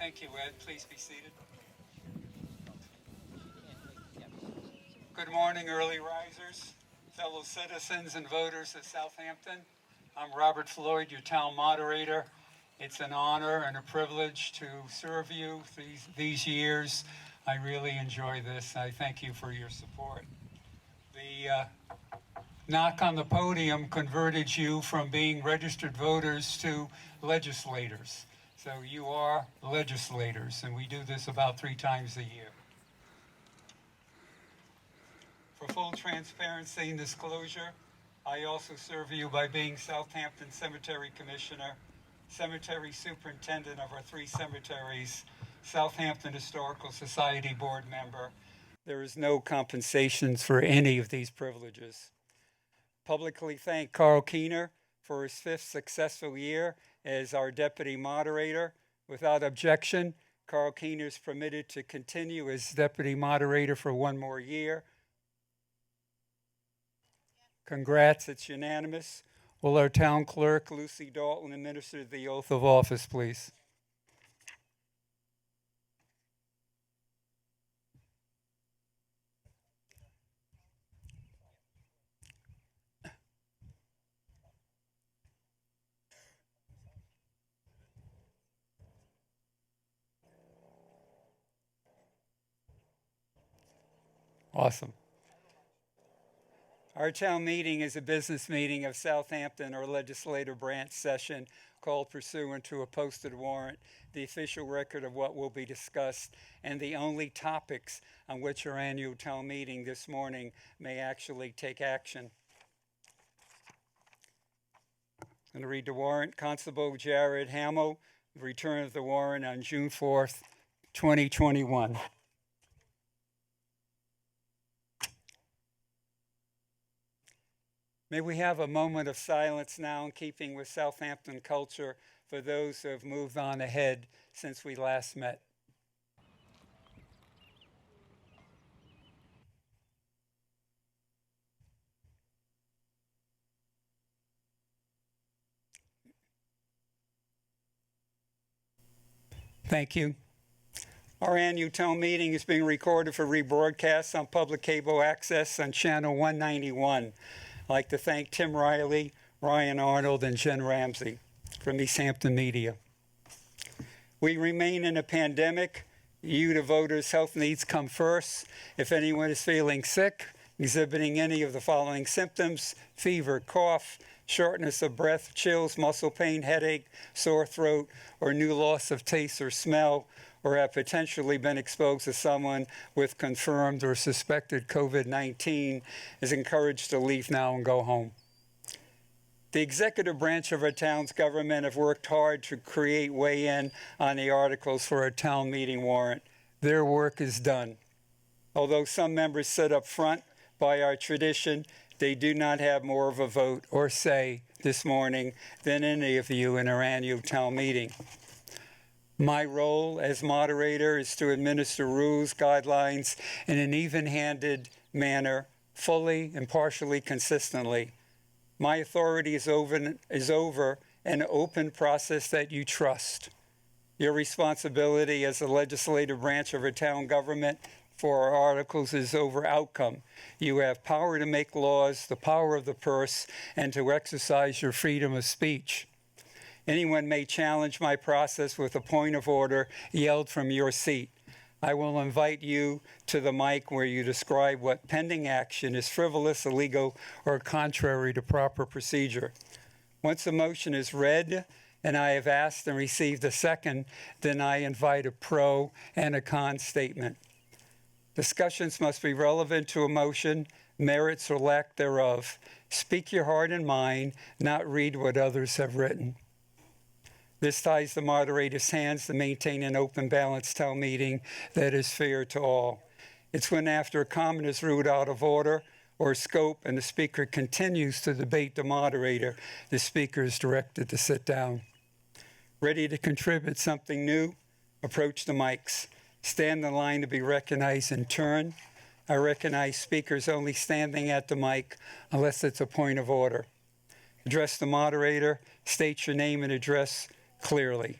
Thank you, Ed. Please be seated. Good morning, early risers, fellow citizens and voters of Southampton. I'm Robert Floyd, your town moderator. It's an honor and a privilege to serve you these years. I really enjoy this. I thank you for your support. The knock on the podium converted you from being registered voters to legislators. So you are legislators, and we do this about 3 times a year. For full transparency and disclosure, I also serve you by being Southampton Cemetery Commissioner, Cemetery Superintendent of our 3 cemeteries, Southampton Historical Society Board member. There is no compensations for any of these privileges. Publicly thank Carl Keener for his 5th successful year as our Deputy Moderator. Without objection, Carl Keener is permitted to continue as Deputy Moderator for 1 more year. Congrats, it's unanimous. Will our Town Clerk, Lucy Dalton, administer the oath of office, please? Awesome. Our town meeting is a business meeting of Southampton or legislative branch session called pursuant to a posted warrant, the official record of what will be discussed, and the only topics on which our annual town meeting this morning may actually take action. I'm going to read the warrant. Constable Jared Hamill, return of the warrant on June 4th, 2021. May we have a moment of silence now in keeping with Southampton culture for those who have moved on ahead since we last met. Thank you. Our annual town meeting is being recorded for rebroadcast on public cable access on channel 191. I'd like to thank Tim Riley, Ryan Arnold, and Jen Ramsey from Easthampton Media. We remain in a pandemic. You, the voters' health needs come first. If anyone is feeling sick, exhibiting any of the following symptoms: fever, cough, shortness of breath, chills, muscle pain, headache, sore throat, or new loss of taste or smell, or have potentially been exposed to someone with confirmed or suspected COVID-19, is encouraged to leave now and go home. The executive branch of our town's government have worked hard to create weigh-in on the articles for our town meeting warrant. Their work is done. Although some members sit up front by our tradition, they do not have more of a vote or say this morning than any of you in our annual town meeting. My role as moderator is to administer rules, guidelines in an even-handed manner, fully, impartially, consistently. My authority is over an open process that you trust. Your responsibility as the legislative branch of our town government for our articles is over outcome. You have power to make laws, the power of the purse, and to exercise your freedom of speech. Anyone may challenge my process with a point of order yelled from your seat. I will invite you to the mic where you describe what pending action is frivolous, illegal, or contrary to proper procedure. Once a motion is read and I have asked and received a second, then I invite a pro and a con statement. Discussions must be relevant to a motion, merits or lack thereof. Speak your heart and mind, not read what others have written. This ties the moderator's hands to maintain an open, balanced town meeting that is fair to all. It's when after a comment is ruled out of order or scope and the speaker continues to debate the moderator, the speaker is directed to sit down. Ready to contribute something new? Approach the mics. Stand in line to be recognized in turn. I recognize speakers only standing at the mic unless it's a point of order. Address the moderator, state your name and address clearly.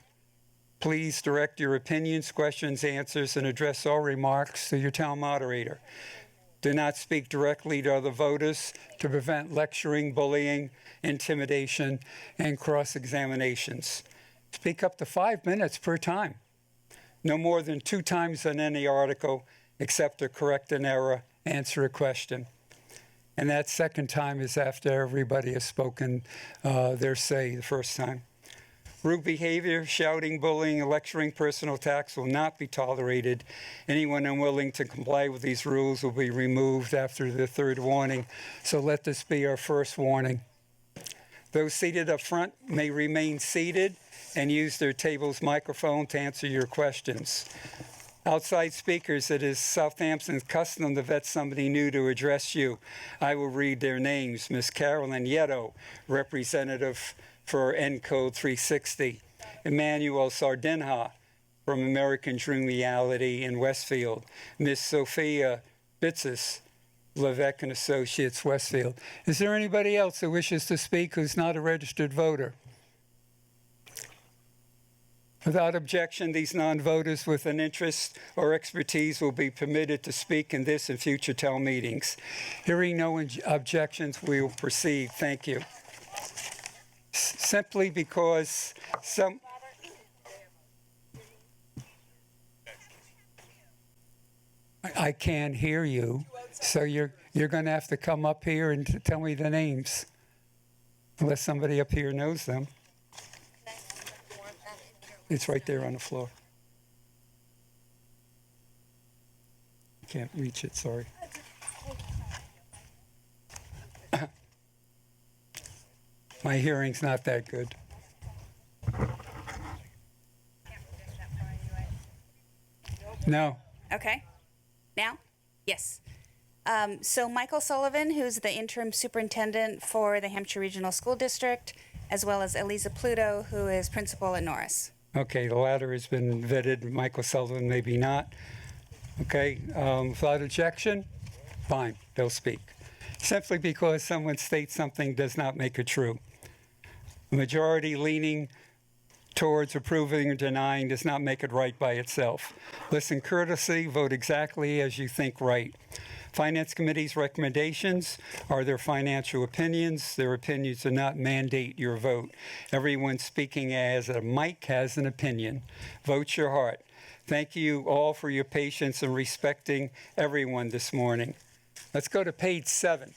Please direct your opinions, questions, answers, and address all remarks to your town moderator. Do not speak directly to other voters to prevent lecturing, bullying, intimidation, and cross-examinations. Speak up to 5 minutes per time. No more than 2 times on any article, except to correct an error, answer a question. And that second time is after everybody has spoken their say the first time. Rude behavior, shouting, bullying, and lecturing, personal attacks will not be tolerated. Anyone unwilling to comply with these rules will be removed after the 3rd warning. So let this be our first warning. Those seated up front may remain seated and use their table's microphone to answer your questions. Outside speakers, it is Southampton's custom to vet somebody new to address you. I will read their names. Ms. Carolyn Yetto, representative for Encode 360. Emmanuel Sardinha from American Dream Reality in Westfield. Ms. Sophia Bitsis, Levesque and Associates, Westfield. Is there anybody else who wishes to speak who's not a registered voter? Without objection, these non-voters with an interest or expertise will be permitted to speak in this and future town meetings. Hearing no objections, we will proceed. Thank you. Simply because I can't hear you, so you're going to have to come up here and tell me the names, unless somebody up here knows them. It's right there on the floor. Can't reach it, sorry. My hearing's not that good. No. Okay. Now? Yes. So Michael Sullivan, who's the interim superintendent for the Hampshire Regional School District, as well as Eliza Pluto, who is principal at Norris. Okay, the latter has been vetted. Michael Sullivan, maybe not. Okay, without objection, fine, they'll speak. Simply because someone states something does not make it true. A majority leaning towards approving or denying does not make it right by itself. Listen courteously, vote exactly as you think right. Finance Committee's recommendations are their financial opinions. Their opinions do not mandate your vote. Everyone speaking as a mic has an opinion. Vote your heart. Thank you all for your patience and respecting everyone this morning. Let's go to page 7.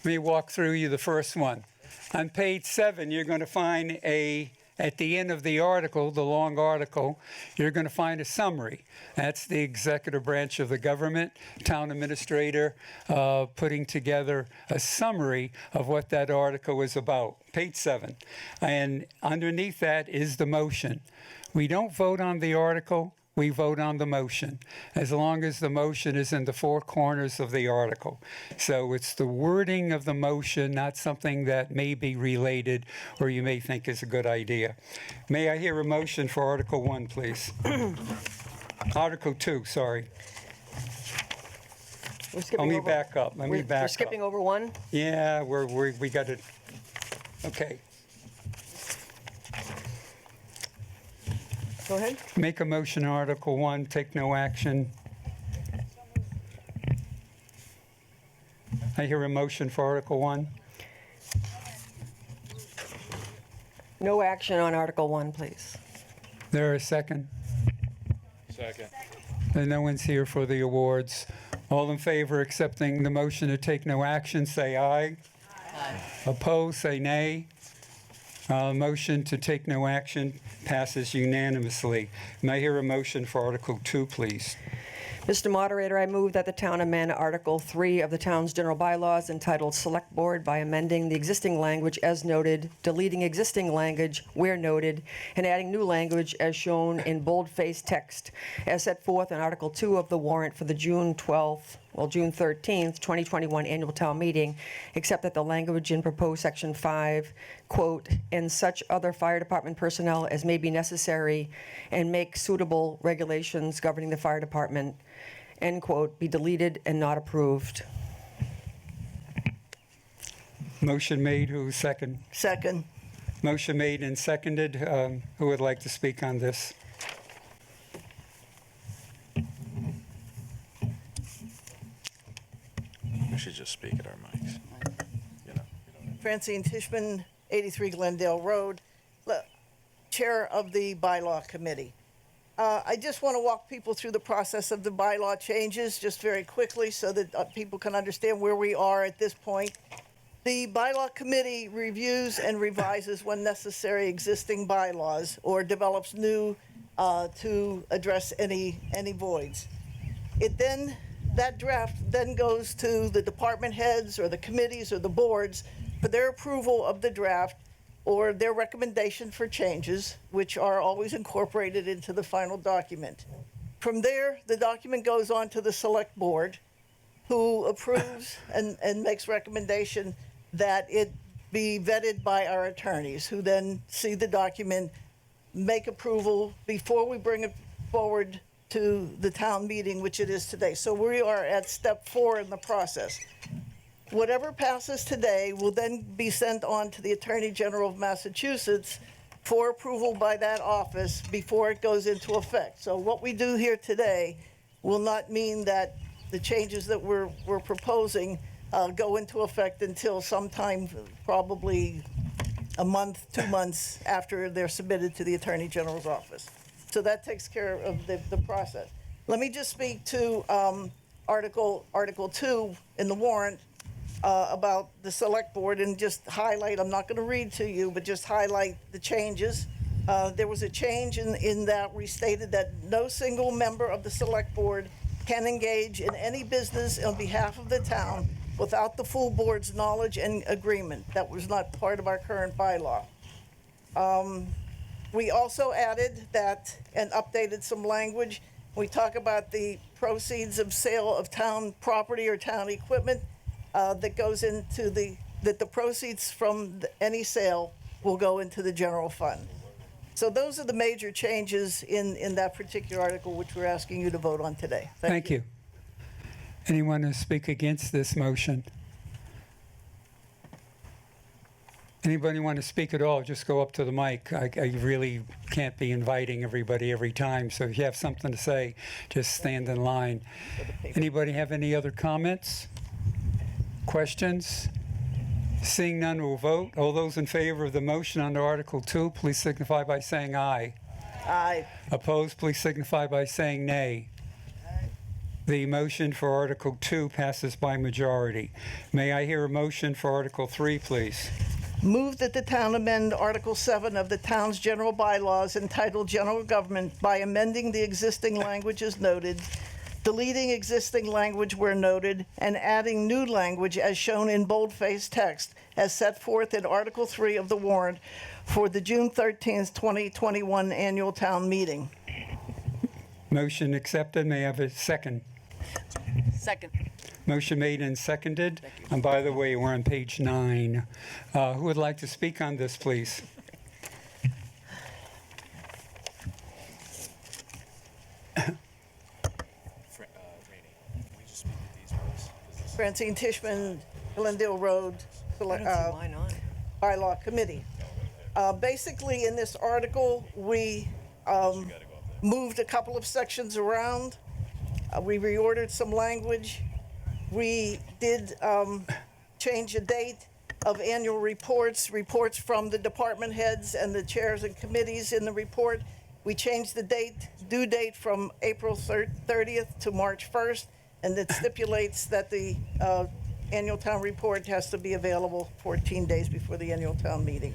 Let me walk through you the first one. On page 7, you're going to find at the end of the article, the long article, you're going to find a summary. That's the executive branch of the government, town administrator, putting together a summary of what that article is about. Page 7. And underneath that is the motion. We don't vote on the article. We vote on the motion, as long as the motion is in the 4 corners of the article. So it's the wording of the motion, not something that may be related or you may think is a good idea. May I hear a motion for Article 1, please? Article 2, sorry. We're skipping Let me over, back up. Let me back we're up. skipping over 1? Yeah, we got it. Okay. Go ahead. Make a motion, Article 1, take no action. I hear a motion for Article 1. No action on Article 1, please. There a second? Second. And no one's here for the awards. All in favor accepting the motion to take no action, say aye. Aye. Opposed, say nay. Motion to take no action passes unanimously. May I hear a motion for Article 2, please? Mr. Moderator, I move that the town amend Article 3 of the town's general bylaws entitled Select Board by amending the existing language as noted, deleting existing language where noted, and adding new language as shown in bold-faced text, as set forth in Article 2 of the warrant for the June 13th, 2021 annual town meeting, except that the language in proposed Section 5, quote, "and such other fire department personnel as may be necessary, and make suitable regulations governing the fire department," end quote, be deleted and not approved. Motion made, who's second? Second. Motion made and seconded. Who would like to speak on this? We should just speak at our mics. You know. Francine Tishman, 83 Glendale Road, Chair of the Bylaw Committee. I just want to walk people through the process of the bylaw changes just very quickly so that people can understand where we are at this point. The Bylaw Committee reviews and revises when necessary existing bylaws or develops new to address any voids. That draft then goes to the department heads or the committees or the boards for their approval of the draft or their recommendation for changes, which are always incorporated into the final document. From there, the document goes on to the select board, who approves and makes recommendation that it be vetted by our attorneys, who then see the document, make approval before we bring it forward to the town meeting, which it is today. So we are at step 4 in the process. Whatever passes today will then be sent on to the Attorney General of Massachusetts for approval by that office before it goes into effect. So what we do here today will not mean that the changes that we're proposing go into effect until sometime, probably a month, 2 months after they're submitted to the Attorney General's office. So that takes care of the process. Let me just speak to Article 2 in the warrant about the select board and just highlight, I'm not going to read to you, but just highlight the changes. There was a change in that we stated that no single member of the select board can engage in any business on behalf of the town without the full board's knowledge and agreement. That was not part of our current bylaw. We also added that and updated some language. We talk about the proceeds of sale of town property or town equipment that goes into that the proceeds from any sale will go into the general fund. So those are the major changes in that particular article, which we're asking you to vote on today. Thank you. Anyone to speak against this motion? Anybody want to speak at all, just go up to the mic. I really can't be inviting everybody every time, so if you have something to say, just stand in line. Anybody have any other comments? Questions? Seeing none, we'll vote. All those in favor of the motion under Article 2, please signify by saying aye. Aye. Opposed, please signify by saying nay. The motion for Article 2 passes by majority. May I hear a motion for Article 3, please? Move that the town amend Article 7 of the town's general bylaws entitled General Government by amending the existing language as noted, deleting existing language where noted, and adding new language as shown in boldface text as set forth in Article 3 of the warrant for the June 13th, 2021 annual town meeting. Motion accepted. May I have a second? Second. Motion made and seconded. And by the way, we're on page 9. Who would like to speak on this, please? Francine Tishman, Glendale Road, I don't see mine on. Bylaw Committee. Basically, in this article, we moved a couple of sections around. We reordered some language. We did change the date of annual reports from the department heads and the chairs and committees in the report. We changed the due date from April 30th to March 1st, and it stipulates that the annual town report has to be available 14 days before the annual town meeting.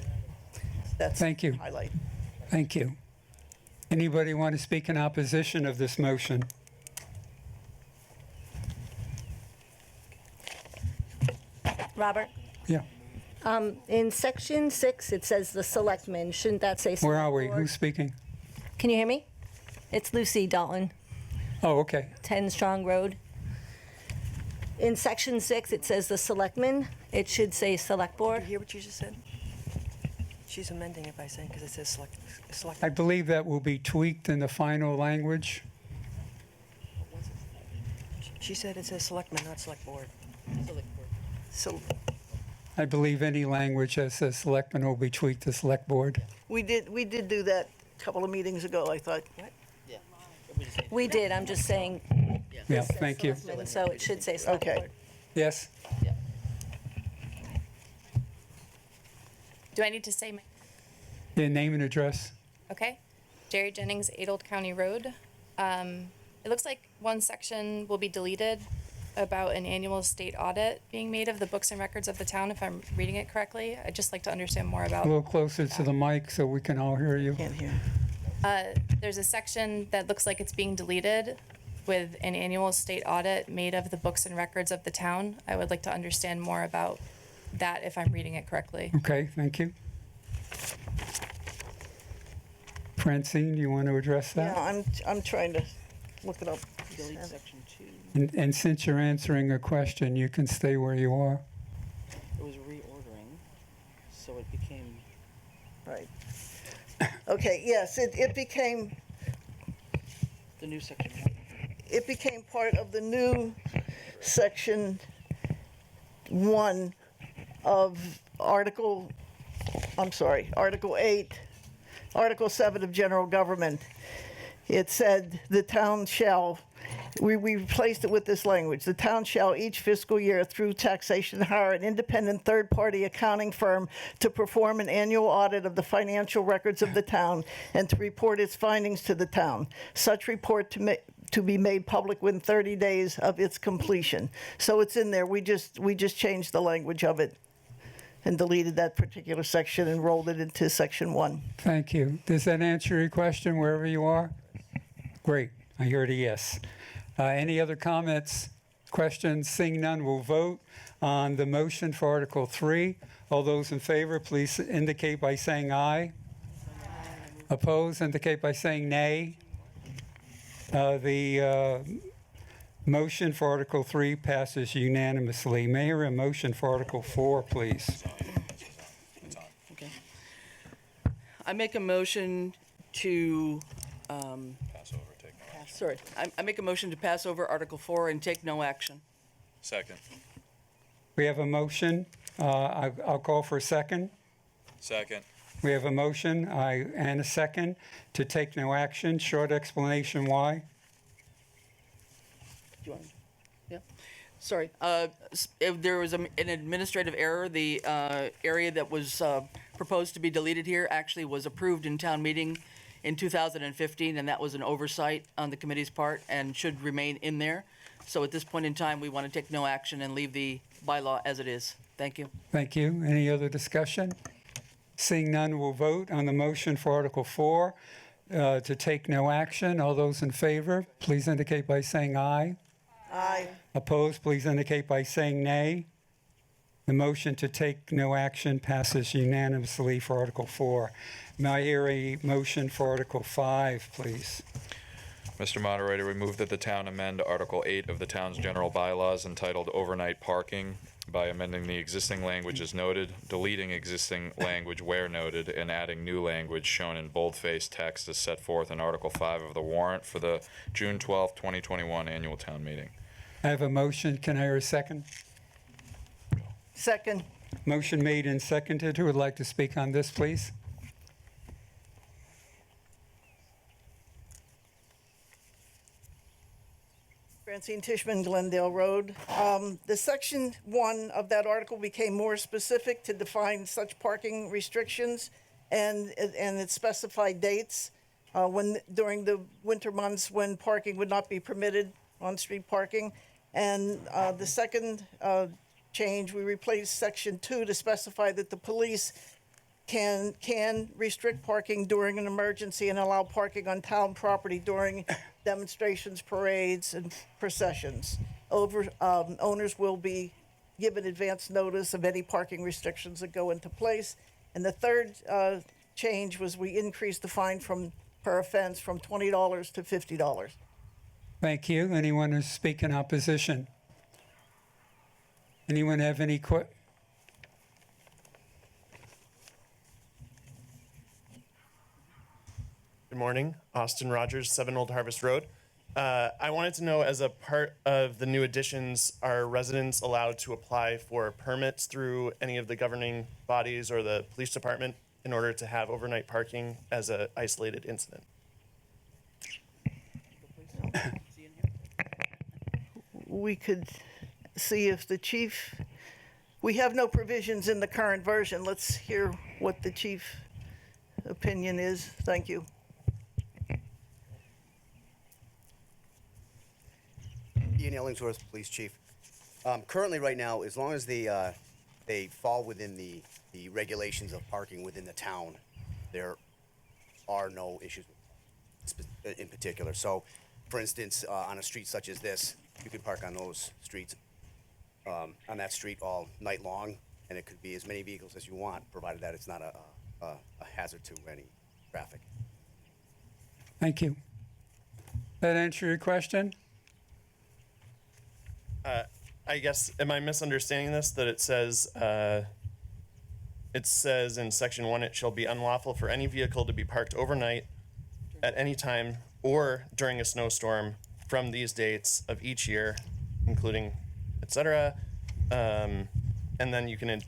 That's Thank you. the highlight. Thank you. Anybody want to speak in opposition of this motion? Robert, Yeah. in section 6, it says the selectmen. Shouldn't that say Where are select we? board? Who's speaking? Can you hear me? It's Lucy Dalton, Oh, okay. 10 Strong Road. In section 6, it says the selectmen. It should say select Did board. you hear what you just said? She's amending it by saying, because it says select. I believe that will be tweaked in the final language. She said it says selectmen, not select board. So I believe any language that says selectmen will be tweaked to select board. We did do that a couple of meetings ago, I thought. We did, I'm just saying, Yeah, thank you. selectmen, so it should say select Okay. board. Yes? Do I need to say my, Your name and address? okay? Jerry Jennings, 8 Old County Road. It looks like one section will be deleted about an annual state audit being made of the books and records of the town, if I'm reading it correctly. I'd just like to understand more A about. little closer to the mic so we can all hear you. Can't hear. There's a section that looks like it's being deleted with an annual state audit made of the books and records of the town. I would like to understand more about that if I'm reading it correctly. Okay, thank you. Francine, you want to address Yeah, that? I'm trying to look it up. Delete section 2. And since you're answering a question, you can stay where you are. It was reordering, so it became, Right. Okay, yes, it became the new section 1. part of the new section 1 of Article 8, Article 7 of General Government. It said the town shall, we replaced it with this language, the town shall each fiscal year through taxation hire an independent third-party accounting firm to perform an annual audit of the financial records of the town and to report its findings to the town. Such report to be made public within 30 days of its completion. So it's in there. We just changed the language of it and deleted that particular section and rolled it into section 1. Thank you. Does that answer your question wherever you are? Great. I heard a yes. Any other comments, questions? Seeing none, we'll vote on the motion for Article 3. All those in favor, please indicate by saying aye. Opposed, indicate by saying nay. The motion for Article 3 passes unanimously. Mayor, a motion for Article 4, please. Okay. I make a motion to, Pass over, take no action. sorry, I make a motion to pass over Article 4 and take no action. Second. We have a motion. I'll call for a second. Second. We have a motion and a second to take no action. Short explanation why. Do you want? Yeah. Sorry. There was an administrative error. The area that was proposed to be deleted here actually was approved in town meeting in 2015, and that was an oversight on the committee's part and should remain in there. So at this point in time, we want to take no action and leave the bylaw as it is. Thank you. Thank you. Any other discussion? Seeing none, we'll vote on the motion for Article 4 to take no action. All those in favor, please indicate by saying aye. Aye. Opposed, please indicate by saying nay. The motion to take no action passes unanimously for Article 4. May I hear a motion for Article 5, please? Mr. Moderator, we move that the town amend Article 8 of the town's general bylaws entitled Overnight Parking by amending the existing language as noted, deleting existing language where noted, and adding new language shown in boldface text as set forth in Article 5 of the warrant for the June 12, 2021 annual town meeting. I have a motion. Can I hear a second? Second. Motion made and seconded. Who would like to speak on this, please? Francine Tishman, Glendale Road. The section 1 of that article became more specific to define such parking restrictions, and it specified dates during the winter months when parking would not be permitted, on-street parking. And the second change, we replaced section 2 to specify that the police can restrict parking during an emergency and allow parking on town property during demonstrations, parades, and processions. Owners will be given advance notice of any parking restrictions that go into place. And the third change was we increased the fine per offense from $20 to $50. Thank you. Anyone who speak in opposition? Anyone have any Good morning. Austin Rogers, 7 Old Harvest Road. I wanted to know, as a part of the new additions, are residents allowed to apply for permits through any of the governing bodies or the police department in order to have overnight parking as an isolated incident? We could see if the chief, we have no provisions in the current version. Let's hear what the chief opinion is. Thank you. Ian Ellingsworth, Police Chief. Currently, right now, as long as they fall within the regulations of parking within the town, there are no issues in particular. So, for instance, on a street such as this, you could park on those streets, on that street all night long, and it could be as many vehicles as you want, provided that it's not a hazard to any traffic. Thank you. That answer your question? I guess, am I misunderstanding this, that it says in section 1, it shall be unlawful for any vehicle to be parked overnight at any time or during a snowstorm from these dates of each year, including et cetera. And then you can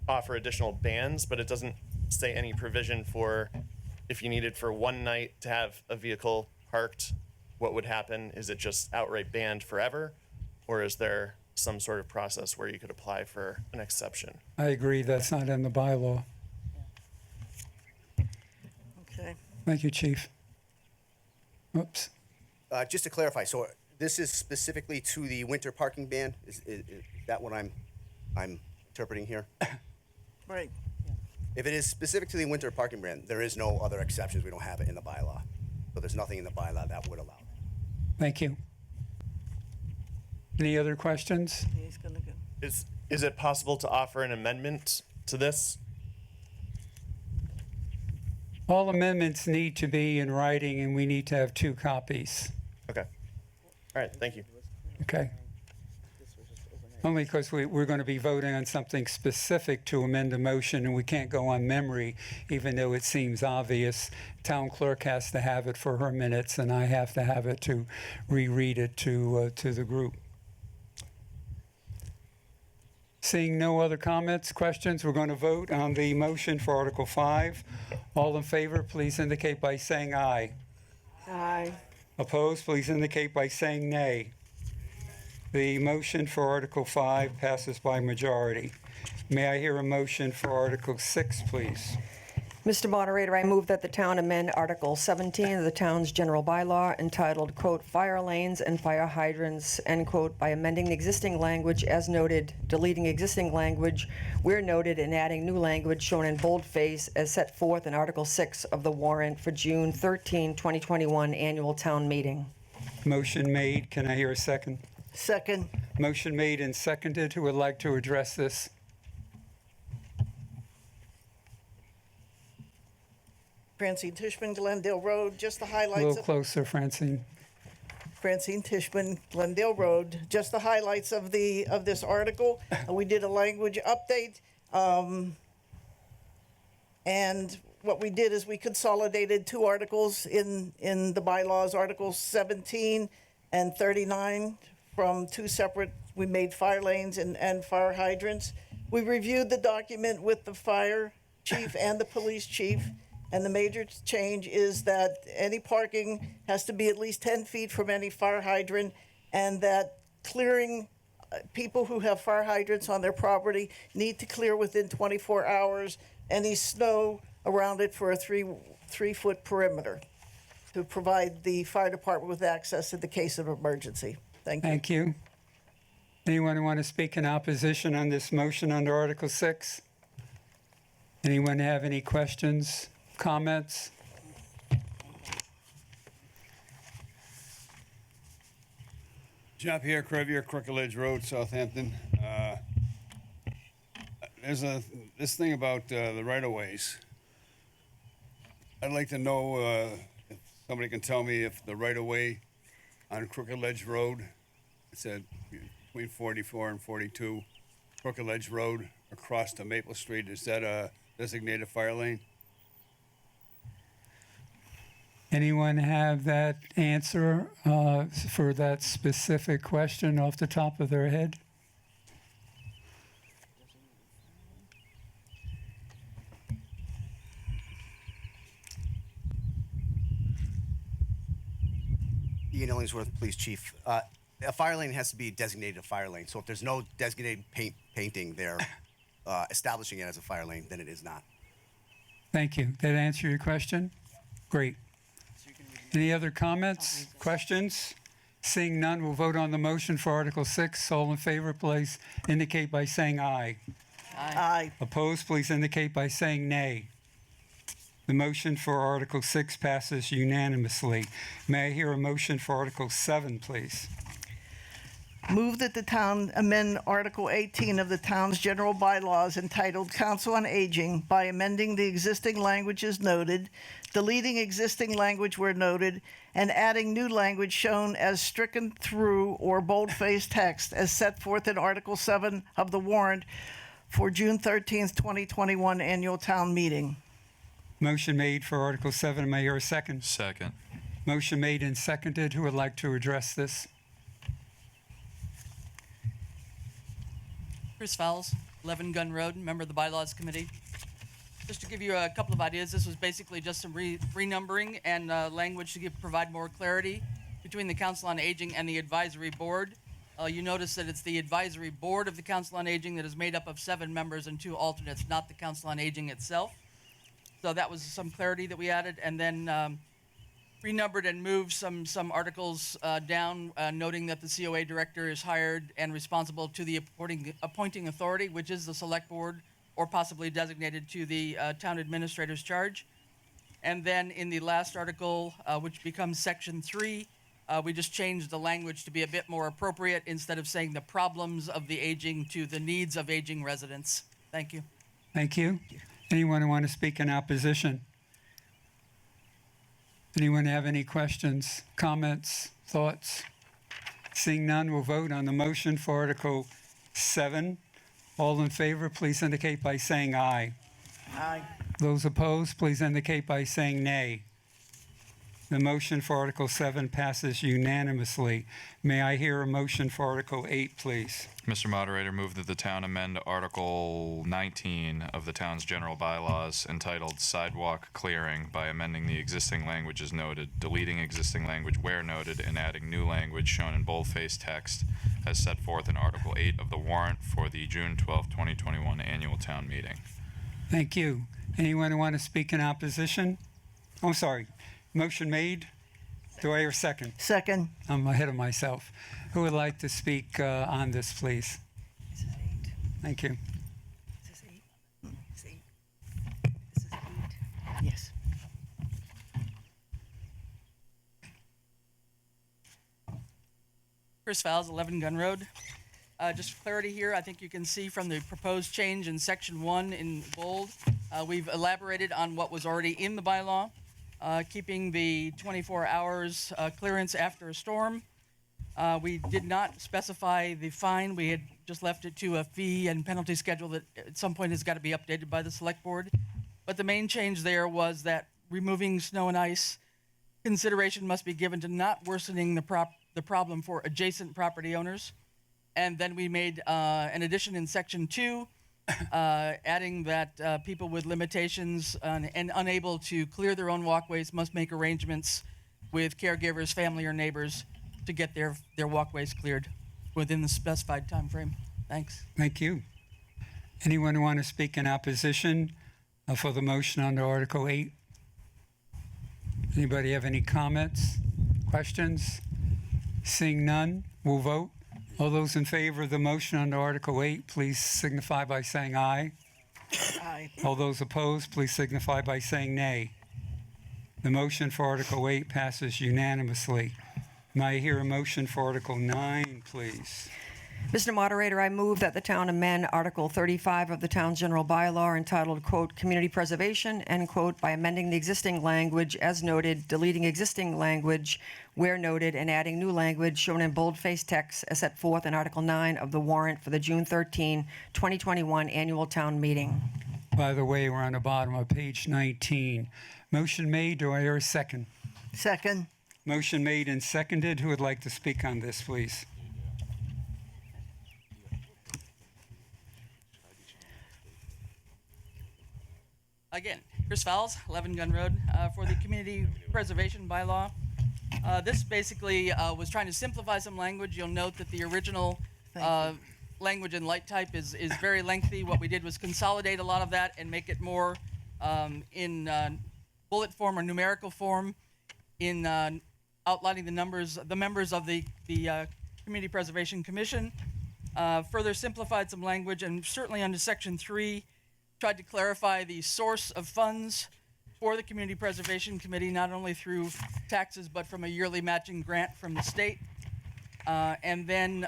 offer additional bans, but it doesn't say any provision for if you needed for one night to have a vehicle parked, what would happen? Is it just outright banned forever? Or is there some sort of process where you could apply for an exception? I agree, that's not in the bylaw. Okay. Thank you, Chief. Oops. Just to clarify, so this is specifically to the winter parking ban? Is that what I'm interpreting here? Right. If it is specific to the winter parking ban, there is no other exceptions. We don't have it in the bylaw. So there's nothing in the bylaw that would allow it. Thank you. Any other questions? He's gonna go. Is it possible to offer an amendment to this? All amendments need to be in writing, and we need to have 2 copies. Okay. All right, thank you. Okay? Only because we're going to be voting on something specific to amend a motion, and we can't go on memory, even though it seems obvious. Town clerk has to have it for her minutes, and I have to have it to reread it to the group. Seeing no other comments, questions, we're going to vote on the motion for Article 5. All in favor, please indicate by saying aye. Aye. Opposed, please indicate by saying nay. The motion for Article 5 passes by majority. May I hear a motion for Article 6, please? Mr. Moderator, I move that the town amend Article 17 of the town's general bylaw entitled, quote, "Fire lanes and fire hydrants," end quote, by amending the existing language as noted, deleting existing language where noted, and adding new language shown in boldface as set forth in Article 6 of the warrant for June 13, 2021 annual town meeting. Motion made. Can I hear a second? Second. Motion made and seconded. Who would like to address this? Francine Tishman, Glendale Road, just the A highlights little of closer, Francine. Francine Tishman, Glendale Road, just the highlights of this article. We did a language update. And what we did is we consolidated 2 articles in the bylaws, Articles 17 and 39 from 2 separate, we made fire lanes and fire hydrants. We reviewed the document with the fire chief and the police chief. And the major change is that any parking has to be at least 10 feet from any fire hydrant, and that clearing, people who have fire hydrants on their property need to clear within 24 hours any snow around it for a 3-foot perimeter to provide the fire department with access in the case of emergency. Thank you. Thank you. Anyone who want to speak in opposition on this motion under Article 6? Anyone have any questions, comments? Jean Pierre Crevier, Crooked Ledge Road, Southampton. There's this thing about the right-of-ways. I'd like to know if somebody can tell me if the right-of-way on Crooked Ledge Road, it's at between 44 and 42, Crooked Ledge Road across to Maple Street, is that a designated fire lane? Anyone have that answer for that specific question off the top of their head? Ian Illingsworth, Police Chief. A fire lane has to be designated a fire lane. So if there's no designated painting there establishing it as a fire lane, then it is not. Thank you. That answer your question? Great. Any other comments, questions? Seeing none, we'll vote on the motion for Article 6. All in favor, please indicate by saying aye. Aye. Opposed, please indicate by saying nay. The motion for Article 6 passes unanimously. May I hear a motion for Article 7, please? Move that the town amend Article 18 of the town's general bylaws entitled Council on Aging by amending the existing language as noted, deleting existing language where noted, and adding new language shown as stricken through or bold-faced text as set forth in Article 7 of the warrant for June 13th, 2021 annual town meeting. Motion made for Article 7. May I hear a second? Second. Motion made and seconded. Who would like to address this? Chris Fowles, 11 Gun Road, member of the Bylaws Committee. Just to give you a couple of ideas, this was basically just some renumbering and language to provide more clarity between the Council on Aging and the Advisory Board. You notice that it's the Advisory Board of the Council on Aging that is made up of 7 members and 2 alternates, not the Council on Aging itself. So that was some clarity that we added, and then renumbered and moved some articles down, noting that the COA director is hired and responsible to the appointing authority, which is the select board, or possibly designated to the town administrator's charge. And then in the last article, which becomes section 3, we just changed the language to be a bit more appropriate instead of saying the problems of the aging to the needs of aging residents. Thank you. Thank you. Anyone who want to speak in opposition? Anyone have any questions, comments, thoughts? Seeing none, we'll vote on the motion for Article 7. All in favor, please indicate by saying aye. Aye. Those opposed, please indicate by saying nay. The motion for Article 7 passes unanimously. May I hear a motion for Article 8, please? Mr. Moderator, move that the town amend Article 19 of the town's general bylaws entitled Sidewalk Clearing by amending the existing language as noted, deleting existing language where noted, and adding new language shown in bold-faced text as set forth in Article 8 of the warrant for the June 12, 2021 annual town meeting. Thank you. Anyone who want to speak in opposition? I'm sorry. Motion made. Do I hear a second? Second. I'm ahead of myself. Who would like to speak on this, please? Thank you. Yes. Chris Fowles, 11 Gun Road. Just for clarity here, I think you can see from the proposed change in section 1 in bold, we've elaborated on what was already in the bylaw, keeping the 24 hours clearance after a storm. We did not specify the fine. We had just left it to a fee and penalty schedule that at some point has got to be updated by the select board. But the main change there was that removing snow and ice, consideration must be given to not worsening the problem for adjacent property owners. And then we made an addition in section 2, adding that people with limitations and unable to clear their own walkways must make arrangements with caregivers, family, or neighbors to get their walkways cleared within the specified time frame. Thanks. Thank you. Anyone who want to speak in opposition for the motion under Article 8? Anybody have any comments, questions? Seeing none, we'll vote. All those in favor of the motion under Article 8, please signify by saying aye. Aye. All those opposed, please signify by saying nay. The motion for Article 8 passes unanimously. May I hear a motion for Article 9, please? Mr. Moderator, I move that the town amend Article 35 of the town's general bylaw entitled, quote, Community Preservation, end quote, by amending the existing language as noted, deleting existing language where noted, and adding new language shown in bold-faced text as set forth in Article 9 of the warrant for the June 13, 2021 annual town meeting. By the way, we're on the bottom of page 19. Motion made. Do I hear a second? Second. Motion made and seconded. Who would like to speak on this, please? Again, Chris Fowles, 11 Gun Road, for the community preservation bylaw. This basically was trying to simplify some language. You'll note that the original language in light type is very lengthy. What we did was consolidate a lot of that and make it more in bullet form or numerical form in outlining the members of the Community Preservation Commission. Further simplified some language, and certainly under Section 3, tried to clarify the source of funds for the Community Preservation Committee, not only through taxes, but from a yearly matching grant from the state. And then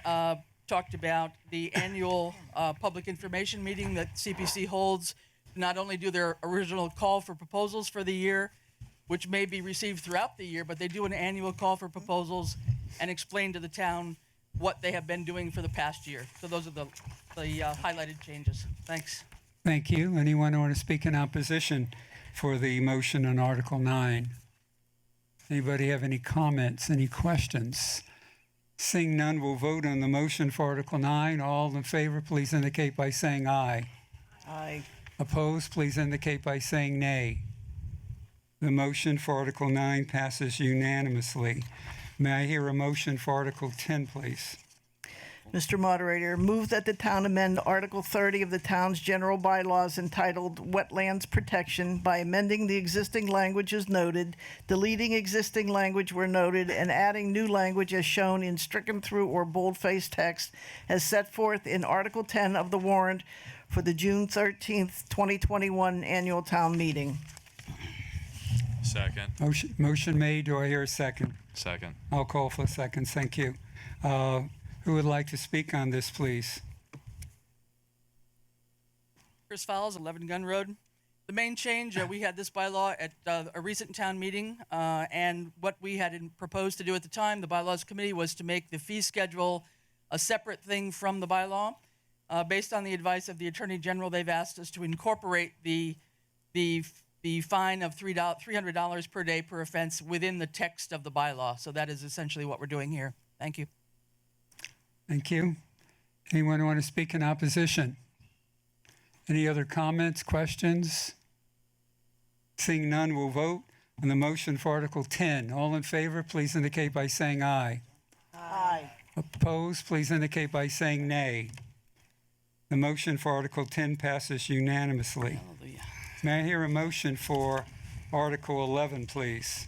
talked about the annual public information meeting that CPC holds, not only do their original call for proposals for the year, which may be received throughout the year, but they do an annual call for proposals and explain to the town what they have been doing for the past year. So those are the highlighted changes. Thanks. Thank you. Anyone want to speak in opposition for the motion on Article 9? Anybody have any comments, any questions? Seeing none, we'll vote on the motion for Article 9. All in favor, please indicate by saying aye. Aye. Opposed, please indicate by saying nay. The motion for Article 9 passes unanimously. May I hear a motion for Article 10, please? Mr. Moderator, move that the town amend Article 30 of the town's general bylaws entitled Wetlands Protection by amending the existing language as noted, deleting existing language where noted, and adding new language as shown in stricken through or boldface text as set forth in Article 10 of the warrant for the June 13th, 2021 annual town meeting. Second. Motion made. Do I hear a second? Second. I'll call for seconds. Thank you. Who would like to speak on this, please? Chris Fowles, 11 Gun Road. The main change, we had this bylaw at a recent town meeting, and what we had proposed to do at the time, the bylaws committee, was to make the fee schedule a separate thing from the bylaw. Based on the advice of the Attorney General, they've asked us to incorporate the fine of $300 per day per offense within the text of the bylaw. So that is essentially what we're doing here. Thank you. Thank you. Anyone want to speak in opposition? Any other comments, questions? Seeing none, we'll vote on the motion for Article 10. All in favor, please indicate by saying aye. Aye. Opposed, please indicate by saying nay. The motion for Article 10 passes unanimously. Hallelujah. May I hear a motion for Article 11, please?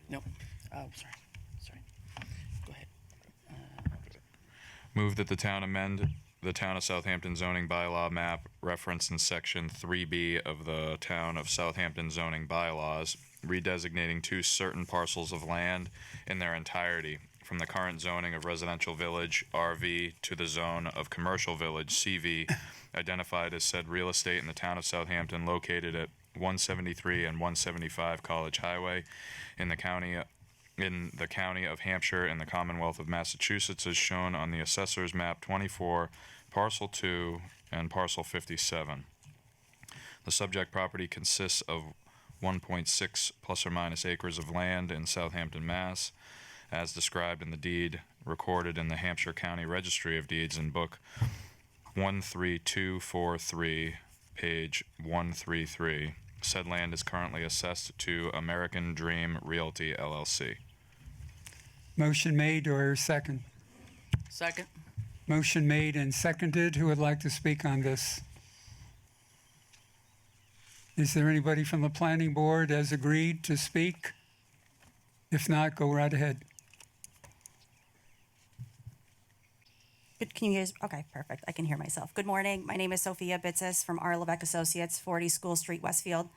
Nope. Oh, sorry. Go ahead. Move that the town amend the Town of Southampton zoning bylaw map referenced in Section 3B of the Town of Southampton zoning bylaws, redesignating two certain parcels of land in their entirety from the current zoning of residential village, RV, to the zone of commercial village, CV, identified as said real estate in the Town of Southampton located at 173 and 175 College Highway in the county of Hampshire in the Commonwealth of Massachusetts, as shown on the Assessor's Map 24, Parcel 2, and Parcel 57. The subject property consists of 1.6 plus or minus acres of land in Southampton, Mass., as described in the deed recorded in the Hampshire County Registry of Deeds in Book 13243, page 133. Said land is currently assessed to American Dream Realty, LLC. Motion made. Or second? Second. Motion made and seconded. Who would like to speak on this? Is there anybody from the planning board as agreed to speak? If not, go right ahead. Good, can you guys, okay, perfect. I can hear myself. Good morning. My name is Sophia Bitsis from R. Levesque Associates, 40 School Street, Westfield.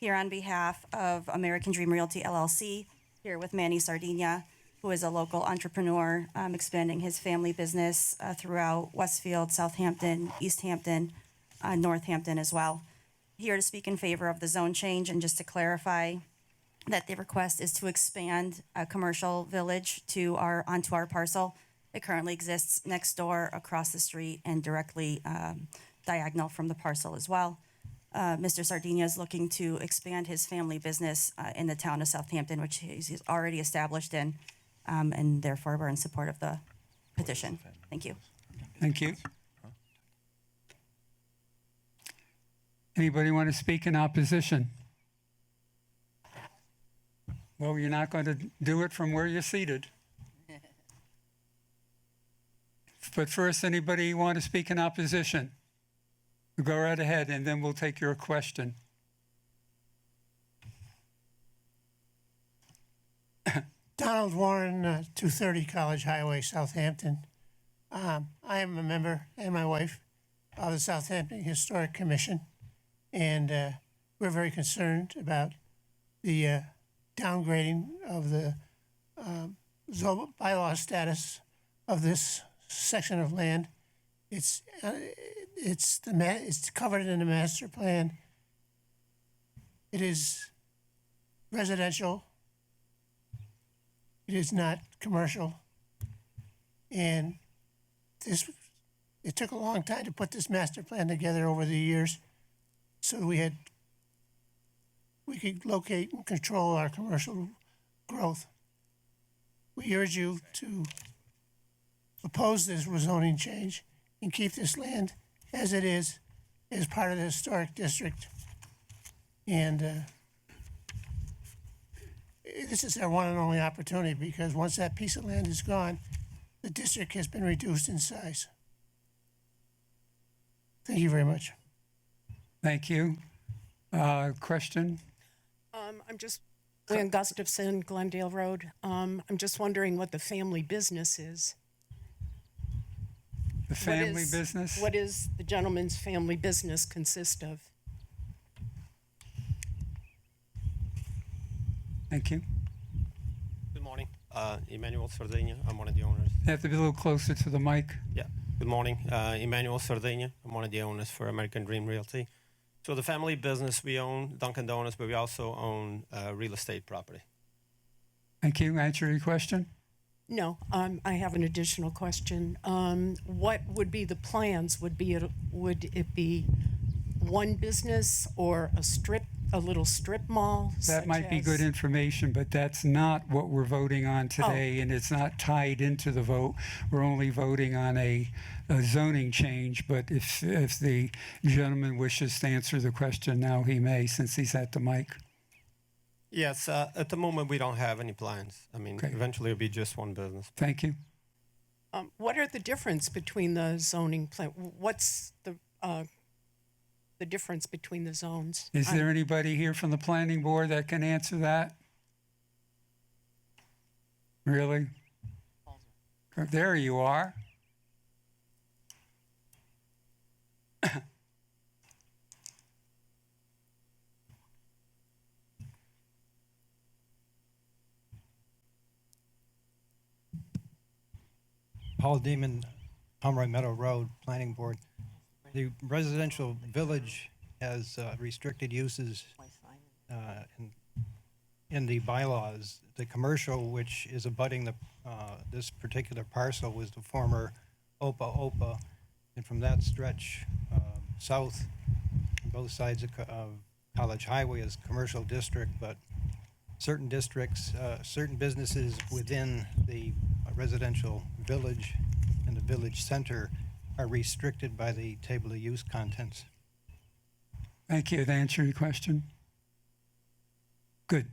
Here on behalf of American Dream Realty LLC, here with Manny Sardinia, who is a local entrepreneur, expanding his family business throughout Westfield, Southampton, Easthampton, Northampton as well. Here to speak in favor of the zone change, and just to clarify that the request is to expand a commercial village onto our parcel. It currently exists next door, across the street, and directly diagonal from the parcel as well. Mr. Sardinia is looking to expand his family business in the town of Southampton, which he's already established in, and therefore we're in support of the petition. Thank you. Thank you. Anybody want to speak in opposition? Well, you're not going to do it from where you're seated. But first, anybody want to speak in opposition? Go right ahead, and then we'll take your question. Donald Warren, 230 College Highway, Southampton. I am a member, and my wife, of the Southampton Historic Commission, and we're very concerned about the downgrading of the bylaw status of this section of land. It's covered in the master plan. It is residential. It is not commercial. And it took a long time to put this master plan together over the years, so we could locate and control our commercial growth. We urge you to oppose this rezoning change and keep this land as it is, as part of the historic district. And this is our one and only opportunity, because once that piece of land is gone, the district has been reduced in size. Thank you very much. Thank you. Question? I'm just, Lynn Gustafson, Glendale Road. I'm just wondering what the family business is. The family business? What is the gentleman's family business consist of? Thank you. Good morning. Emmanuel Sardegna. I'm one of the owners. You have to be a little closer to the mic. Yeah. Good morning. Emmanuel Sardegna. I'm one of the owners for American Dream Realty. So the family business, we own Dunkin' Donuts, but we also own real estate property. Thank you. Answer your question? No, I have an additional question. What would be the plans? Would it be one business or a little strip mall? That might be good information, but that's not what we're voting on today, and it's not tied into the vote. We're only voting on a zoning change, but if the gentleman wishes to answer the question now, he may, since he's at the mic. Yes. At the moment, we don't have any plans. I mean, Okay. Eventually it'll be just one business. Thank you. What are the difference between the zoning plan? What's the difference between the zones? Is there anybody here from the planning board that can answer that? Really? There you are. Paul Demon, Pomeroy Meadow Road, Planning Board. The residential village has restricted uses in the bylaws. The commercial, which is abutting this particular parcel, was the former Opa, and from that stretch south, on both sides of College Highway is commercial district, but certain districts, certain businesses within the residential village and the village center are restricted by the table of use contents. Thank you. That answer your question? Good.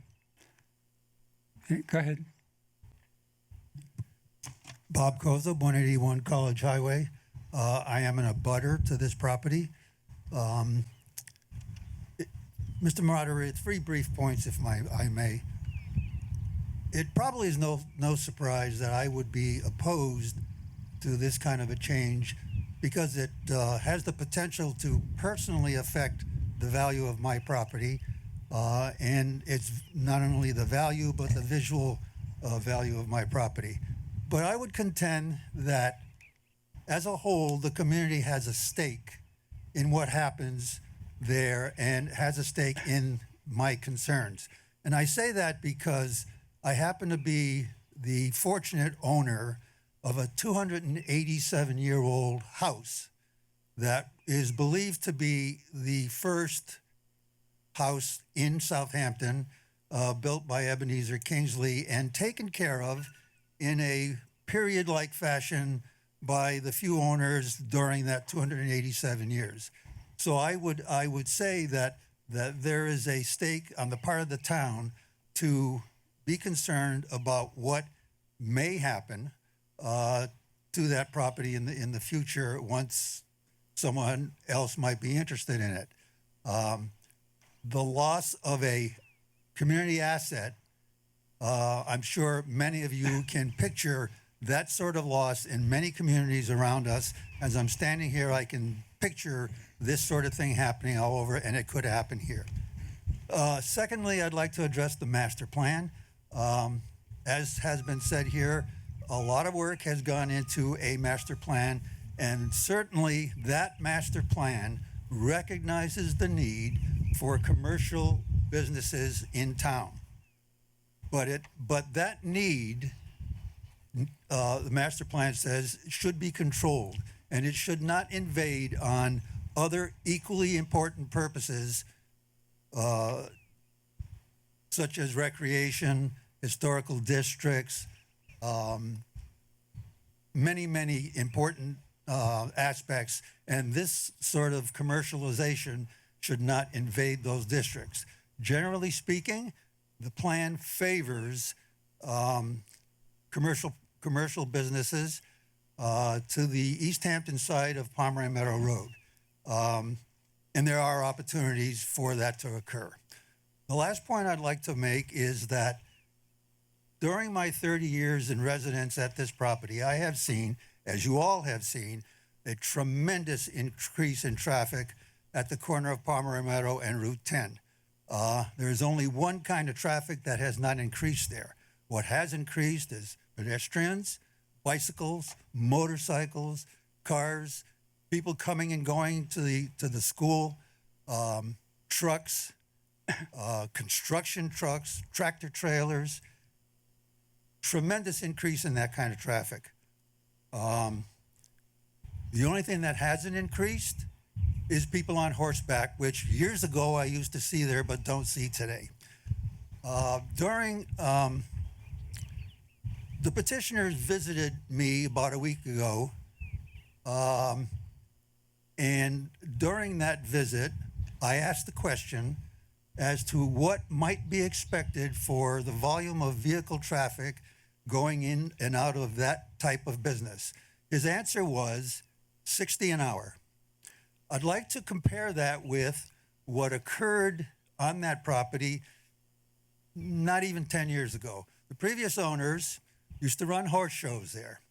Go ahead. Bob Koza, 181 College Highway. I am an abutter to this property. Mr. Moderator, 3 brief points, if I may. It probably is no surprise that I would be opposed to this kind of a change, because it has the potential to personally affect the value of my property, and it's not only the value but the visual value of my property. But I would contend that as a whole, the community has a stake in what happens there and has a stake in my concerns. And I say that because I happen to be the fortunate owner of a 287-year-old house that is believed to be the first house in Southampton built by Ebenezer Kingsley and taken care of in a period-like fashion by the few owners during that 287 years. So I would say that there is a stake on the part of the town to be concerned about what may happen to that property in the future once someone else might be interested in it. The loss of a community asset, I'm sure many of you can picture that sort of loss in many communities around us. As I'm standing here, I can picture this sort of thing happening all over, and it could happen here. Secondly, I'd like to address the master plan. As has been said here, a lot of work has gone into a master plan, and certainly that master plan recognizes the need for commercial businesses in town. But that need, the master plan says, should be controlled, and it should not invade on other equally important purposes, such as recreation, historical districts, many important aspects, and this sort of commercialization should not invade those districts. Generally speaking, the plan favors commercial businesses to the Easthampton side of Pomeroy Meadow Road, and there are opportunities for that to occur. The last point I'd like to make is that during my 30 years in residence at this property, I have seen, as you all have seen, a tremendous increase in traffic at the corner of Pomeroy Meadow and Route 10. There's only one kind of traffic that has not increased there. What has increased is pedestrians, bicycles, motorcycles, cars, people coming and going to the school, trucks, construction trucks, tractor trailers. Tremendous increase in that kind of traffic. The only thing that hasn't increased is people on horseback, which years ago I used to see there but don't see today. The petitioners visited me about a week ago, and during that visit, I asked the question as to what might be expected for the volume of vehicle traffic going in and out of that type of business. His answer was 60 an hour. I'd like to compare that with what occurred on that property not even 10 years ago. The previous owners used to run horse shows there,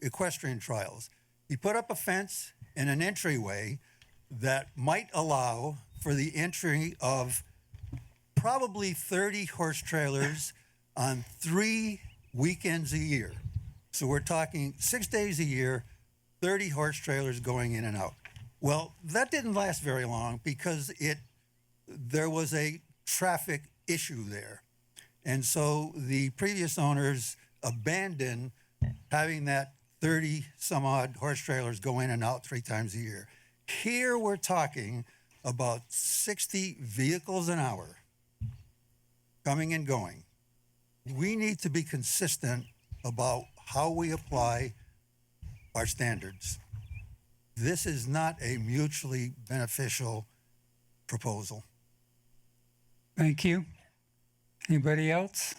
equestrian trials. He put up a fence and an entryway that might allow for the entry of probably 30 horse trailers on 3 weekends a year. So we're talking 6 days a year, 30 horse trailers going in and out. Well, that didn't last very long because there was a traffic issue there. And so the previous owners abandoned having that 30 some odd horse trailers go in and out 3 times a year. Here we're talking about 60 vehicles an hour coming and going. We need to be consistent about how we apply our standards. This is not a mutually beneficial proposal. Thank you. Anybody else?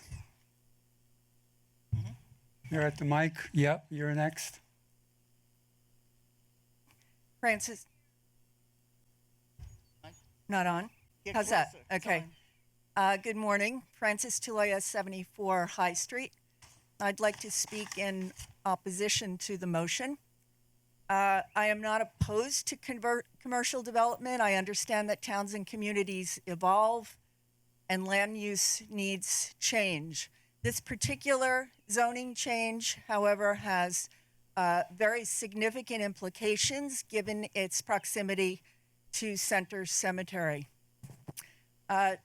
You're at the mic. Yep, you're next. Francis. Not on? Get How's that? closer. It's Okay. Good morning. Francis Tulaya, 74 High Street. I'd like to speak in opposition to the motion. I am not opposed to commercial development. I understand that towns and communities evolve and land use needs change. This particular zoning change, however, has very significant implications given its proximity to Center Cemetery.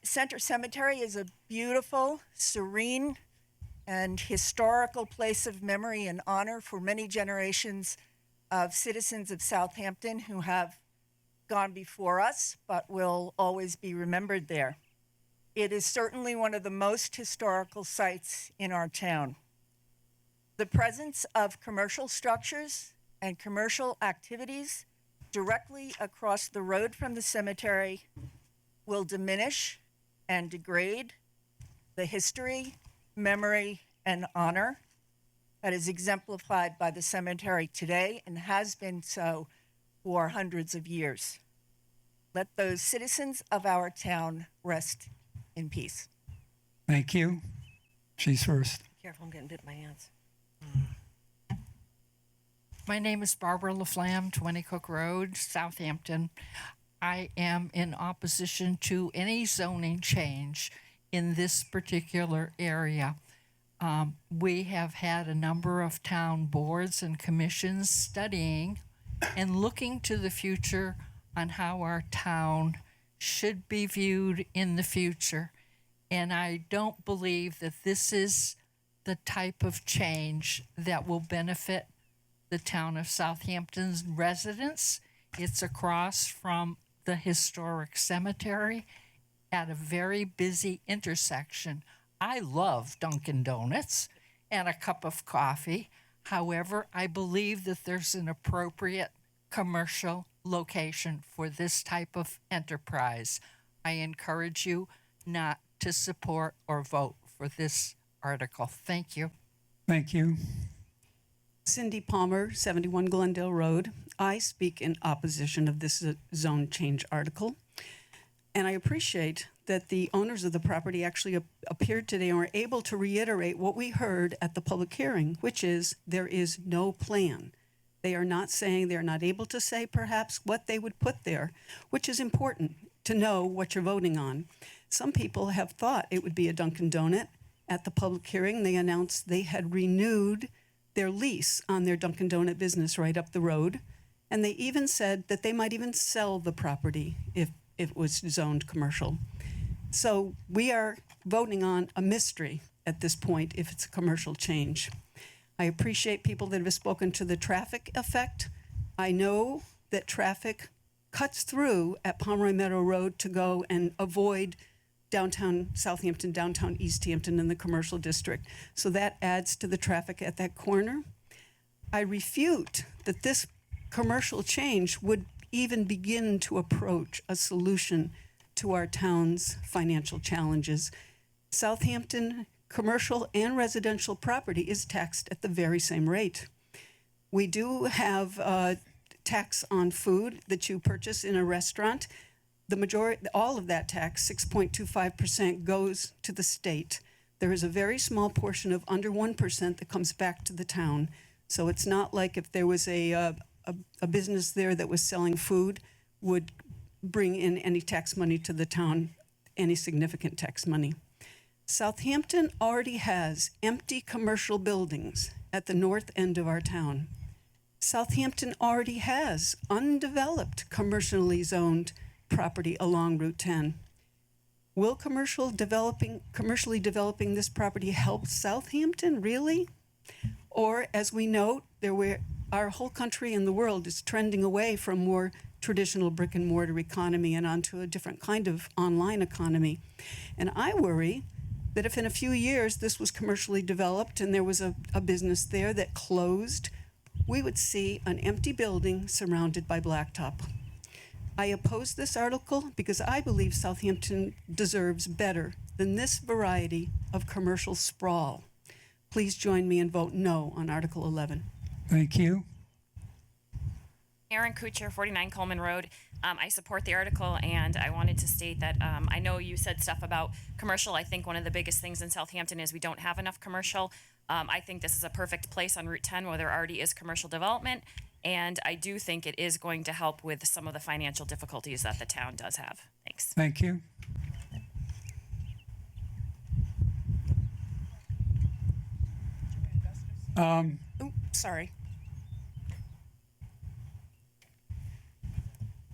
Center Cemetery is a beautiful, serene, and historical place of memory and honor for many generations of citizens of Southampton who have gone before us, but will always be remembered there. It is certainly one of the most historical sites in our town. The presence of commercial structures and commercial activities directly across the road from the cemetery will diminish and degrade the history, memory, and honor that is exemplified by the cemetery today and has been so for hundreds of years. Let those citizens of our town rest in peace. Thank you. She's first. Careful, I'm getting bit by ants. My name is Barbara LaFlamme, 20 Cook Road, Southampton. I am in opposition to any zoning change in this particular area. We have had a number of town boards and commissions studying and looking to the future on how our town should be viewed in the future. And I don't believe that this is the type of change that will benefit the town of Southampton's residents. It's across from the historic cemetery at a very busy intersection. I love Dunkin' Donuts and a cup of coffee. However, I believe that there's an appropriate commercial location for this type of enterprise. I encourage you not to support or vote for this article. Thank you. Thank you. Cindy Palmer, 71 Glendale Road. I speak in opposition of this zone change article. And I appreciate that the owners of the property actually appeared today and were able to reiterate what we heard at the public hearing, which is there is no plan. They are not saying, they're not able to say perhaps what they would put there, which is important to know what you're voting on. Some people have thought it would be a Dunkin' Donut. At the public hearing, they announced they had renewed their lease on their Dunkin' Donut business right up the road. And they even said that they might even sell the property if it was zoned commercial. So we are voting on a mystery at this point if it's a commercial change. I appreciate people that have spoken to the traffic effect. I know that traffic cuts through at Pomeroy Meadow Road to go and avoid downtown Southampton, downtown Easthampton in the commercial district. So that adds to the traffic at that corner. I refute that this commercial change would even begin to approach a solution to our town's financial challenges. Southampton commercial and residential property is taxed at the very same rate. We do have tax on food that you purchase in a restaurant. The majority, all of that tax, 6.25%, goes to the state. There is a very small portion of under 1% that comes back to the town. So it's not like if there was a business there that was selling food would bring in any tax money to the town, any significant tax money. Southampton already has empty commercial buildings at the north end of our town. Southampton already has undeveloped commercially zoned property along Route 10. Will commercially developing this property help Southampton, really? Or, as we note, our whole country and the world is trending away from more traditional brick and mortar economy and onto a different kind of online economy. And I worry that if in a few years this was commercially developed and there was a business there that closed, we would see an empty building surrounded by blacktop. I oppose this article because I believe Southampton deserves better than this variety of commercial sprawl. Please join me and vote no on Article 11. Thank you. Aaron Kuchar, 49 Coleman Road. I support the article, and I wanted to state that I know you said stuff about commercial. I think one of the biggest things in Southampton is we don't have enough commercial. I think this is a perfect place on Route 10 where there already is commercial development, and I do think it is going to help with some of the financial difficulties that the town does have. Thanks. Thank you. Sorry.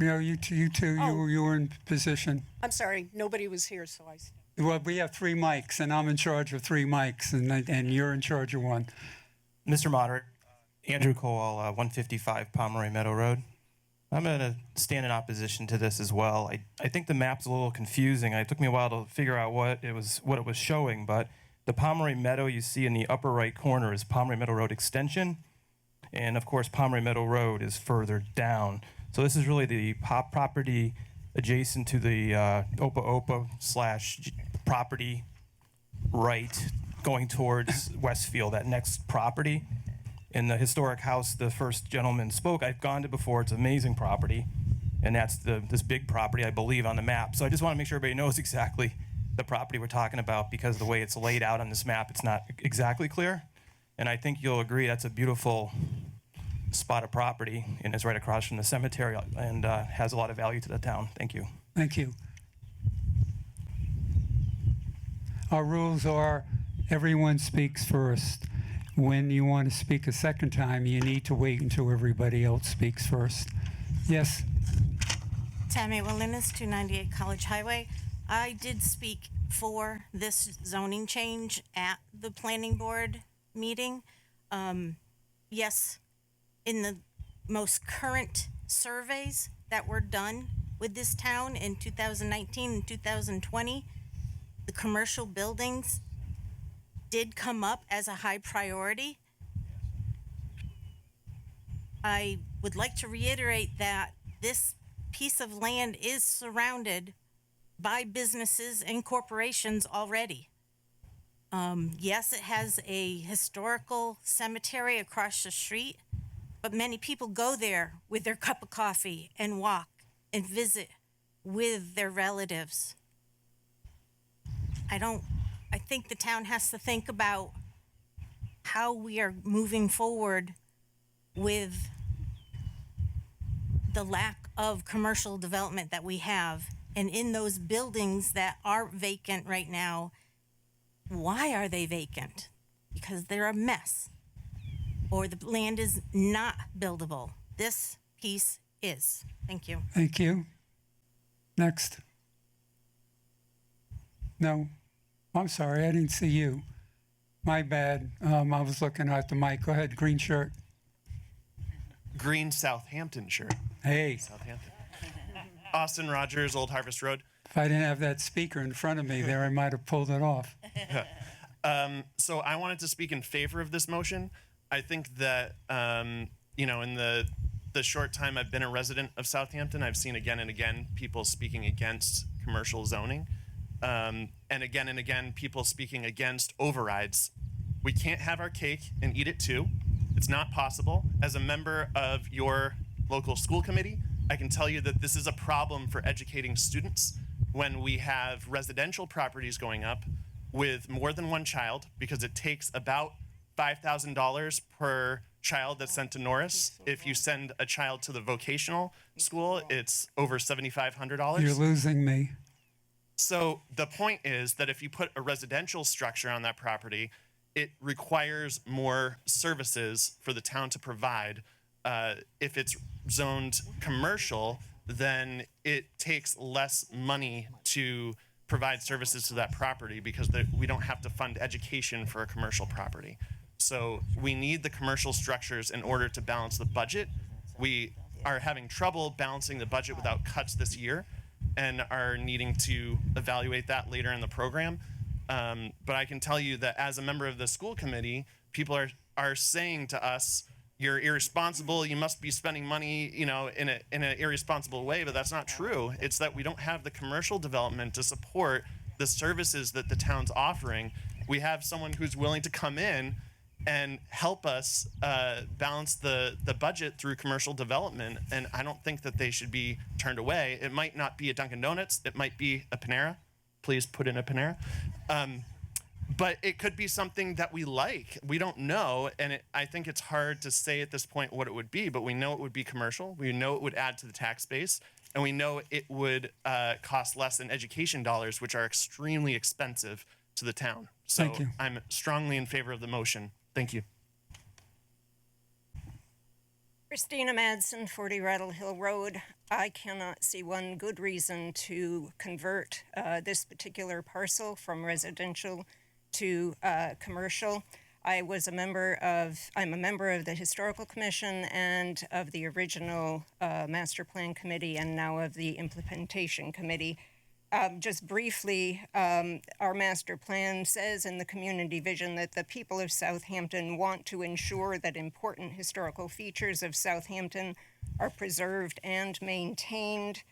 You two, you were in position. I'm sorry. Nobody was here, so I. Well, we have 3 mics, and I'm in charge of 3 mics, and you're in charge of 1. Mr. Moderator, Andrew Cole, 155 Pomeroy Meadow Road. I'm going to stand in opposition to this as well. I think the map's a little confusing. It took me a while to figure out what it was showing, but the Pomeroy Meadow you see in the upper right corner is Pomeroy Meadow Road Extension, and of course Pomeroy Meadow Road is further down. So this is really the property adjacent to the Opa / property right going towards Westfield, that next property. In the historic house the first gentleman spoke, I've gone to before. It's amazing property, and that's this big property, I believe, on the map. So I just want to make sure everybody knows exactly the property we're talking about, because the way it's laid out on this map, it's not exactly clear. And I think you'll agree that's a beautiful spot of property, and it's right across from the cemetery, and has a lot of value to the town. Thank you. Thank you. Our rules are everyone speaks first. When you want to speak a second time, you need to wait until everybody else speaks first. Yes? Tammy Wilinas, 298 College Highway. I did speak for this zoning change at the planning board meeting. Yes, in the most current surveys that were done with this town in 2019 and 2020, the commercial buildings did come up as a high priority. I would like to reiterate that this piece of land is surrounded by businesses and corporations already. Yes, it has a historical cemetery across the street, but many people go there with their cup of coffee and walk and visit with their relatives. I think the town has to think about how we are moving forward with the lack of commercial development that we have. And in those buildings that are vacant right now, why are they vacant? Because they're a mess, or the land is not buildable. This piece is. Thank you. Thank you. Next. No. I'm sorry, I didn't see you. My bad. I was looking at the mic. Go ahead, green shirt. Green Southampton shirt. Hey, Southampton. Austin Rogers, Old Harvest Road. if I didn't have that speaker in front of me there, I might have pulled it off. So I wanted to speak in favor of this motion. I think that, in the short time I've been a resident of Southampton, I've seen again and again people speaking against commercial zoning. And again, people speaking against overrides. We can't have our cake and eat it too. It's not possible. As a member of your local school committee, I can tell you that this is a problem for educating students when we have residential properties going up with more than one child, because it takes about $5,000 per child that's sent to Norris. If you send a child to the vocational school, it's over $7,500. You're losing me. So the point is that if you put a residential structure on that property, it requires more services for the town to provide. If it's zoned commercial, then it takes less money to provide services to that property, because we don't have to fund education for a commercial property. So we need the commercial structures in order to balance the budget. We are having trouble balancing the budget without cuts this year, and are needing to evaluate that later in the program. But I can tell you that as a member of the school committee, people are saying to us, "You're irresponsible. You must be spending money, in an irresponsible way." But that's not true. It's that we don't have the commercial development to support the services that the town's offering. We have someone who's willing to come in and help us balance the budget through commercial development, and I don't think that they should be turned away. It might not be a Dunkin' Donuts, it might be a Panera. Please put in a Panera. But it could be something that we like. We don't know, and I think it's hard to say at this point what it would be, but we know it would be commercial. We know it would add to the tax base, and we know it would cost less than education dollars, which are extremely expensive to the town. So Thank you. I'm strongly in favor of the motion. Thank you. Christina Madsen, 40 Rattle Hill Road. I cannot see one good reason to convert this particular parcel from residential to commercial. I'm a member of the Historical Commission and of the original Master Plan Committee and now of the Implementation Committee. Just briefly, our master plan says in the community vision that the people of Southampton want to ensure that important historical features of Southampton are preserved and maintained.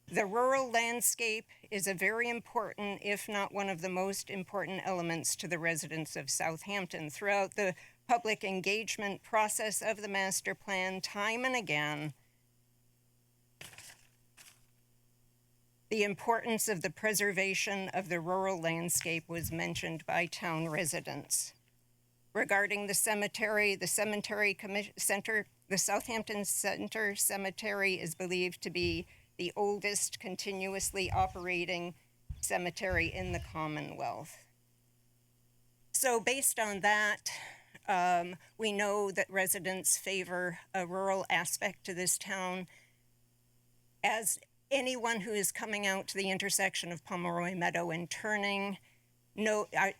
The rural landscape is a very important, if not one of the most important elements to the residents of Southampton. Throughout the public engagement process of the master plan, time and again, the importance of the preservation of the rural landscape was mentioned by town residents. Regarding the cemetery, the Southampton Center Cemetery is believed to be the oldest continuously operating cemetery in the Commonwealth. So based on that, we know that residents favor a rural aspect to this town. As anyone who is coming out to the intersection of Pomeroy Meadow and turning,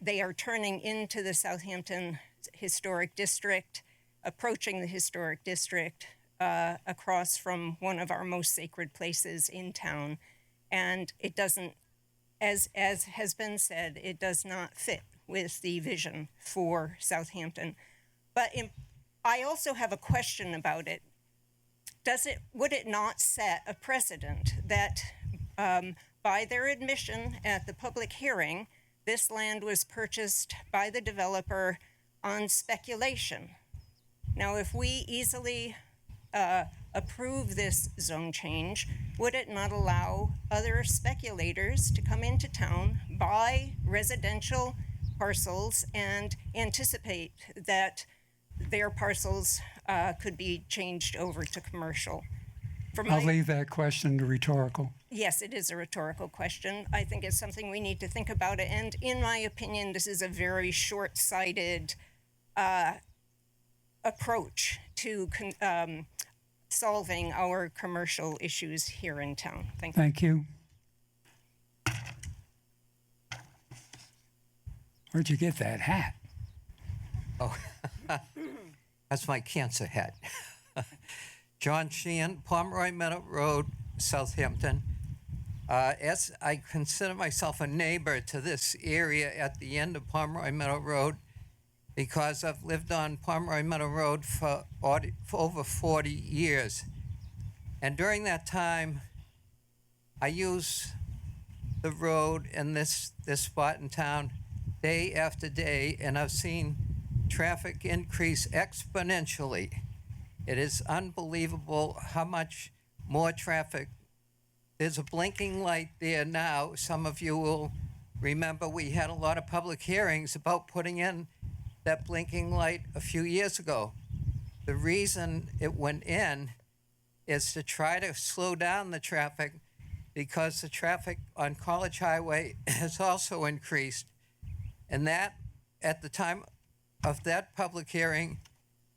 they are turning into the Southampton Historic District, approaching the Historic District, across from one of our most sacred places in town. And it doesn't, as has been said, it does not fit with the vision for Southampton. But I also have a question about it. Would it not set a precedent that by their admission at the public hearing, this land was purchased by the developer on speculation? Now, if we easily approve this zone change, would it not allow other speculators to come into town, buy residential parcels, and anticipate that their parcels could be changed over to commercial? I'll leave that question to rhetorical. Yes, it is a rhetorical question. I think it's something we need to think about. And in my opinion, this is a very short-sighted approach to solving our commercial issues here in town. Thank you. Thank you. Where'd you get that hat? Oh, that's my cancer hat. John Sheehan, Pomeroy Meadow Road, Southampton. As I consider myself a neighbor to this area at the end of Pomeroy Meadow Road, because I've lived on Pomeroy Meadow Road for over 40 years. And during that time, I use the road in this spot in town day after day, and I've seen traffic increase exponentially. It is unbelievable how much more traffic. There's a blinking light there now. Some of you will remember we had a lot of public hearings about putting in that blinking light a few years ago. The reason it went in is to try to slow down the traffic, because the traffic on College Highway has also increased. And that, at the time of that public hearing,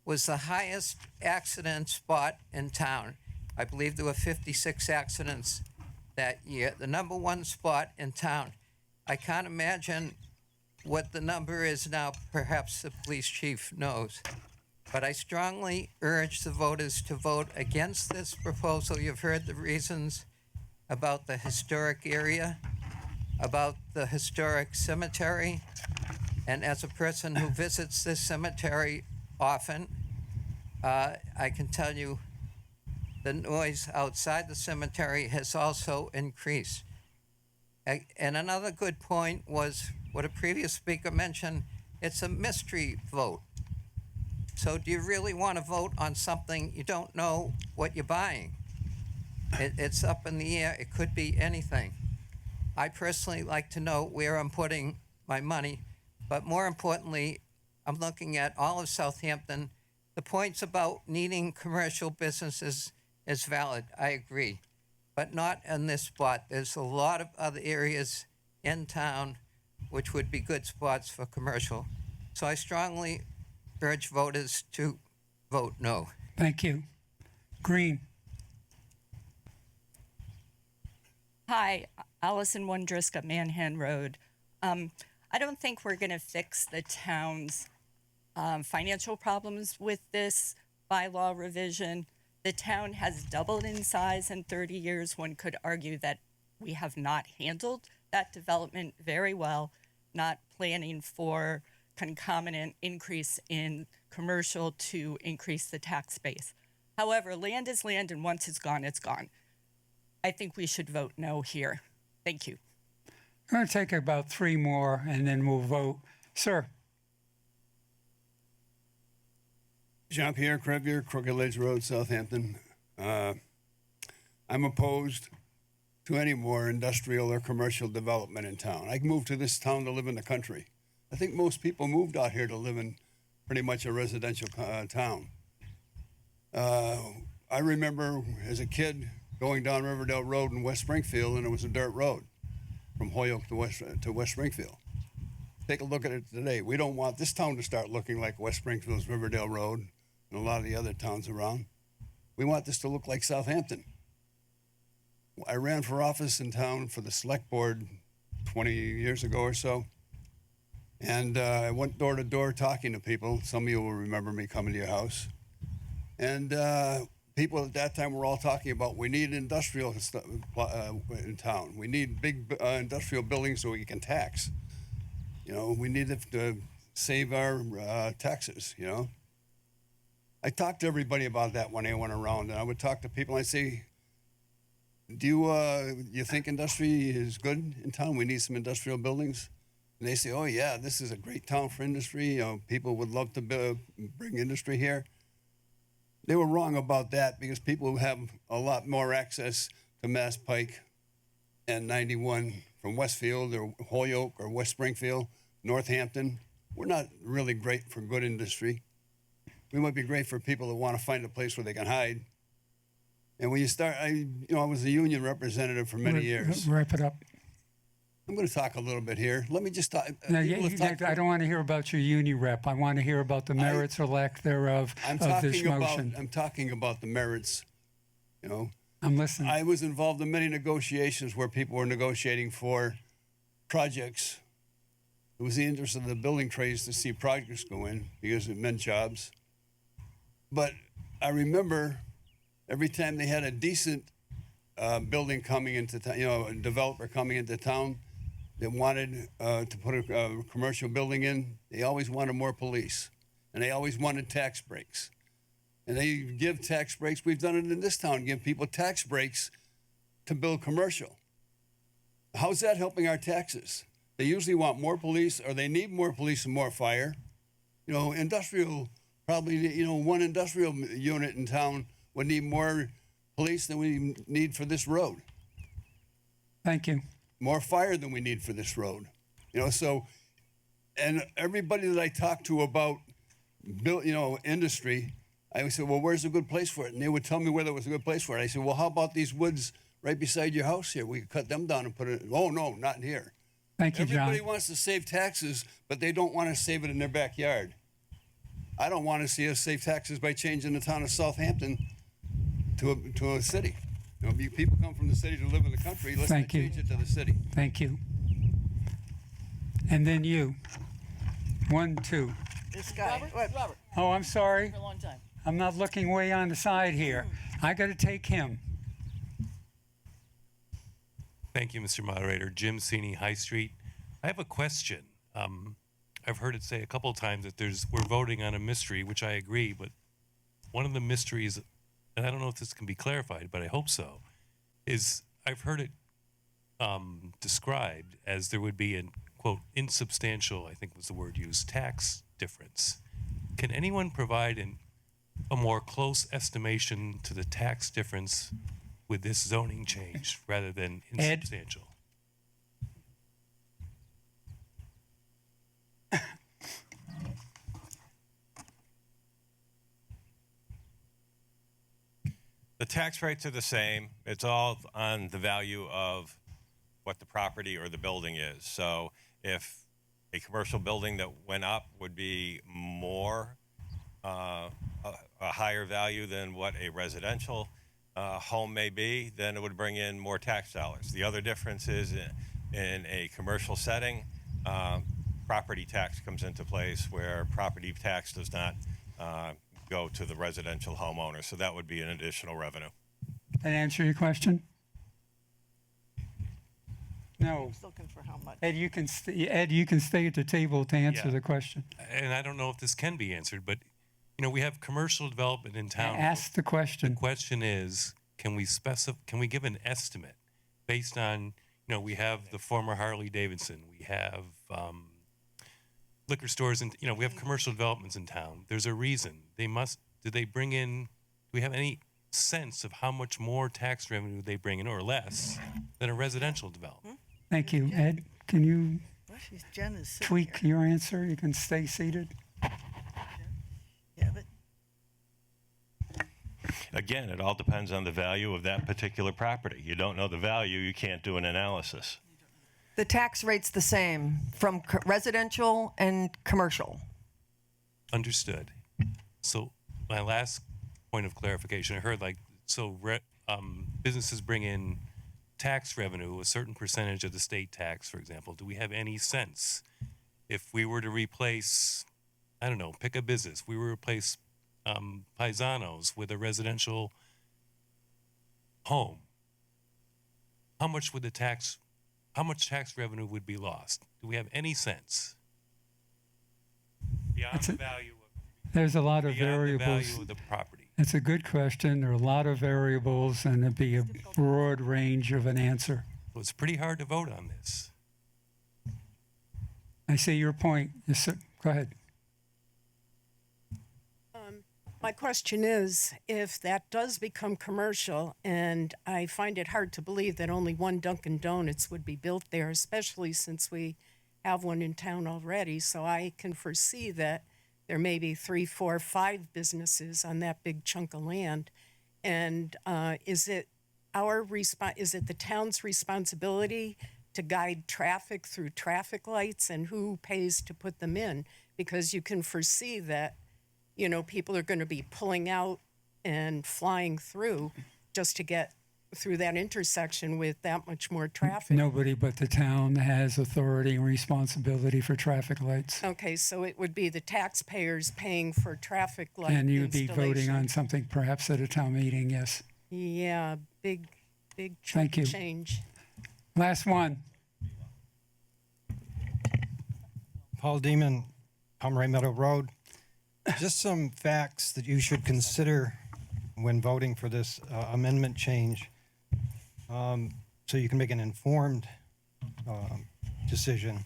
was the highest accident spot in town. I believe there were 56 accidents that year, the number one spot in town. I can't imagine what the number is now. Perhaps the police chief knows. But I strongly urge the voters to vote against this proposal. You've heard the reasons about the historic area, about the historic cemetery. And as a person who visits this cemetery often, I can tell you the noise outside the cemetery has also increased. And another good point was what a previous speaker mentioned, it's a mystery vote. So do you really want to vote on something you don't know what you're buying? It's up in the air. It could be anything. I personally like to know where I'm putting my money, but more importantly, I'm looking at all of Southampton. The points about needing commercial businesses is valid, I agree, but not in this spot. There's a lot of other areas in town which would be good spots for commercial. So I strongly urge voters to vote no. Thank you. Green. Hi, Allison Wondriska, Manhan Road. I don't think we're going to fix the town's financial problems with this bylaw revision. The town has doubled in size in 30 years. One could argue that we have not handled that development very well, not planning for concomitant increase in commercial to increase the tax base. However, land is land, and once it's gone, it's gone. I think we should vote no here. Thank you. I'm going to take about 3 more, and then we'll vote. Sir. Jean-Pierre Crevier, Crooked Ledge Road, Southampton. I'm opposed to any more industrial or commercial development in town. I moved to this town to live in the country. I think most people moved out here to live in pretty much a residential town. I remember as a kid going down Riverdale Road in West Springfield, and it was a dirt road from Holyoke to West Springfield. Take a look at it today. We don't want this town to start looking like West Springfield's Riverdale Road and a lot of the other towns around. We want this to look like Southampton. I ran for office in town for the select board 20 years ago or so. And I went door to door talking to people. Some of you will remember me coming to your house. And people at that time were all talking about we need industrial in town. We need big industrial buildings so we can tax. You know, we need to save our taxes, you know. I talked to everybody about that when I went around, and I would talk to people and I'd say, do you think industry is good in town? We need some industrial buildings. And they say, oh yeah, this is a great town for industry. You know, people would love to bring industry here. They were wrong about that because people have a lot more access to Mass Pike and 91 from Westfield or Holyoke or West Springfield, Northampton. We're not really great for good industry. We might be great for people that want to find a place where they can hide. And when you start, I was a union representative for many years. Wrap it up. I'm going to talk a little bit here. Let me just talk. No, I don't want to hear about your union rep. I want to hear about the merits or lack thereof of this motion. I'm talking about the merits, you know. I'm listening. I was involved in many negotiations where people were negotiating for projects. It was the interest of the building trades to see projects go in because it meant jobs. But I remember every time they had a decent building coming into town, a developer coming into town that wanted to put a commercial building in, they always wanted more police. And they always wanted tax breaks. And they give tax breaks. We've done it in this town, give people tax breaks to build commercial. How's that helping our taxes? They usually want more police, or they need more police and more fire. You know, industrial, probably, one industrial unit in town would need more police than we need for this road. Thank you. More fire than we need for this road. And everybody that I talked to about industry, I would say, well, where's a good place for it? And they would tell me where there was a good place for it. I said, well, how about these woods right beside your house here? We could cut them down and put it, oh, no, not in here. Thank you, John. Everybody wants to save taxes, but they don't want to save it in their backyard. I don't want to see us save taxes by changing the town of Southampton to a city. People come from the city to live in the country. Let's not change it to the city. Thank you. And then you. 1, 2. This guy. Robert. Oh, I'm sorry. For a long time. I'm not looking way on the side here. I got to take him. Thank you, Mr. Moderator. Jim Sini, High Street. I have a question. I've heard it say a couple of times that we're voting on a mystery, which I agree, but one of the mysteries, and I don't know if this can be clarified, but I hope so, is I've heard it described as there would be an, quote, insubstantial, I think was the word used, tax difference. Can anyone provide a more close estimation to the tax difference with this zoning change rather than insubstantial? The tax rates are the same. It's all on the value of what the property or the building is. So if a commercial building that went up would be more, a higher value than what a residential home may be, then it would bring in more tax dollars. The other difference is in a commercial setting, property tax comes into place, where property tax does not go to the residential homeowner. So that would be an additional revenue. That answer your question? No. He's looking for how much. Ed, you can stay at the table to answer Yeah. the question. And I don't know if this can be answered, but you know, we have commercial development in town. Ask the question. The question is, can we give an estimate based on, you know, we have the former Harley Davidson, we have liquor stores, and, you know, we have commercial developments in town. There's a reason. Do we have any sense of how much more tax revenue they bring in, or less, than a residential development? Thank you. Ed, can you Well, Jen is sitting tweak here. your answer? You can stay seated. Yeah, but Again, it all depends on the value of that particular property. You don't know the value, you can't do an analysis. The tax rate's the same from residential and commercial. Understood. So my last point of clarification, I heard businesses bring in tax revenue, a certain percentage of the state tax, for example. Do we have any sense if we were to replace, I don't know, pick a business, we were to replace Paisanos with a residential home, how much tax revenue would be lost? Do we have any sense? Beyond the value There's a lot of beyond the variables. value of the property. It's a good question. There are a lot of variables, and it'd be a broad range of an answer. So it's pretty hard to vote on this. I see your point. Yes, sir. Go ahead. My question is, if that does become commercial, and I find it hard to believe that only one Dunkin' Donuts would be built there, especially since we have one in town already, so I can foresee that there may be 3, 4, 5 businesses on that big chunk of land. And is it the town's responsibility to guide traffic through traffic lights, and who pays to put them in? Because you can foresee that, you know, people are going to be pulling out and flying through just to get through that intersection with that much more traffic. Nobody but the town has authority and responsibility for traffic lights. Okay, so it would be the taxpayers paying for traffic light And you'd be voting installation. on something perhaps at a town meeting, yes. Yeah, big Thank chunk you. of change. Last one. Paul Demon, Pomeroy Meadow Road. Just some facts that you should consider when voting for this amendment change, so you can make an informed decision.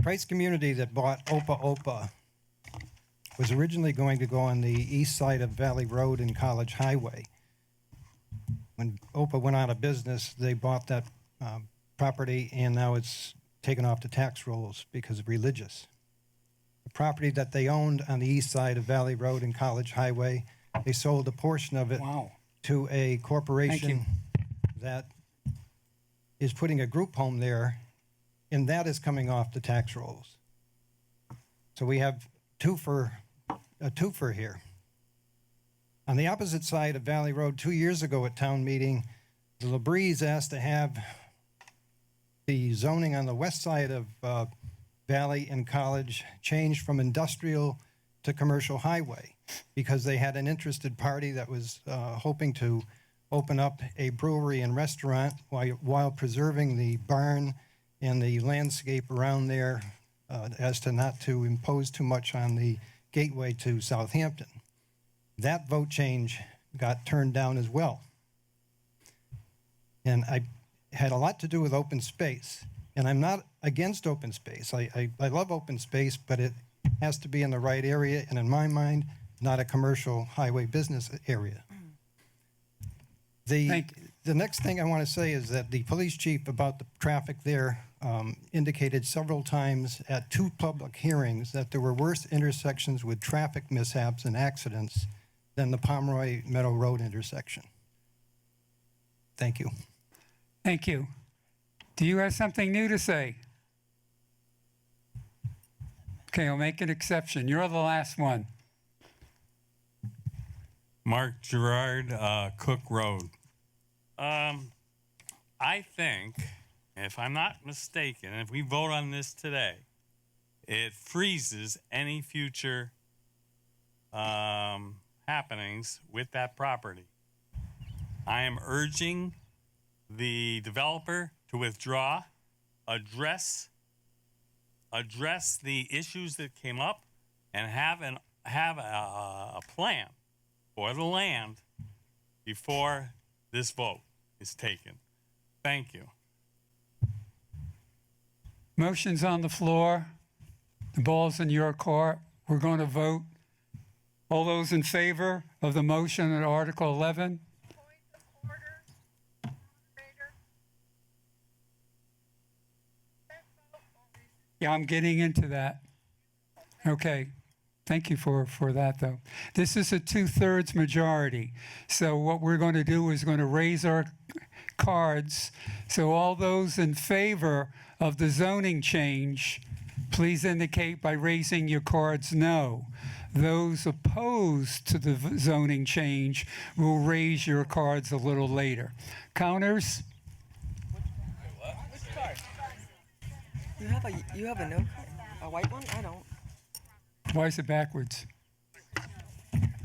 Price Community that bought Opa Opa was originally going to go on the east side of Valley Road and College Highway. When Opa went out of business, they bought that property, and now it's taken off the tax rolls because of religious. The property that they owned on the east side of Valley Road and College Highway, they sold a portion of it to a corporation that is putting a group home there, and that is coming off the tax rolls. So we have a twofer here. On the opposite side of Valley Road, 2 years ago at town meeting, the LaBreeze asked to have the zoning on the west side of Valley and College changed from industrial to commercial highway because they had an interested party that was hoping to open up a brewery and restaurant while preserving the barn and the landscape around there as to not to impose too much on the gateway to Southampton. That vote change got turned down as well. And I had a lot to do with open space. And I'm not against open space. I love open space, but it has to be in the right area, and in my mind, not a commercial highway business area. The next thing I want to say is that the police chief about the traffic there indicated several times at 2 public hearings that there were worse intersections with traffic mishaps and accidents than the Pomeroy Meadow Road intersection. Thank you. Thank you. Do you have something new to say? Okay, I'll make an exception. You're the last one. Mark Gerard, Cook Road. I think, if I'm not mistaken, if we vote on this today, it freezes any future happenings with that property. I am urging the developer to withdraw, address the issues that came up, and have a plan for the land before this vote is taken. Thank you. Motion's on the floor. The ball's in your court. We're going to vote. All those in favor of the motion at Article 11? Yeah, I'm getting into that. Okay. Thank you for that, though. This is a 2/3 majority. So what we're going to do is going to raise our cards. So all those in favor of the zoning change, please indicate by raising your cards no. Those opposed to the zoning change will raise your cards a little later. Counters? You have a no card? A white one? I don't. Why is it backwards?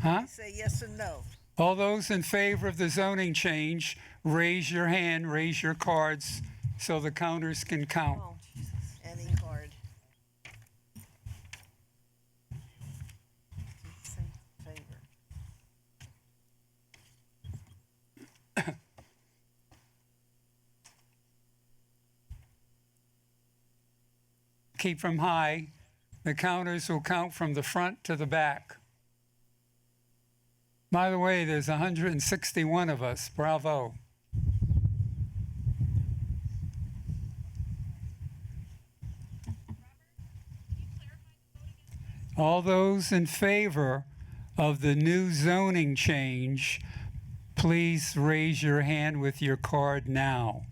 Huh? Say yes and no. All those in favor of the zoning change, raise your hand, raise your cards so the counters can count. Oh, Jesus. Any card. Favor. Keep them high. The counters will count from the front to the back. By the way, there's 161 of us. Bravo. All those in favor of the new zoning change, please raise your hand with your card now.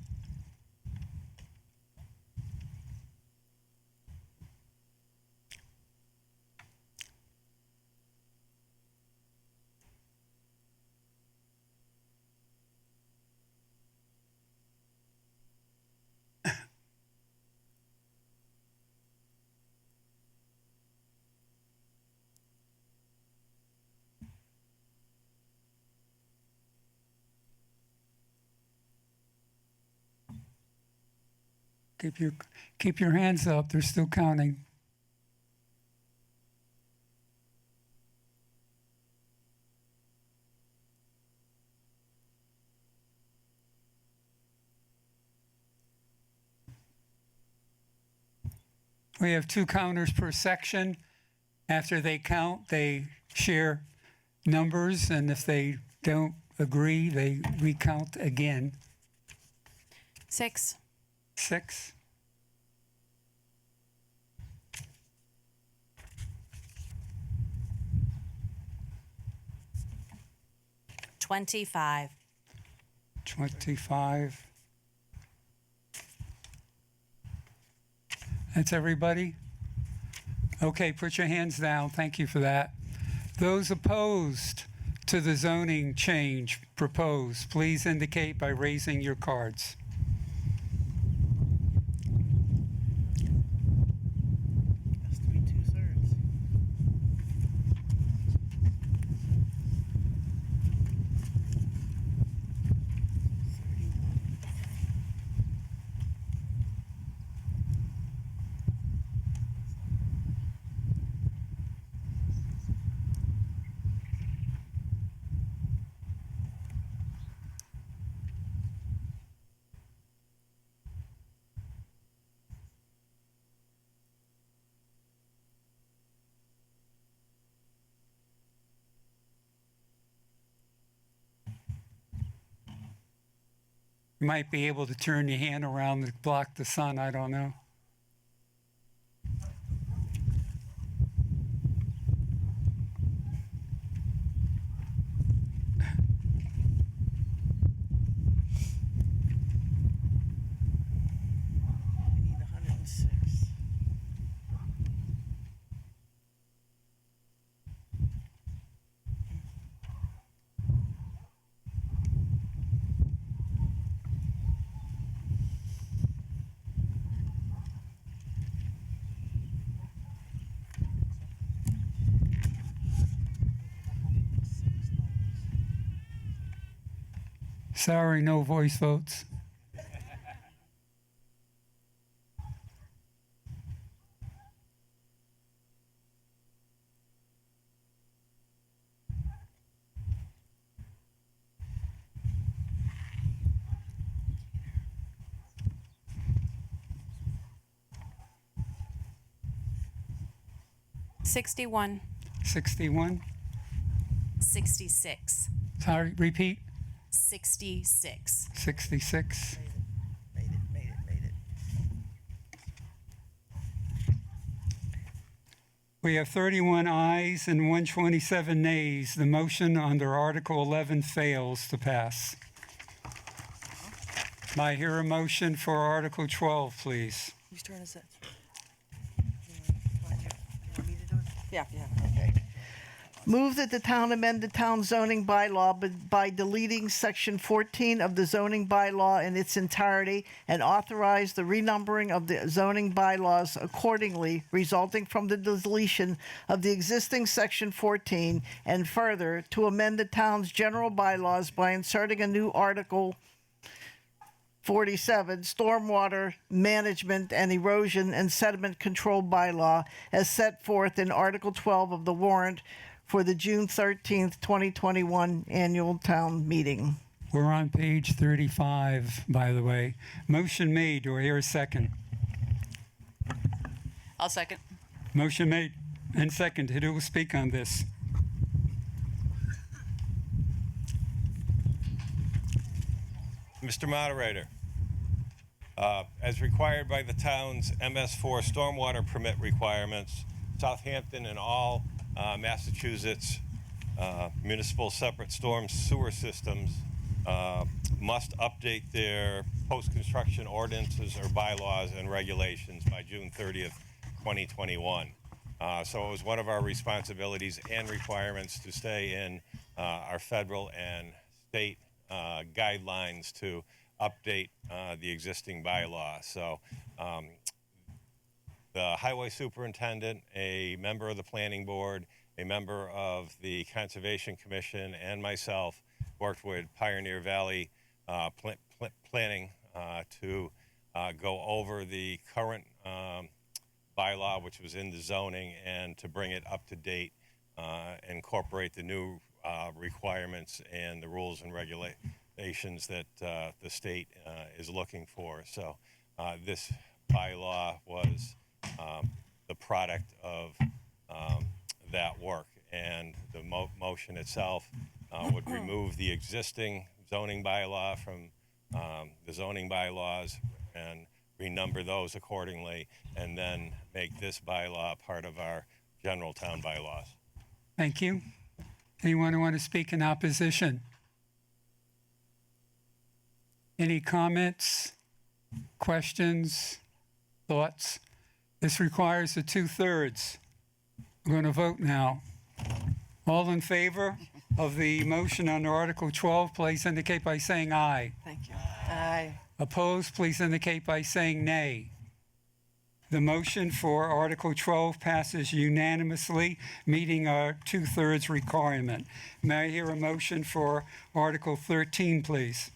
Keep your hands up. They're still counting. We have 2 counters per section. After they count, they share numbers, and if they don't agree, they recount again. 6. 6. 25. 25. That's everybody? Okay, put your hands down. Thank you for that. Those opposed to the zoning change proposed, please indicate by raising your cards. Has to be 2/3. You might be able to turn your hand around to block the sun. I don't know. We need 106. Sorry, no voice votes. $61. 61. 66. Sorry, repeat. 66. 66. We have 31 ayes and 127 nays. The motion under Article 11 fails to pass. May I hear a motion for Article 12, please? Whose turn is it? Yeah, yeah. Okay. Move that the town amend the town zoning bylaw by deleting section 14 of the zoning bylaw in its entirety and authorize the renumbering of the zoning bylaws accordingly, resulting from the deletion of the existing section 14, and further, to amend the town's general bylaws by inserting a new article 47, Stormwater Management and Erosion and Sediment Control Bylaw, as set forth in Article 12 of the warrant for the June 13th, 2021 annual town meeting. We're on page 35, by the way. Motion made. Do I hear a second? I'll second. Motion made and seconded. Who will speak on this? Mr. Moderator, as required by the town's MS4 stormwater permit requirements, Southampton and all Massachusetts municipal separate storm sewer systems must update their post-construction ordinances or bylaws and regulations by June 30th, 2021. So it was one of our responsibilities and requirements to stay in our federal and state guidelines to update the existing bylaw. So the highway superintendent, a member of the planning board, a member of the Conservation Commission, and myself worked with Pioneer Valley Planning to go over the current bylaw, which was in the zoning, and to bring it up to date, incorporate the new requirements and the rules and regulations that the state is looking for. So this bylaw was the product of that work, and the motion itself would remove the existing zoning bylaw from the zoning bylaws and renumber those accordingly, and then make this bylaw part of our general town bylaws. Thank you. Anyone who want to speak in opposition? Any comments, questions, thoughts? This requires a 2/3. We're going to vote now. All in favor of the motion under Article 12, please indicate by saying aye. Thank you. Aye. Opposed, please indicate by saying nay. The motion for Article 12 passes unanimously, meeting our 2/3 requirement. May I hear a motion for Article 13, please?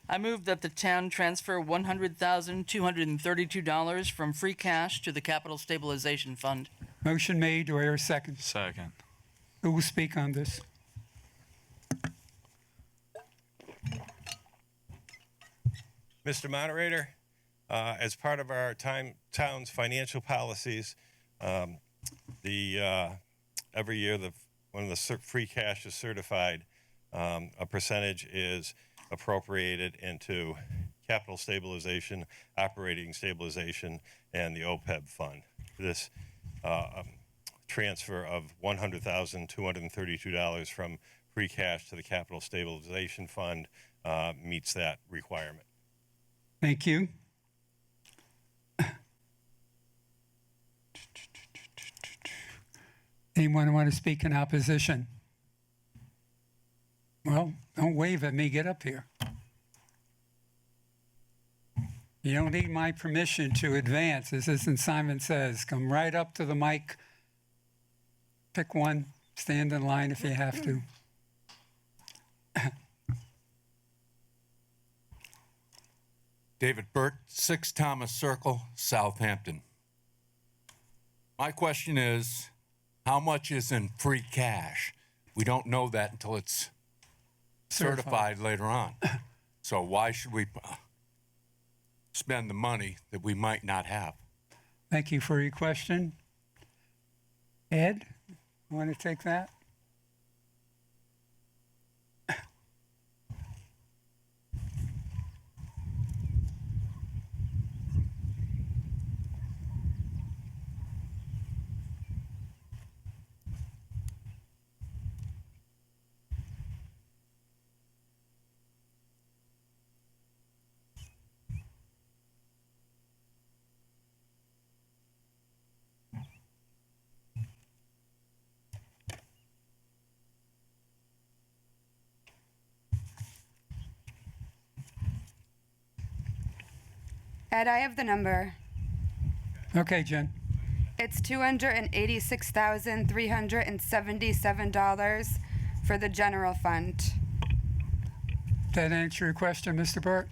I move that the town transfer $100,232 from free cash to the Capital Stabilization Fund. Motion made. Do I hear a second? Second. Who will speak on this? Mr. Moderator, as part of our town's financial policies, every year when the free cash is certified, a percentage is appropriated into capital stabilization, operating stabilization, and the OPEB fund. This transfer of $100,232 from free cash to the capital stabilization fund meets that requirement. Thank you. Anyone want to speak in opposition? Well, don't wave at me. Get up here. You don't need my permission to advance. As Assistant Simon says, come right up to the mic. Pick one. Stand in line if you have to. David Burt, 6 Thomas Circle, Southampton. My question is, how much is in free cash? We don't know that until it's certified later on. So why should we spend the money that we might not have? Thank you for your question. Ed, you want to take that? Ed, I have the number. Okay, Jen. It's $286,377 for the general fund. That answer your question, Mr. Burt?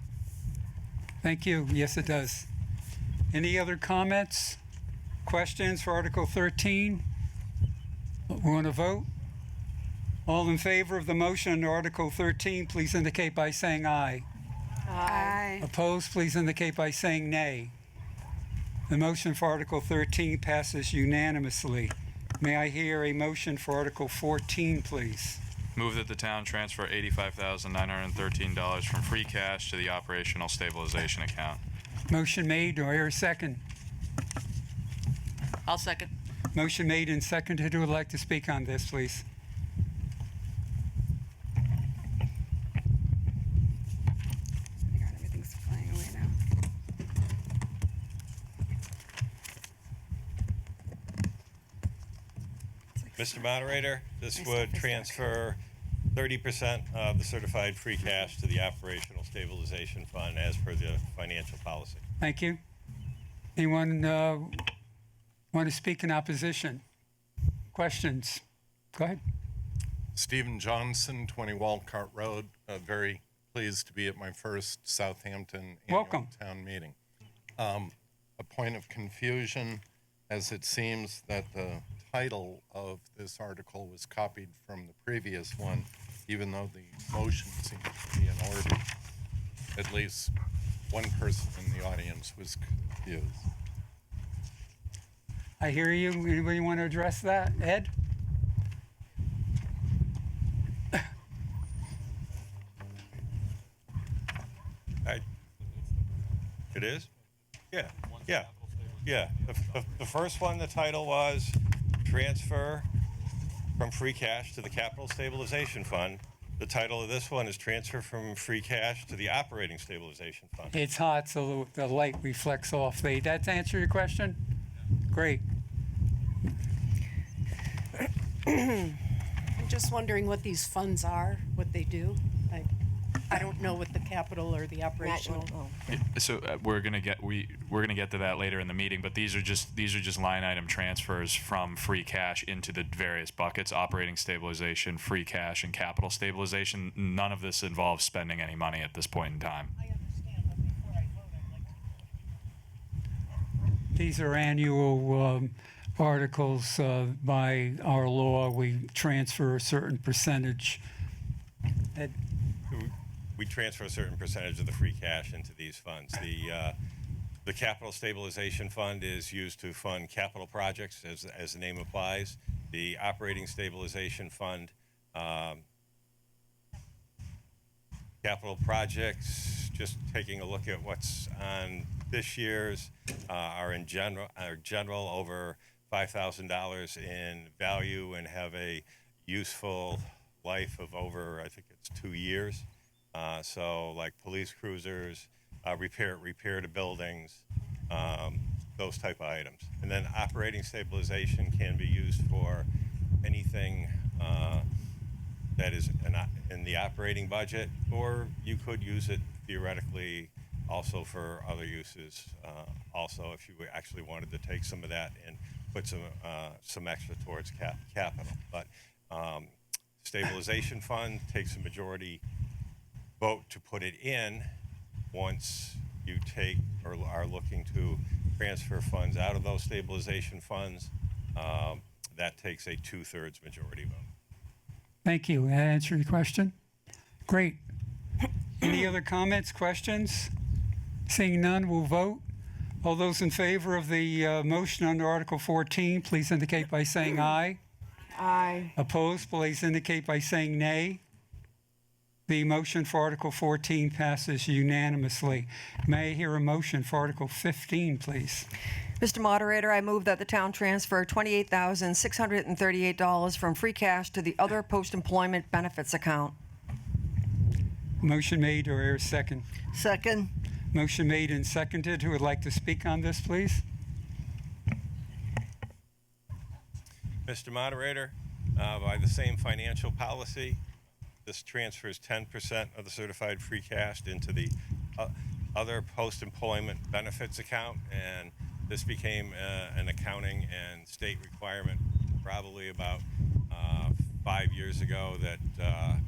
Thank you. Yes, it does. Any other comments, questions for Article 13? We want to vote? All in favor of the motion under Article 13, please indicate by saying aye. Aye. Opposed, please indicate by saying nay. The motion for Article 13 passes unanimously. May I hear a motion for Article 14, please? Move that the town transfer $85,913 from free cash to the operational stabilization account. Motion made. Do I hear a second? I'll second. Motion made and seconded. Who would like to speak on this, please? Everything's flying away now. Mr. Moderator, this would transfer 30% of the certified free cash to the operational stabilization fund as per the financial policy. Thank you. Anyone want to speak in opposition? Questions? Go ahead. Stephen Johnson, 20 Walcott Road. Very pleased to be at my first Southampton annual town meeting. A point of confusion, as it seems that the title of this article was copied from the previous one, even though the motion seems to be in order. At least one person in the audience was confused. I hear you. Anybody want to address that? Ed? It is? Yeah, yeah, yeah. The first one, the title was Transfer from Free Cash to the Capital Stabilization Fund. The title of this one is Transfer from Free Cash to the Operating Stabilization Fund. It's hot, so the light reflects off. Did that answer your question? Great. I'm just wondering what these funds are, what they do. I don't know what the capital or the operational. So we're gonna get to that later in the meeting, but these are just line item transfers from free cash into the various buckets: operating stabilization, free cash, and capital stabilization. None of this involves spending any money at this point in time. These are annual articles by our law. We transfer a certain percentage. Ed? We transfer a certain percentage of the free cash into these funds. The Capital Stabilization Fund is used to fund capital projects, as the name applies. The Operating Stabilization Fund, capital projects, just taking a look at what's on this year's, are general over $5,000 in value and have a useful life of over, I think it's 2 years. So like police cruisers, repair to buildings, those type of items. And then operating stabilization can be used for anything that is in the operating budget, or you could use it theoretically also for other uses. Also, if you actually wanted to take some of that and put some extra towards capital. But stabilization fund takes a majority vote to put it in once you take or are looking to transfer funds out of those stabilization funds, that takes a 2/3 majority vote. Thank you. That answer your question? Great. Any other comments, questions? Seeing none, we'll vote. All those in favor of the motion under Article 14, please indicate by saying aye. Aye. Opposed, please indicate by saying nay. The motion for Article 14 passes unanimously. May I hear a motion for Article 15, please? Mr. Moderator, I move that the town transfer $28,638 from free cash to the other post-employment benefits account. Motion made, or a second? Second. Motion made and seconded. Who would like to speak on this, please? Mr. Moderator, by the same financial policy, this transfers 10% of the certified free cash into the other post-employment benefits account, and this became an accounting and state requirement probably about 5 years ago that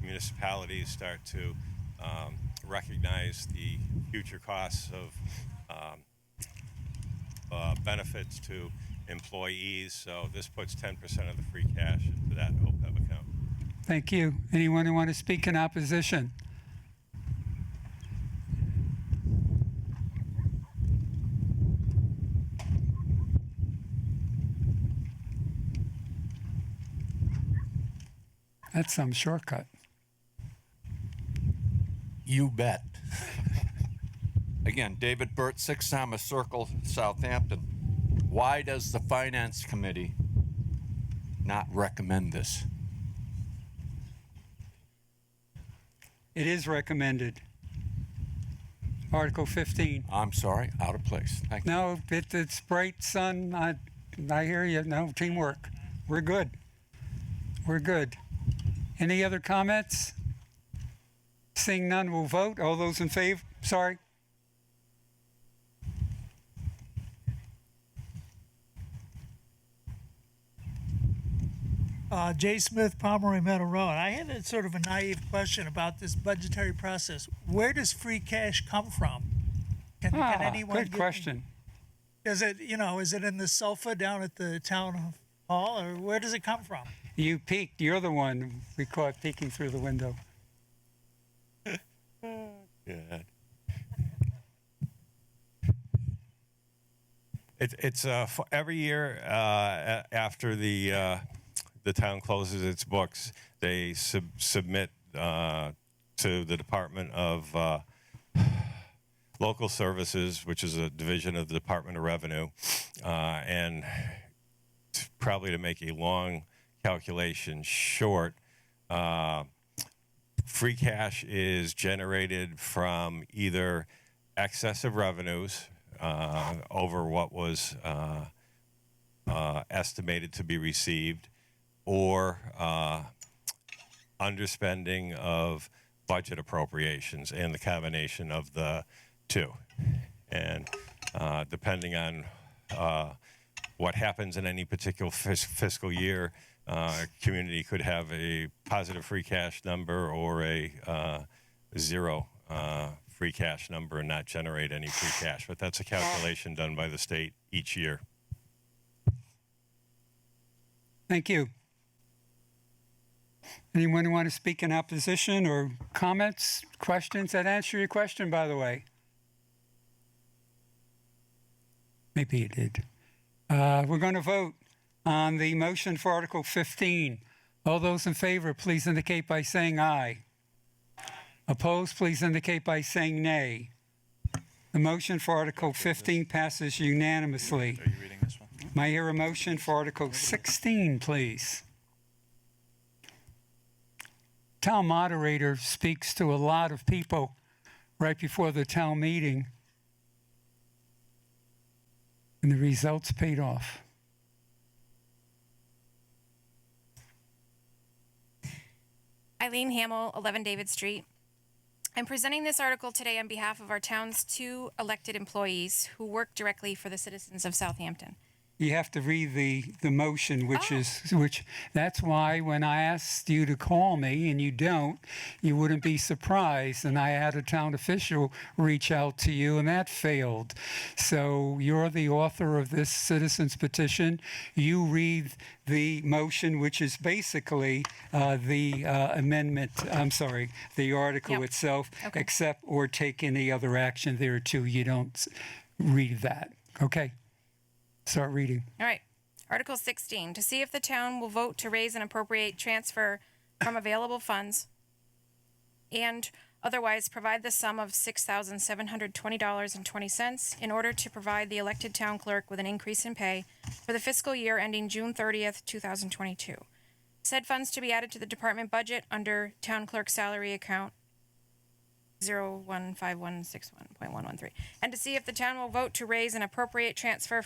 municipalities start to recognize the future costs of benefits to employees. So this puts 10% of the free cash into that OPEB account. Thank you. Anyone who want to speak in opposition? That's some shortcut. You bet. Again, David Burt, 6 Thomas Circle, Southampton. Why does the Finance Committee not recommend this? It is recommended. Article 15. I'm sorry, out of place. Thank you. No, it's bright sun. I hear you. No, teamwork. We're good. We're good. Any other comments? Seeing none, we'll vote. All those in favor? Sorry. Jay Smith, Pomeroy Meadow Road. I had a sort of a naive question about this budgetary process. Where does free cash come from? Can anyone good question. Is it, is it in the sofa down at the town hall, or where does it come from? You peeked. You're the one we caught peeking through the window. Yeah. It's every year after the town closes its books, they submit to the Department of Local Services, which is a division of the Department of Revenue, and probably to make a long calculation short, free cash is generated from either excessive revenues over what was estimated to be received, or underspending of budget appropriations, and the combination of the two. And depending on what happens in any particular fiscal year, community could have a positive free cash number or a zero free cash number and not generate any free cash. But that's a calculation done by the state each year. Thank you. Anyone who want to speak in opposition or comments, questions? That answer your question, by the way. Maybe it did. We're going to vote on the motion for Article 15. All those in favor, please indicate by saying aye. Opposed, please indicate by saying nay. The motion for Article 15 passes unanimously. Are you reading this one? May I hear a motion for Article 16, please? Town moderator speaks to a lot of people right before the town meeting, and the results paid off. Eileen Hamill, 11 David Street. I'm presenting this article today on behalf of our town's 2 elected employees who work directly for the citizens of Southampton. You have to read the motion, which that's why when I asked you to call me and you don't, you wouldn't be surprised. And I had a town official reach out to you, and that failed. So you're the author of this citizens petition. You read the motion, which is basically the amendment. I'm sorry, the article itself, accept or take any other action there too. You don't read that. Okay. Start reading. All right. Article 16, to see if the town will vote to raise and appropriate transfer from available funds and otherwise provide the sum of $6,720.20 in order to provide the elected town clerk with an increase in pay for the fiscal year ending June 30th, 2022. Said funds to be added to the department budget under town clerk salary account 015161.113, and to see if the town will vote to raise and appropriate transfer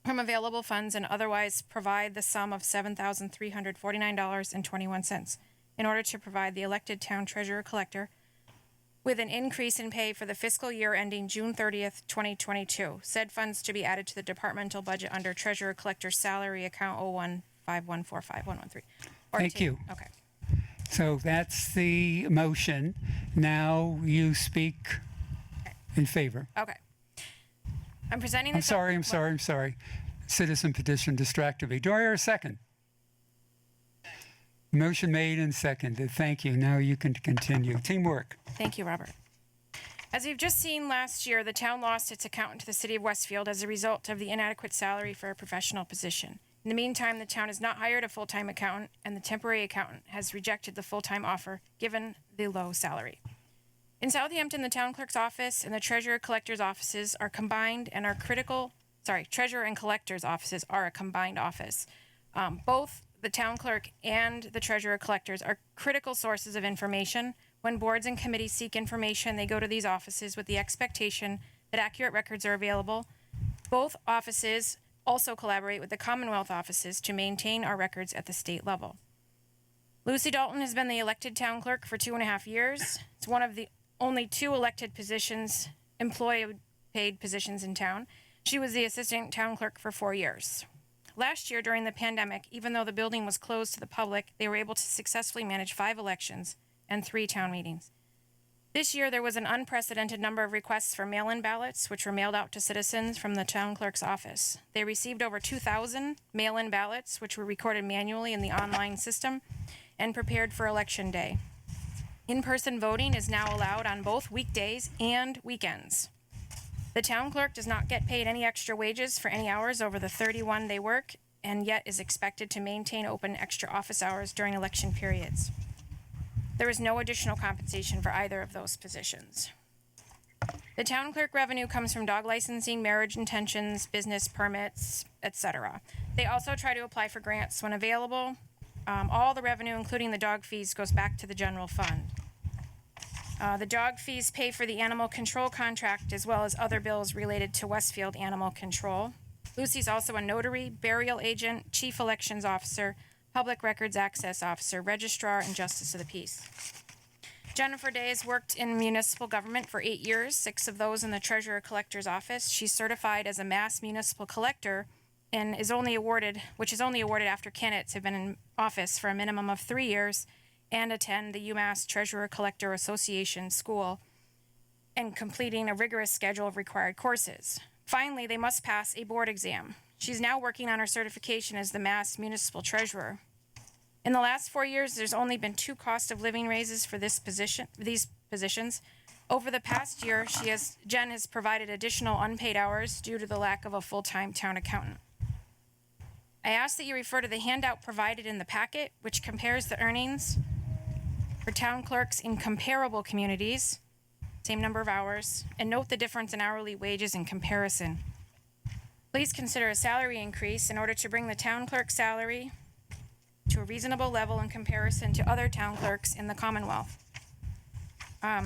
from available funds and otherwise provide the sum of $7,349.21 in order to provide the elected town treasurer collector with an increase in pay for the fiscal year ending June 30th, 2022. Said funds to be added to the departmental budget under treasurer collector salary account 015145.113. Thank you. Okay. So that's the motion. Now you speak in favor. Okay. I'm presenting I'm this. sorry. Citizen petition distracted me. Do I hear a second? Motion made and seconded. Thank you. Now you can continue. Teamwork. Thank you, Robert. As we've just seen last year, the town lost its accountant to the city of Westfield as a result of the inadequate salary for a professional position. In the meantime, the town has not hired a full-time accountant, and the temporary accountant has rejected the full-time offer given the low salary. In Southampton, the town clerk's office and the treasurer collector's offices are combined and are treasurer and collector's offices are a combined office. Both the town clerk and the treasurer collectors are critical sources of information. When boards and committees seek information, they go to these offices with the expectation that accurate records are available. Both offices also collaborate with the Commonwealth offices to maintain our records at the state level. Lucy Dalton has been the elected town clerk for 2.5 years. It's one of the only 2 elected positions, paid positions in town. She was the assistant town clerk for 4 years. Last year, during the pandemic, even though the building was closed to the public, they were able to successfully manage 5 elections and 3 town meetings. This year, there was an unprecedented number of requests for mail-in ballots, which were mailed out to citizens from the town clerk's office. They received over 2,000 mail-in ballots, which were recorded manually in the online system and prepared for Election Day. In-person voting is now allowed on both weekdays and weekends. The town clerk does not get paid any extra wages for any hours over the 31 they work, and yet is expected to maintain open extra office hours during election periods. There is no additional compensation for either of those positions. The town clerk revenue comes from dog licensing, marriage intentions, business permits, etc. They also try to apply for grants when available. All the revenue, including the dog fees, goes back to the general fund. The dog fees pay for the animal control contract as well as other bills related to Westfield animal control. Lucy's also a notary, burial agent, chief elections officer, public records access officer, registrar, and justice of the peace. Jennifer Day has worked in municipal government for 8 years, 6 of those in the treasurer collector's office. She's certified as a mass municipal collector and is only awarded after candidates have been in office for a minimum of 3 years and attend the UMass Treasurer Collector Association School and completing a rigorous schedule of required courses. Finally, they must pass a board exam. She's now working on her certification as the Mass Municipal Treasurer. In the last 4 years, there's only been 2 cost of living raises for these positions. Over the past year, Jen has provided additional unpaid hours due to the lack of a full-time town accountant. I ask that you refer to the handout provided in the packet, which compares the earnings for town clerks in comparable communities, same number of hours, and note the difference in hourly wages in comparison. Please consider a salary increase in order to bring the town clerk's salary to a reasonable level in comparison to other town clerks in the Commonwealth. I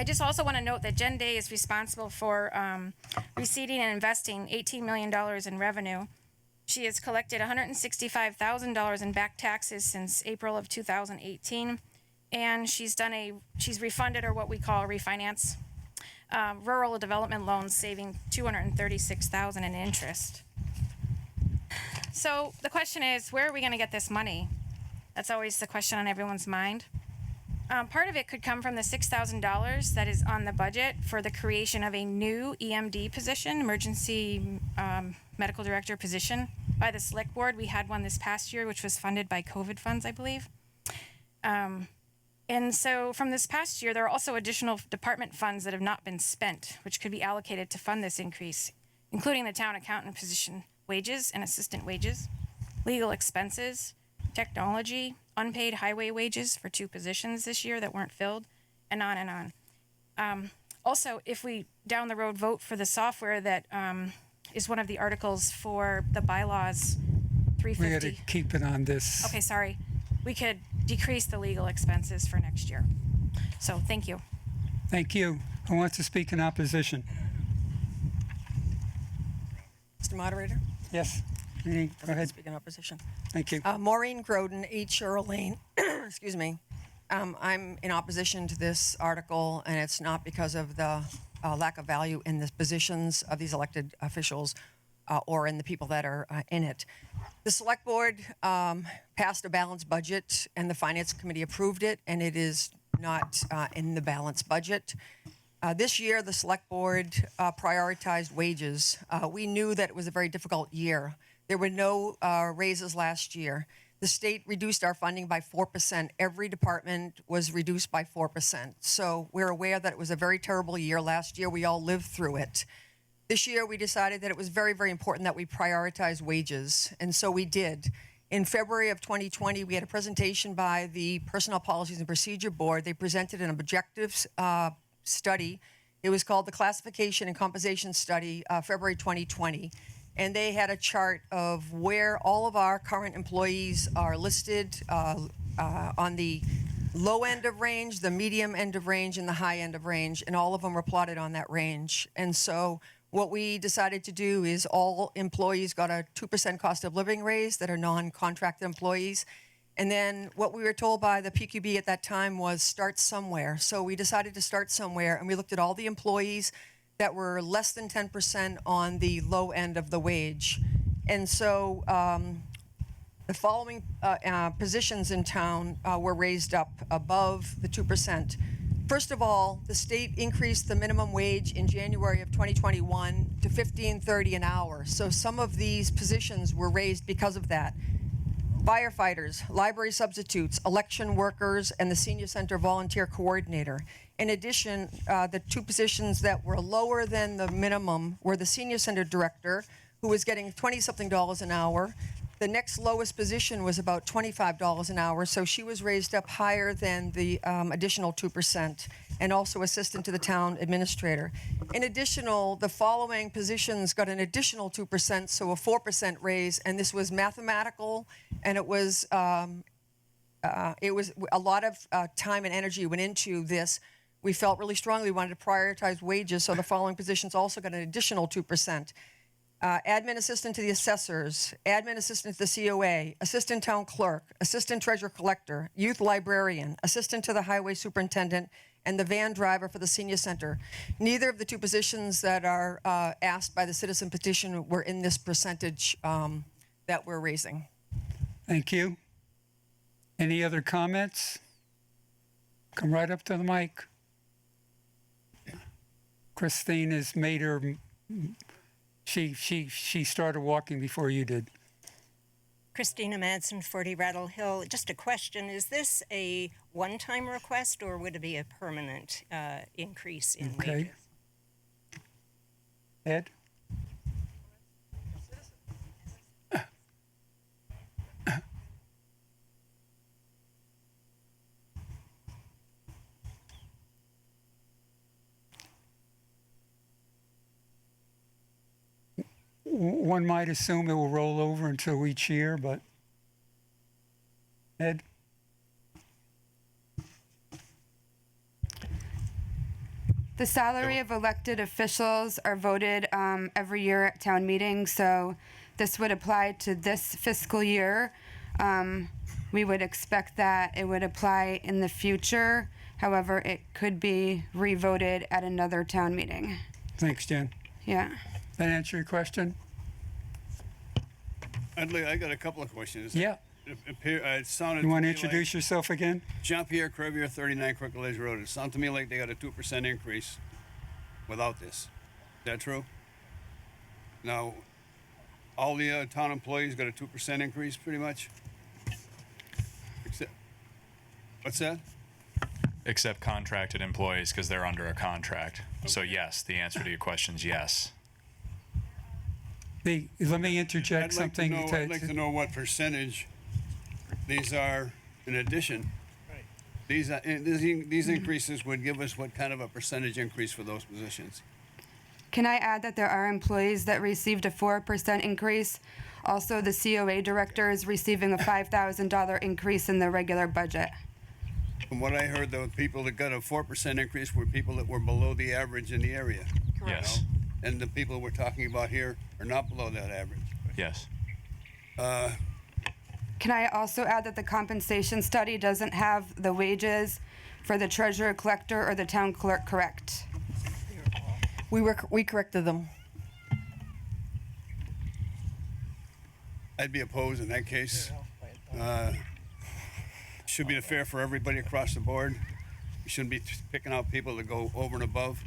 just also want to note that Jen Day is responsible for receiving and investing $18 million in revenue. She has collected $165,000 in back taxes since April of 2018, and she's refunded, or what we call a refinance, rural development loans, saving $236,000 in interest. So the question is, where are we going to get this money? That's always the question on everyone's mind. Part of it could come from the $6,000 that is on the budget for the creation of a new EMD position, emergency medical director position, by the select board. We had one this past year, which was funded by COVID funds, I believe. And so from this past year, there are also additional department funds that have not been spent, which could be allocated to fund this increase, including the town accountant position wages and assistant wages, legal expenses, technology, unpaid highway wages for 2 positions this year that weren't filled, and on and on. Also, if we down the road vote for the software that is one of the articles for the bylaws, 350. We got to keep it on this. Okay, sorry. We could decrease the legal expenses for next year. So thank you. Thank you. Who wants to speak in opposition? Mr. Moderator? Yes. Go ahead. Speak in opposition. Thank you. Maureen Groden, 8 Cheryl Lane. Excuse me. I'm in opposition to this article, and it's not because of the lack of value in the positions of these elected officials or in the people that are in it. The select board passed a balanced budget, and the finance committee approved it, and it is not in the balanced budget. This year, the select board prioritized wages. We knew that it was a very difficult year. There were no raises last year. The state reduced our funding by 4%. Every department was reduced by 4%. So we're aware that it was a very terrible year last year. We all lived through it. This year, we decided that it was very, very important that we prioritize wages, and so we did. In February of 2020, we had a presentation by the Personnel Policies and Procedure Board. They presented an objectives study. It was called the Classification and Compensation Study, February 2020. And they had a chart of where all of our current employees are listed on the low end of range, the medium end of range, and the high end of range, and all of them were plotted on that range. And so what we decided to do is all employees got a 2% cost of living raise that are non-contracted employees. And then what we were told by the PQB at that time was start somewhere. So we decided to start somewhere, and we looked at all the employees that were less than 10% on the low end of the wage. And so the following positions in town were raised up above the 2%. First of all, the state increased the minimum wage in January of 2021 to $15.30 an hour. So some of these positions were raised because of that. Firefighters, library substitutes, election workers, and the senior center volunteer coordinator. In addition, the 2 positions that were lower than the minimum were the senior center director, who was getting $20-something an hour. The next lowest position was about $25 an hour, so she was raised up higher than the additional 2%, and also assistant to the town administrator. In addition, the following positions got an additional 2%, so a 4% raise, and this was mathematical, and it was a lot of time and energy went into this. We felt really strongly we wanted to prioritize wages, so the following positions also got an additional 2%. Admin assistant to the assessors, admin assistant to the COA, assistant town clerk, assistant treasurer collector, youth librarian, assistant to the highway superintendent, and the van driver for the senior center. Neither of the 2 positions that are asked by the citizen petition were in this percentage that we're raising. Thank you. Any other comments? Come right up to the mic. Christine has made her... She started walking before you did. Christina Madsen, 40 Rattle Hill. Just a question, is this a one-time request or would it be a permanent increase in wages? Ed? One might assume it will roll over until each year, but Ed? The salary of elected officials are voted every year at town meetings, so this would apply to this fiscal year. We would expect that it would apply in the future. However, it could be revoted at another town meeting. Thanks, Jen. Yeah. That answer your question? I got a couple of questions. Yeah. It sounded You want to me like introduce yourself again? Jean-Pierre Crevier, 39 Crooked Ledge Road. It sounded to me like they got a 2% increase without this. Is that true? Now, all the town employees got a 2% increase pretty much? Except, what's that? Except contracted employees because they're under a contract. So yes, the answer to your question is yes. Let me interject something. I'd like to know what percentage these are in addition. These increases would give us what kind of a percentage increase for those positions? Can I add that there are employees that received a 4% increase? Also, the COA director is receiving a $5,000 increase in the regular budget. From what I heard, the people that got a 4% increase were people that were below the average in the area. Yes. You know? And the people we're talking about here are not below that average. Yes. Can I also add that the compensation study doesn't have the wages for the treasurer collector or the town clerk correct? We corrected them. I'd be opposed in that case. Should be fair for everybody across the board. We shouldn't be picking out people that go over and above.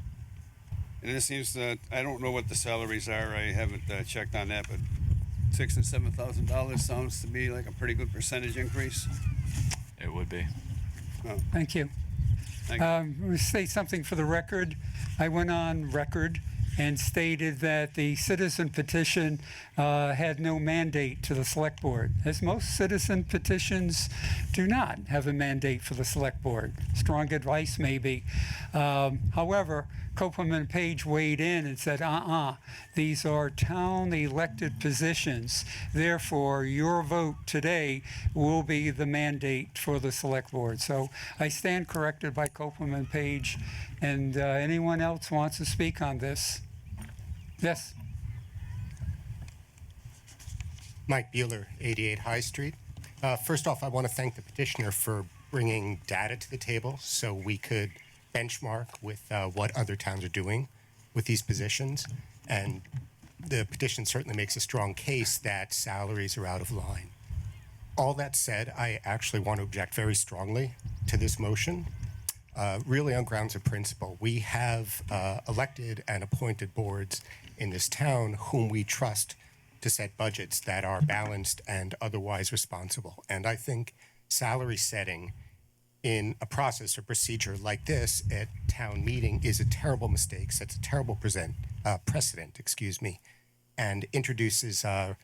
And it seems that I don't know what the salaries are. I haven't checked on that, but $6,000 and $7,000 sounds to be like a pretty good percentage increase. It would be. Oh. Thank you. Thank you. Let me say something for the record. I went on record and stated that the citizen petition had no mandate to the select board, as most citizen petitions do not have a mandate for the select board. Strong advice, maybe. However, Copeland and Page weighed in and said, these are town elected positions. Therefore, your vote today will be the mandate for the select board. So I stand corrected by Copeland and Page. And anyone else wants to speak on this? Yes. Mike Bueller, 88 High Street. First off, I want to thank the petitioner for bringing data to the table so we could benchmark with what other towns are doing with these positions. And the petition certainly makes a strong case that salaries are out of line. All that said, I actually want to object very strongly to this motion, really on grounds of principle. We have elected and appointed boards in this town whom we trust to set budgets that are balanced and otherwise responsible. And I think salary setting in a process or procedure like this at town meeting is a terrible mistake, sets a terrible precedent, and introduces a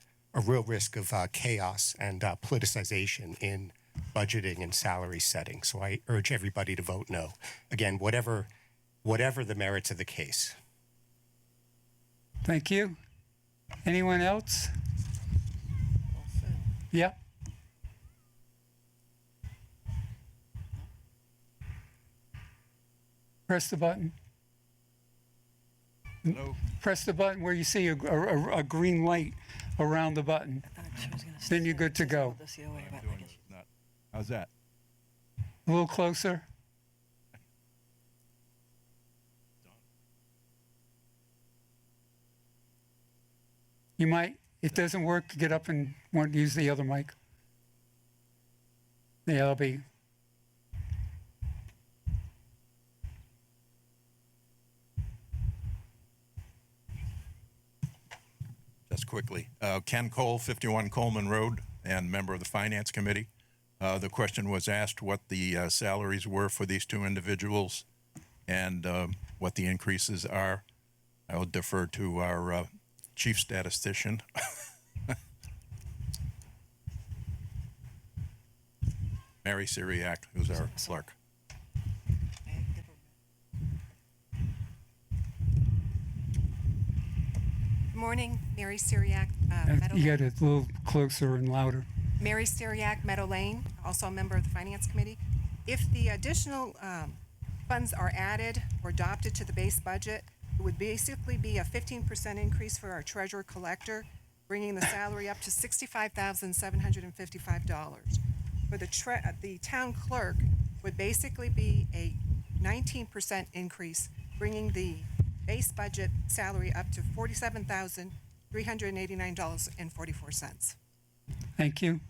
real risk of chaos and politicization in budgeting and salary setting. So I urge everybody to vote no. Again, whatever the merits of the case. Thank you. Anyone else? Yeah. Press the button. Hello? Press the button where you see a green light around the button. Then you're good to go. How's that? A little closer. You might, if it doesn't work, get up and use the other mic. Yeah, I'll be. Just quickly. Ken Cole, 51 Coleman Road, and member of the Finance Committee. The question was asked what the salaries were for these two individuals and what the increases are. I will defer to our chief statistician. Mary Syriac, who's our clerk. Good morning, Mary Syriac, Meadow You Lane. got it a little closer and louder. Mary Syriac, Meadow Lane, also a member of the Finance Committee. If the additional funds are added or adopted to the base budget, it would basically be a 15% increase for our treasurer collector, bringing the salary up to $65,755. For the town clerk would basically be a 19% increase, bringing the base budget salary up to $47,389.44. Thank you.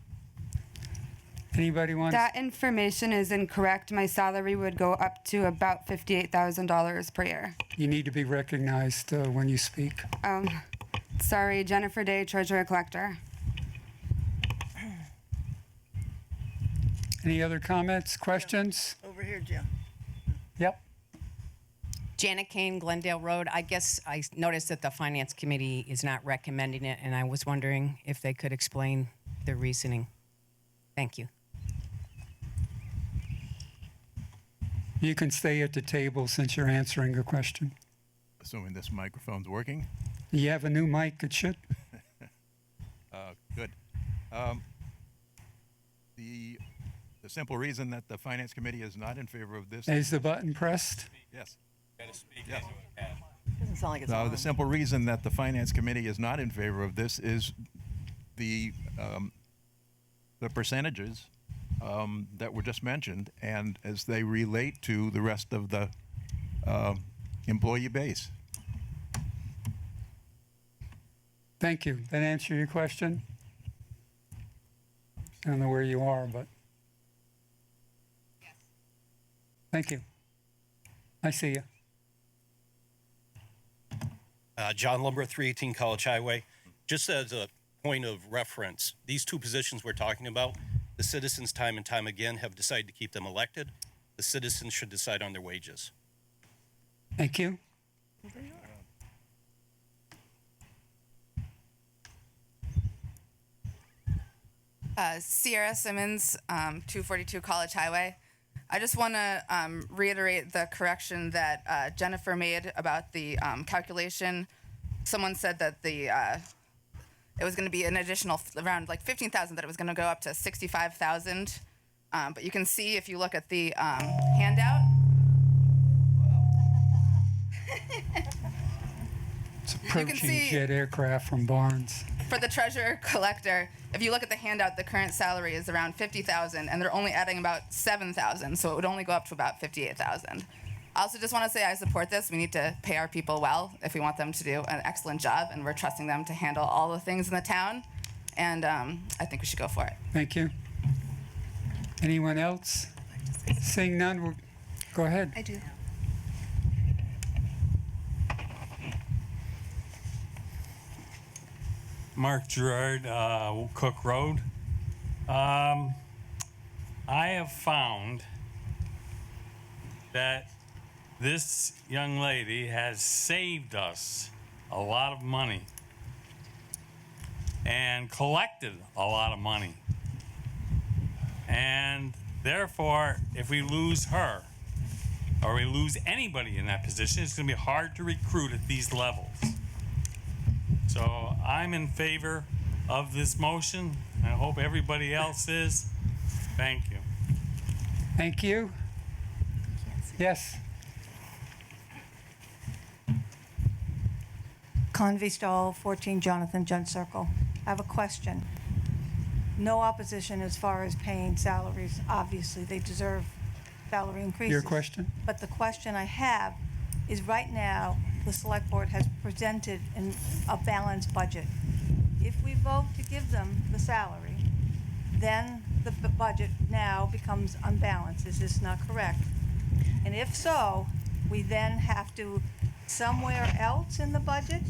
Anybody want That information is incorrect. My salary would go up to about $58,000 per year. You need to be recognized when you speak. Sorry, Jennifer Day, Treasurer Collector. Any other comments, questions? Over here, Jim. Yep. Janet Kane, Glendale Road. I guess I noticed that the Finance Committee is not recommending it, and I was wondering if they could explain their reasoning. Thank you. You can stay at the table since you're answering a question. Assuming this microphone's working. You have a new mic, it should. Good. The simple reason that the Finance Committee is not in favor of this. Is the button pressed? Yes. Doesn't sound like it's No, on. the simple reason that the Finance Committee is not in favor of this is the percentages that were just mentioned, and as they relate to the rest of the employee base. Thank you. That answer your question? I don't know where you are, but. Thank you. I see you. John Lumber, 318 College Highway. Just as a point of reference, these two positions we're talking about, the citizens time and time again have decided to keep them elected. The citizens should decide on their wages. Thank you. Sierra Simmons, 242 College Highway. I just want to reiterate the correction that Jennifer made about the calculation. Someone said that it was going to be an additional around like 15,000, that it was going to go up to 65,000. But you can see if you look at the handout. It's approaching jet aircraft from Barnes. For the treasurer collector, if you look at the handout, the current salary is around 50,000, and they're only adding about 7,000, so it would only go up to about 58,000. I also just want to say I support this. We need to pay our people well if we want them to do an excellent job, and we're trusting them to handle all the things in the town, and I think we should go for it. Thank you. Anyone else? Seeing none, we'll go ahead. I do. Mark Gerard, Cook Road. I have found that this young lady has saved us a lot of money and collected a lot of money. And therefore, if we lose her, or we lose anybody in that position, it's going to be hard to recruit at these levels. So I'm in favor of this motion. I hope everybody else is. Thank you. Thank you. Yes. Convy Stall, 14 Jonathan Junt Circle. I have a question. No opposition as far as paying salaries. Obviously, they deserve salary increases. Your question? But the question I have is right now, the select board has presented a balanced budget. If we vote to give them the salary, then the budget now becomes unbalanced. Is this not correct? And if so, we then have to, somewhere else in the budget,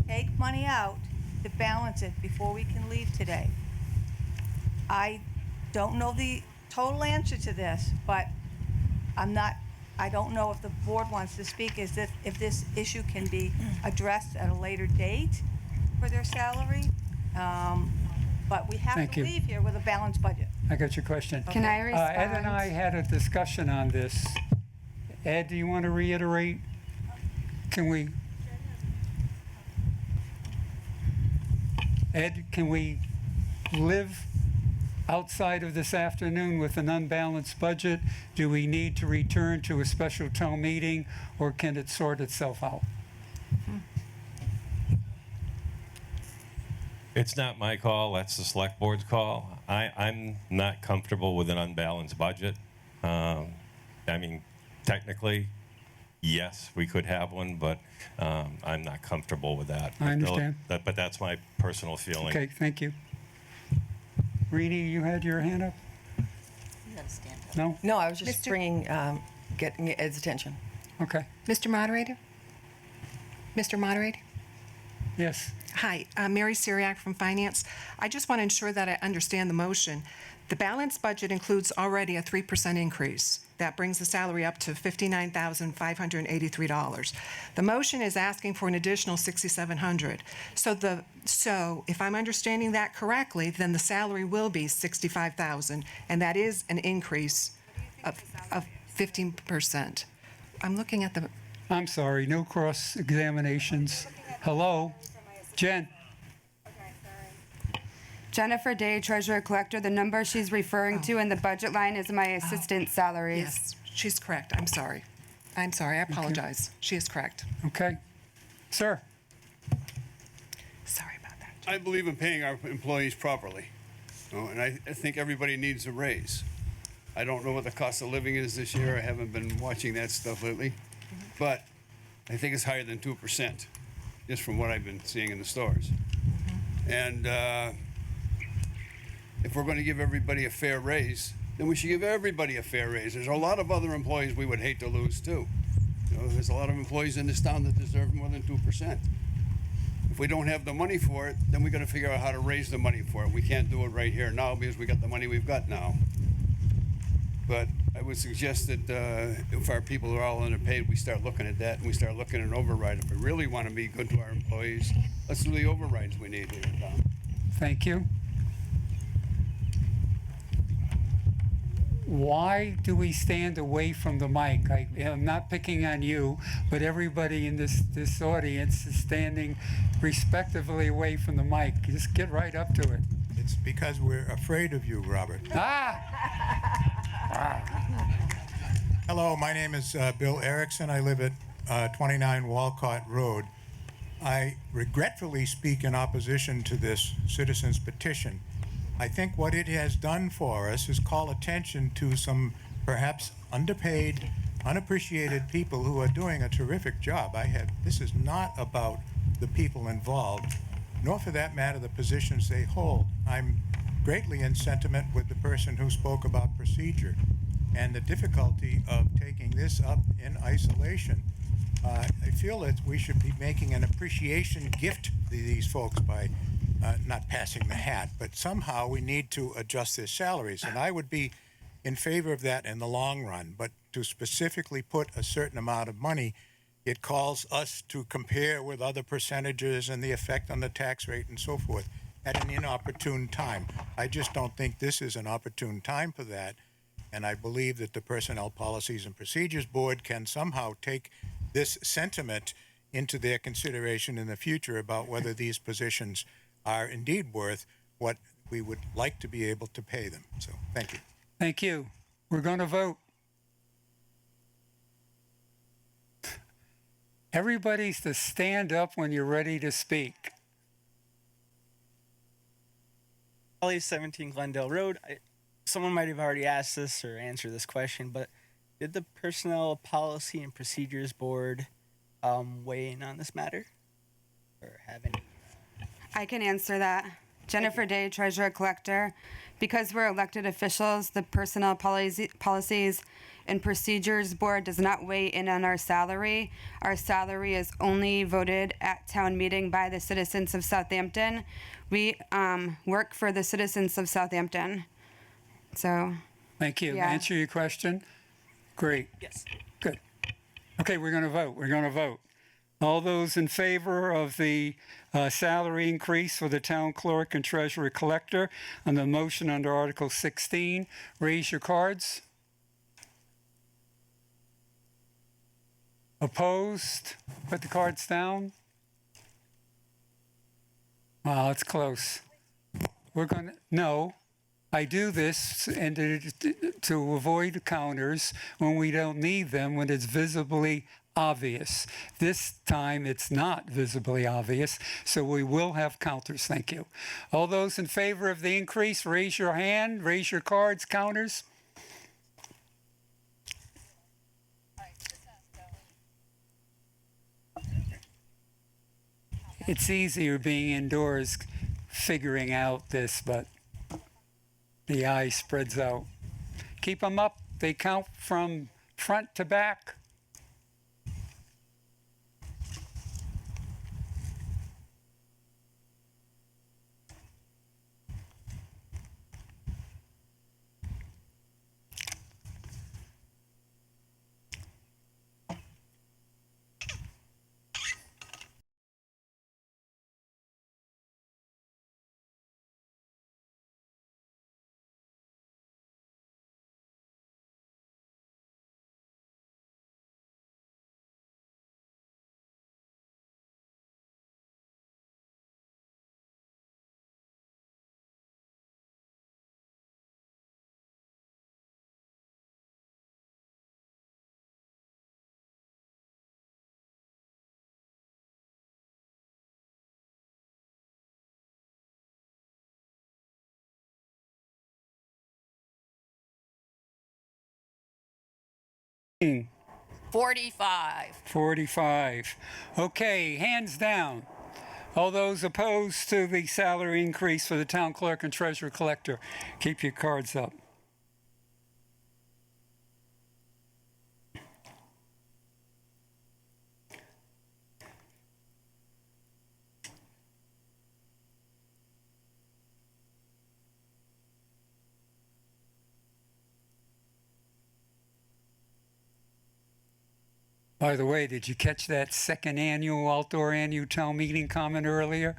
take money out to balance it before we can leave today. I don't know the total answer to this, but I don't know if the board wants to speak, is that if this issue can be addressed at a later date for their salary. But we have Thank to you. leave here with a balanced budget. I got your question. Can I Ed and respond? I had a discussion on this. Ed, do you want to reiterate? Ed, can we live outside of this afternoon with an unbalanced budget? Do we need to return to a special town meeting, or can it sort itself out? It's not my call, that's the select board's call. I'm not comfortable with an unbalanced budget. I mean, technically, yes, we could have one, but I'm not comfortable with that. I understand. But that's my personal feeling. Okay, thank you. Reedy, you had your hand up? You gotta stand up. No? No, I was just Mr. bringing, getting Ed's attention. Okay. Mr. Moderator? Mr. Moderator? Yes. Hi, Mary Syriac from Finance. I just want to ensure that I understand the motion. The balanced budget includes already a 3% increase. That brings the salary up to $59,583. The motion is asking for an additional $6,700. So if I'm understanding that correctly, then the salary will be $65,000, and that is an increase of 15%. I'm looking at the I'm sorry, no cross examinations. Hello? Jen? Jennifer Day, Treasurer Collector. The number she's referring to in the budget line is my assistant salaries. Yes, she's correct. I'm sorry. I apologize. She is correct. Okay. Sir? Sorry about that. I believe in paying our employees properly, and I think everybody needs a raise. I don't know what the cost of living is this year. I haven't been watching that stuff lately, but I think it's higher than 2%, just from what I've been seeing in the stores. And if we're going to give everybody a fair raise, then we should give everybody a fair raise. There's a lot of other employees we would hate to lose too. There's a lot of employees in this town that deserve more than 2%. If we don't have the money for it, then we got to figure out how to raise the money for it. We can't do it right here now because we got the money we've got now. But I would suggest that if our people are all underpaid, we start looking at that and we start looking at an override. If we really want to be good to our employees, let's do the overrides we need here in town. Thank you. Why do we stand away from the mic? I'm not picking on you, but everybody in this audience is standing respectively away from the mic. Just get right up to it. It's because we're afraid of you, Robert. Hello, my name is Bill Erickson. I live at 29 Walcott Road. I regretfully speak in opposition to this citizen's petition. I think what it has done for us is call attention to some perhaps underpaid, unappreciated people who are doing a terrific job. This is not about the people involved, nor for that matter the positions they hold. I'm greatly in sentiment with the person who spoke about procedure and the difficulty of taking this up in isolation. I feel that we should be making an appreciation gift to these folks by not passing the hat, but somehow we need to adjust their salaries. And I would be in favor of that in the long run, but to specifically put a certain amount of money, it calls us to compare with other percentages and the effect on the tax rate and so forth at an inopportune time. I just don't think this is an opportune time for that. And I believe that the Personnel Policies and Procedures Board can somehow take this sentiment into their consideration in the future about whether these positions are indeed worth what we would like to be able to pay them. So, thank you. Thank you. We're going to vote. Everybody's to stand up when you're ready to speak. 17 Glendale Road. Someone might have already asked this or answered this question, but did the Personnel Policy and Procedures Board weigh in on this matter? Or have any? I can answer that. Jennifer Day, Treasurer Collector. Because we're elected officials, the Personnel Policies and Procedures Board does not weigh in on our salary. Our salary is only voted at town meeting by the citizens of Southampton. We work for the citizens of Southampton. So. Thank you. Yeah. Answer your question? Great. Yes. Good. Okay, we're going to vote. We're going to vote. All those in favor of the salary increase for the town clerk and treasurer collector on the motion under Article 16, raise your cards. Opposed? Put the cards down. Wow, it's close. We're going to, no. I do this and to avoid counters when we don't need them, when it's visibly obvious. This time it's not visibly obvious, so we will have counters. Thank you. All those in favor of the increase, raise your hand, raise your cards, counters. It's easier being indoors figuring out this, but The eye spreads out. Keep them up. They count from front to back. Hmm. 45. 45. Okay, hands down. All those opposed to the salary increase for the town clerk and treasurer collector, keep your cards up. By the way, did you catch that second annual outdoor annual town meeting comment earlier?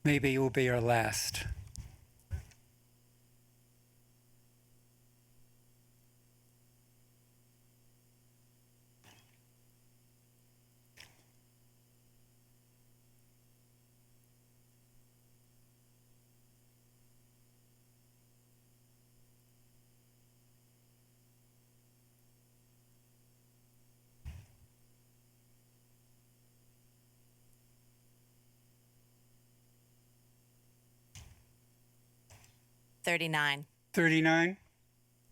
Maybe it will be our last. $39. 39.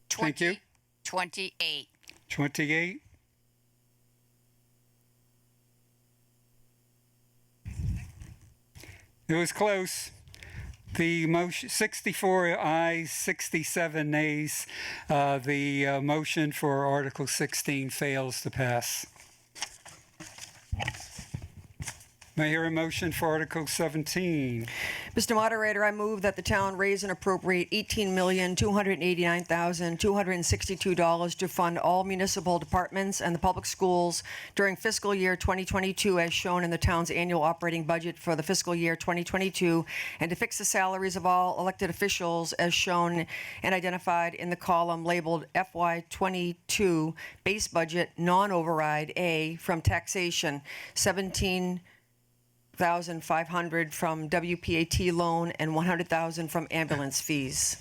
Thank you. 28. 28. It was close. The motion, 64 ayes, 67 nays. The motion for Article 16 fails to pass. May I hear a motion for Article 17? Mr. Moderator, I move that the town raise and appropriate $18,289,262 to fund all municipal departments and the public schools during fiscal year 2022 as shown in the town's annual operating budget for the fiscal year 2022, and to fix the salaries of all elected officials as shown and identified in the column labeled FY22 base budget non-override A from taxation, $17,500 from WPAT loan and $100,000 from ambulance fees.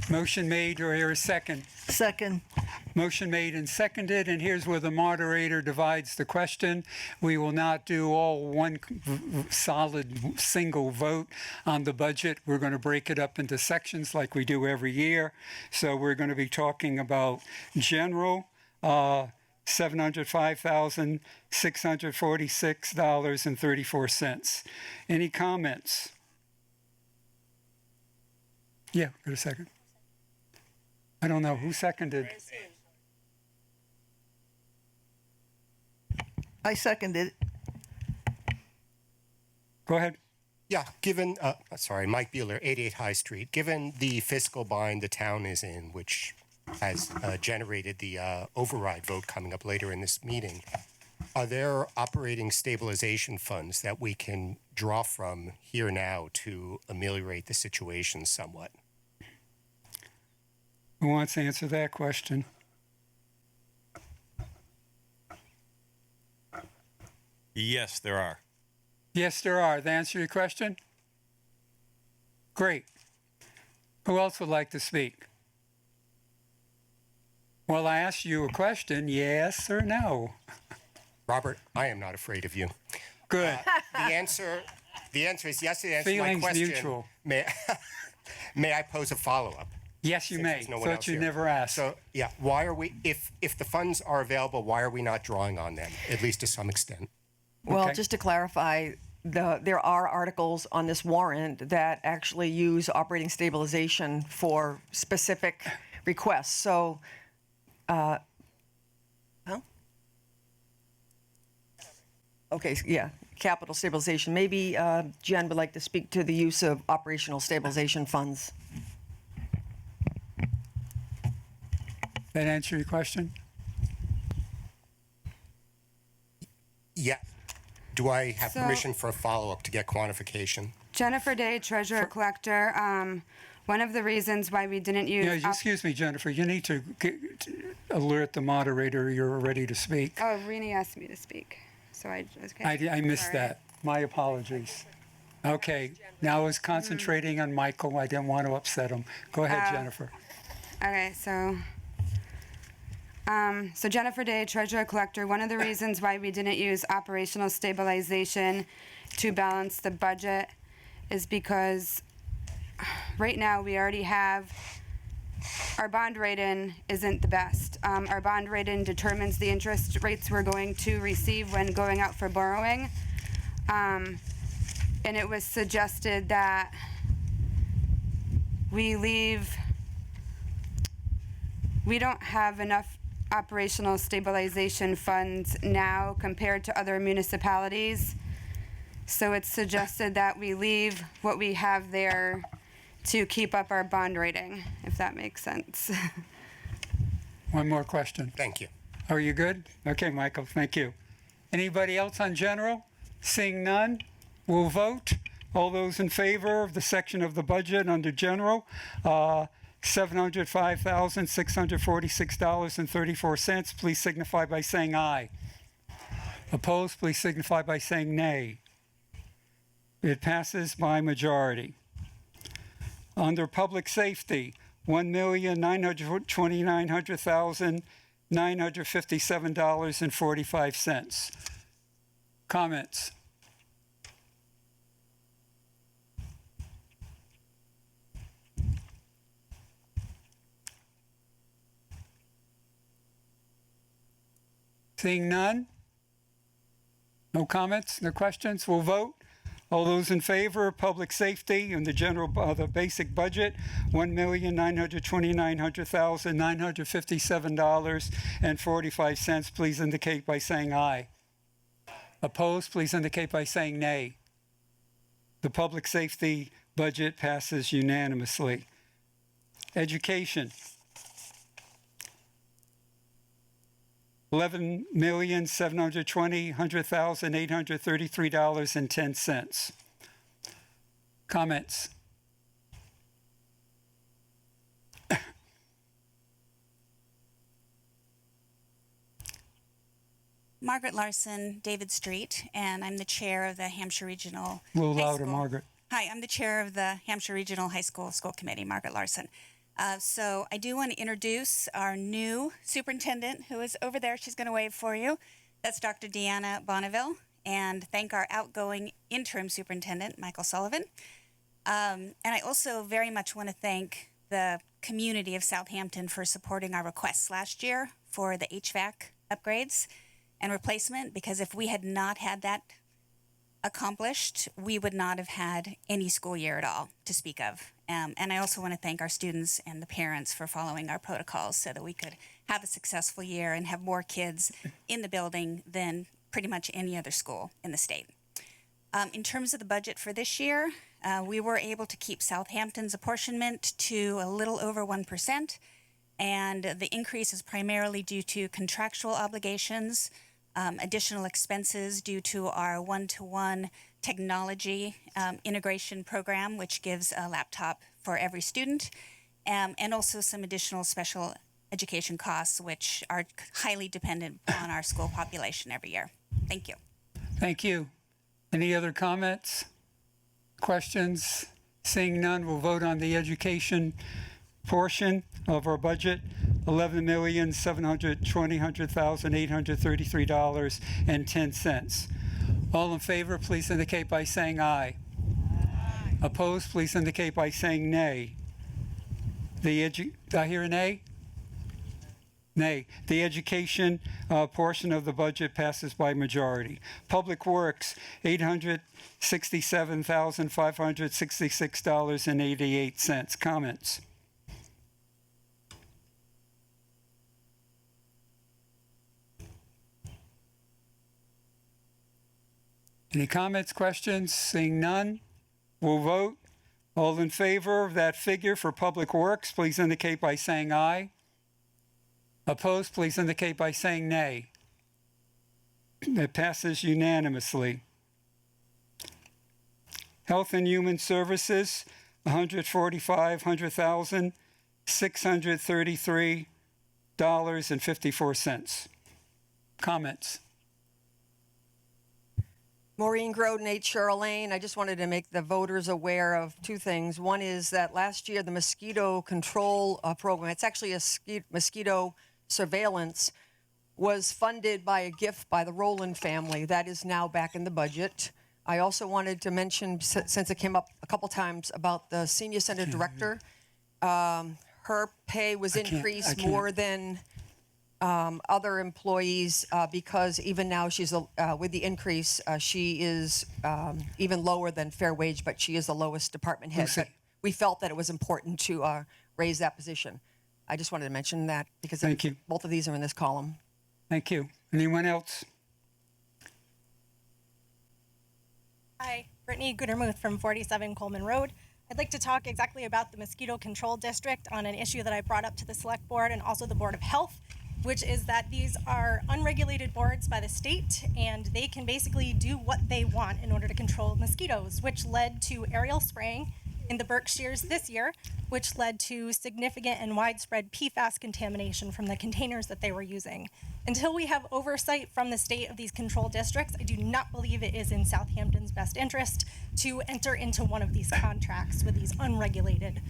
Motion made, or here a second? Second. Motion made and seconded, and here's where the moderator divides the question. We will not do all one solid single vote on the budget. We're going to break it up into sections like we do every year. So we're going to be talking about general, $705,646.34. Any comments? Yeah, wait a second. I don't know. Who seconded? I seconded it. Go ahead. Yeah, given, Mike Bueller, 88 High Street. Given the fiscal bind the town is in, which has generated the override vote coming up later in this meeting, are there operating stabilization funds that we can draw from here now to ameliorate the situation somewhat? Who wants to answer that question? Yes, there are. Yes, there are. That answer your question? Great. Who else would like to speak? Well, I asked you a question, yes or no? Robert, I am not afraid of you. Good. The answer is yes to answer my Feelings question. mutual. May I pose a follow-up? Yes, you may. No one Thought else you here. never asked. So, yeah, why are we, if the funds are available, why are we not drawing on them, at least to some extent? Well, Okay. just to clarify, there are articles on this warrant that actually use operating stabilization for specific requests. So, okay, yeah, capital stabilization. Maybe Jen would like to speak to the use of operational stabilization funds. That answer your question? Yeah. Do I have So- permission for a follow-up to get quantification? Jennifer Day, treasurer collector. One of the reasons why we didn't use. Yeah, excuse me, Jennifer. You need to alert the moderator you're ready to speak. Oh, Rini asked me to speak, so okay. I missed Sorry. that. My apologies. Okay, now I was concentrating on Michael. I didn't want to upset him. Go ahead, Jennifer. Okay, so Jennifer Day, treasurer collector. One of the reasons why we didn't use operational stabilization to balance the budget is because right now we already have our bond rating isn't the best. Our bond rating determines the interest rates we're going to receive when going out for borrowing. And it was suggested that we don't have enough operational stabilization funds now compared to other municipalities. So it's suggested that we leave what we have there to keep up our bond rating, if that makes sense. One more question. Thank you. Are you good? Okay, Michael, thank you. Anybody else on general? Seeing none, we'll vote. All those in favor of the section of the budget under general, $705,646.34, please signify by saying aye. Opposed, please signify by saying nay. It passes by majority. Under public safety, $1,929,957.45. Comments? Seeing none? No comments, no questions? We'll vote. All those in favor of public safety and the general, the basic budget, $1,929,957.45, please indicate by saying aye. Opposed, please indicate by saying nay. The public safety budget passes unanimously. Education. $11,720,833.10. Comments? Margaret Larson, David Street, and I'm the chair of the Hampshire Regional A little High louder, School. Margaret. Hi, I'm the chair of the Hampshire Regional High School School Committee, Margaret Larson. So I do want to introduce our new superintendent who is over there. She's going to wave for you. That's Dr. Deanna Bonneville, and thank our outgoing interim superintendent, Michael Sullivan. And I also very much want to thank the community of Southampton for supporting our requests last year for the HVAC upgrades and replacement, because if we had not had that accomplished, we would not have had any school year at all to speak of. And I also want to thank our students and the parents for following our protocols so that we could have a successful year and have more kids in the building than pretty much any other school in the state. In terms of the budget for this year, we were able to keep Southampton's apportionment to a little over 1%, and the increase is primarily due to contractual obligations, additional expenses due to our one-to-one technology integration program, which gives a laptop for every student, and also some additional special education costs, which are highly dependent on our school population every year. Thank you. Thank you. Any other comments? Questions? Seeing none, we'll vote on the education portion of our budget, $11,720,833.10. All in favor, please indicate by saying aye. Opposed, please indicate by saying nay. Did I hear a nay? Nay. The education portion of the budget passes by majority. Public Works, $867,566.88. Comments? Any comments, questions? Seeing none, we'll vote. All in favor of that figure for Public Works, please indicate by saying aye. Opposed, please indicate by saying nay. It passes unanimously. Health and Human Services, $145,633.54. Comments? Maureen Groden, 8 Cheryl Lane. I just wanted to make the voters aware of two things. One is that last year the mosquito control program, it's actually a mosquito surveillance, was funded by a gift by the Rowland family. That is now back in the budget. I also wanted to mention, since it came up a couple times, about the senior center director. Her pay was increased more than other employees because even now she's with the increase, she is even lower than fair wage, but she is the lowest department head. But we felt that it was important to raise that position. I just wanted to mention that because both of these are in this column. Thank you. Anyone else? Hi, Brittany Goodermuth from 47 Coleman Road. I'd like to talk exactly about the mosquito control district on an issue that I brought up to the select board and also the Board of Health, which is that these are unregulated boards by the state and they can basically do what they want in order to control mosquitoes, which led to aerial spraying in the Berkshires this year, which led to significant and widespread PFAS contamination from the containers that they were using. Until we have oversight from the state of these control districts, I do not believe it is in Southampton's best interest to enter into one of these contracts with these unregulated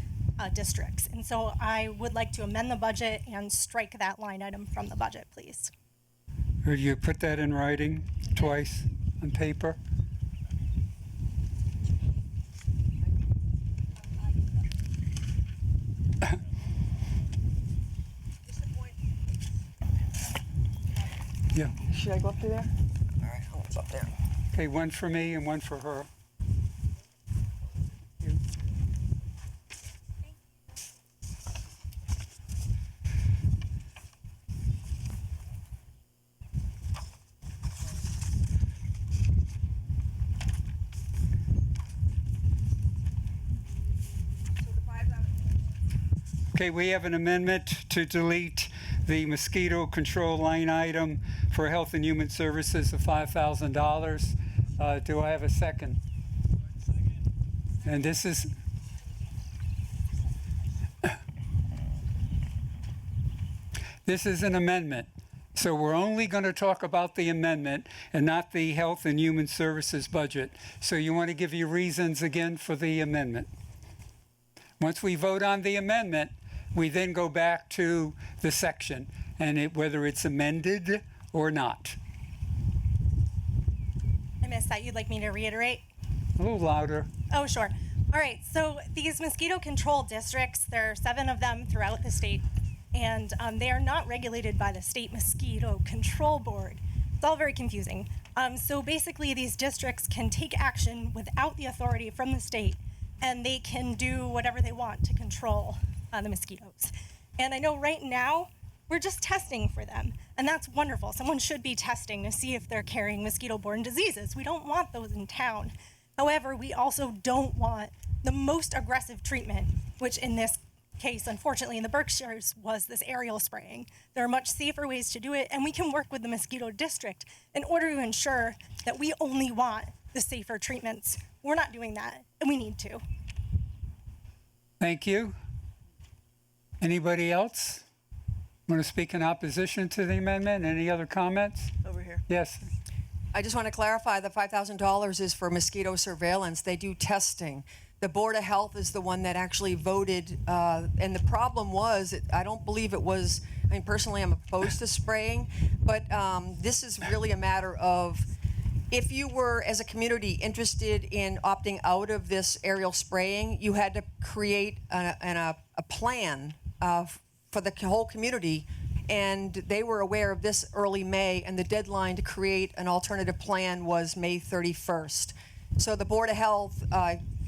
districts. And so I would like to amend the budget and strike that line item from the budget, please. Or you put that in writing twice on paper? Yeah. Should I go up to there? All right, I'll go up there. Okay, one for me and one for her. Okay, we have an amendment to delete the mosquito control line item for Health and Human Services of $5,000. Do I have a second? And this is... This is an amendment. So we're only going to talk about the amendment and not the Health and Human Services budget. So you want to give your reasons again for the amendment. Once we vote on the amendment, we then go back to the section and whether it's amended or not. I missed that. You'd like me to reiterate? A little louder. Oh, sure. All right. So these mosquito control districts, there are 7 of them throughout the state, and they are not regulated by the State Mosquito Control Board. It's all very confusing. So basically, these districts can take action without the authority from the state, and they can do whatever they want to control the mosquitoes. And I know right now we're just testing for them, and that's wonderful. Someone should be testing to see if they're carrying mosquito-borne diseases. We don't want those in town. However, we also don't want the most aggressive treatment, which in this case, unfortunately, in the Berkshires, was this aerial spraying. There are much safer ways to do it, and we can work with the mosquito district in order to ensure that we only want the safer treatments. We're not doing that, and we need to. Thank you. Anybody else want to speak in opposition to the amendment? Any other comments? Over here. Yes. I just want to clarify the $5,000 is for mosquito surveillance. They do testing. The Board of Health is the one that actually voted, and the problem was, I don't believe it was, I mean, personally, I'm opposed to spraying, but this is really a matter of if you were, as a community, interested in opting out of this aerial spraying, you had to create a plan for the whole community And they were aware of this early May, and the deadline to create an alternative plan was May 31st. So the Board of Health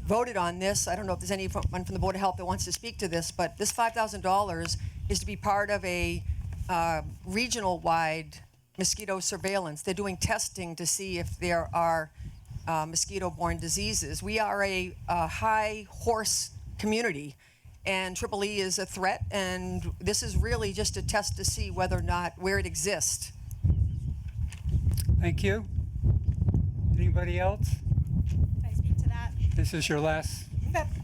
voted on this. I don't know if there's anyone from the Board of Health that wants to speak to this, but this $5,000 is to be part of a regional-wide mosquito surveillance. They're doing testing to see if there are mosquito-borne diseases. We are a high horse community, and Triple E is a threat, and this is really just a test to see whether or not where it exists. Thank you. Anybody else? Can I speak to that? This is your last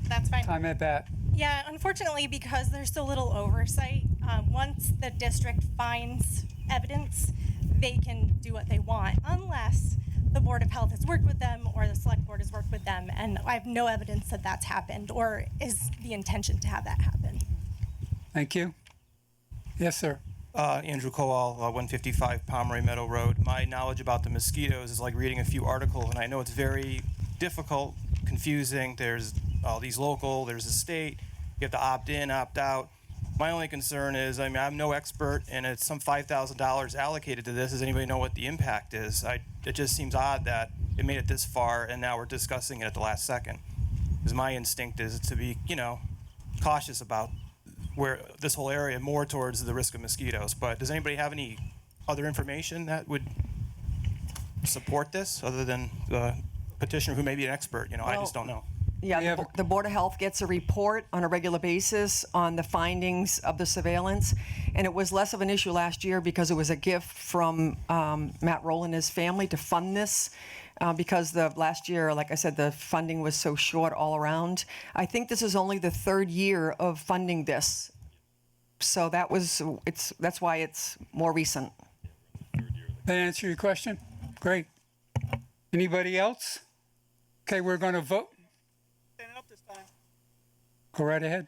That's fine. time at bat. Yeah, unfortunately, because there's so little oversight, once the district finds evidence, they can do what they want, unless the Board of Health has worked with them or the Select Board has worked with them, and I have no evidence that that's happened or is the intention to have that happen. Thank you. Yes, sir. Andrew Kowal, 155 Pomeroy Meadow Road. My knowledge about the mosquitoes is like reading a few articles, and I know it's very difficult, confusing. There's all these local, there's the state. You have to opt in, opt out. My only concern is, I mean, I'm no expert, and it's some $5,000 allocated to this. Does anybody know what the impact is? It just seems odd that it made it this far, and now we're discussing it at the last second. Because my instinct is to be, cautious about where this whole area, more towards the risk of mosquitoes. But does anybody have any other information that would support this, other than the petitioner who may be an expert? I just don't know. Yeah, the Board of Health gets a report on a regular basis on the findings of the surveillance, and it was less of an issue last year because it was a gift from Matt Roll and his family to fund this, because last year, like I said, the funding was so short all around. I think this is only the third year of funding this, so that's why it's more recent. That answer your question? Great. Anybody else? Okay, we're going to vote. Go right ahead.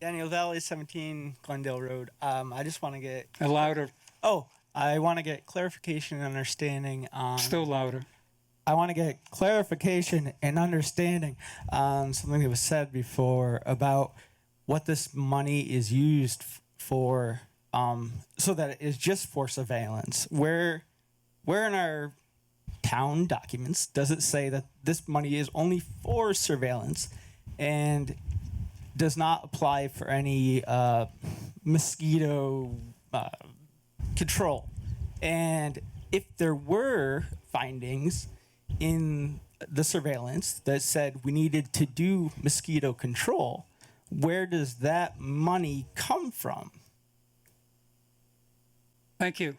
Daniel Valley, 17 Glendale Road. I just want to get Louder. I want to get clarification and understanding on. Still louder. I want to get clarification and understanding on something that was said before about what this money is used for, so that it is just for surveillance. Where in our town documents does it say that this money is only for surveillance and does not apply for any mosquito control? And if there were findings in the surveillance that said we needed to do mosquito control, where does that money come from? Thank you.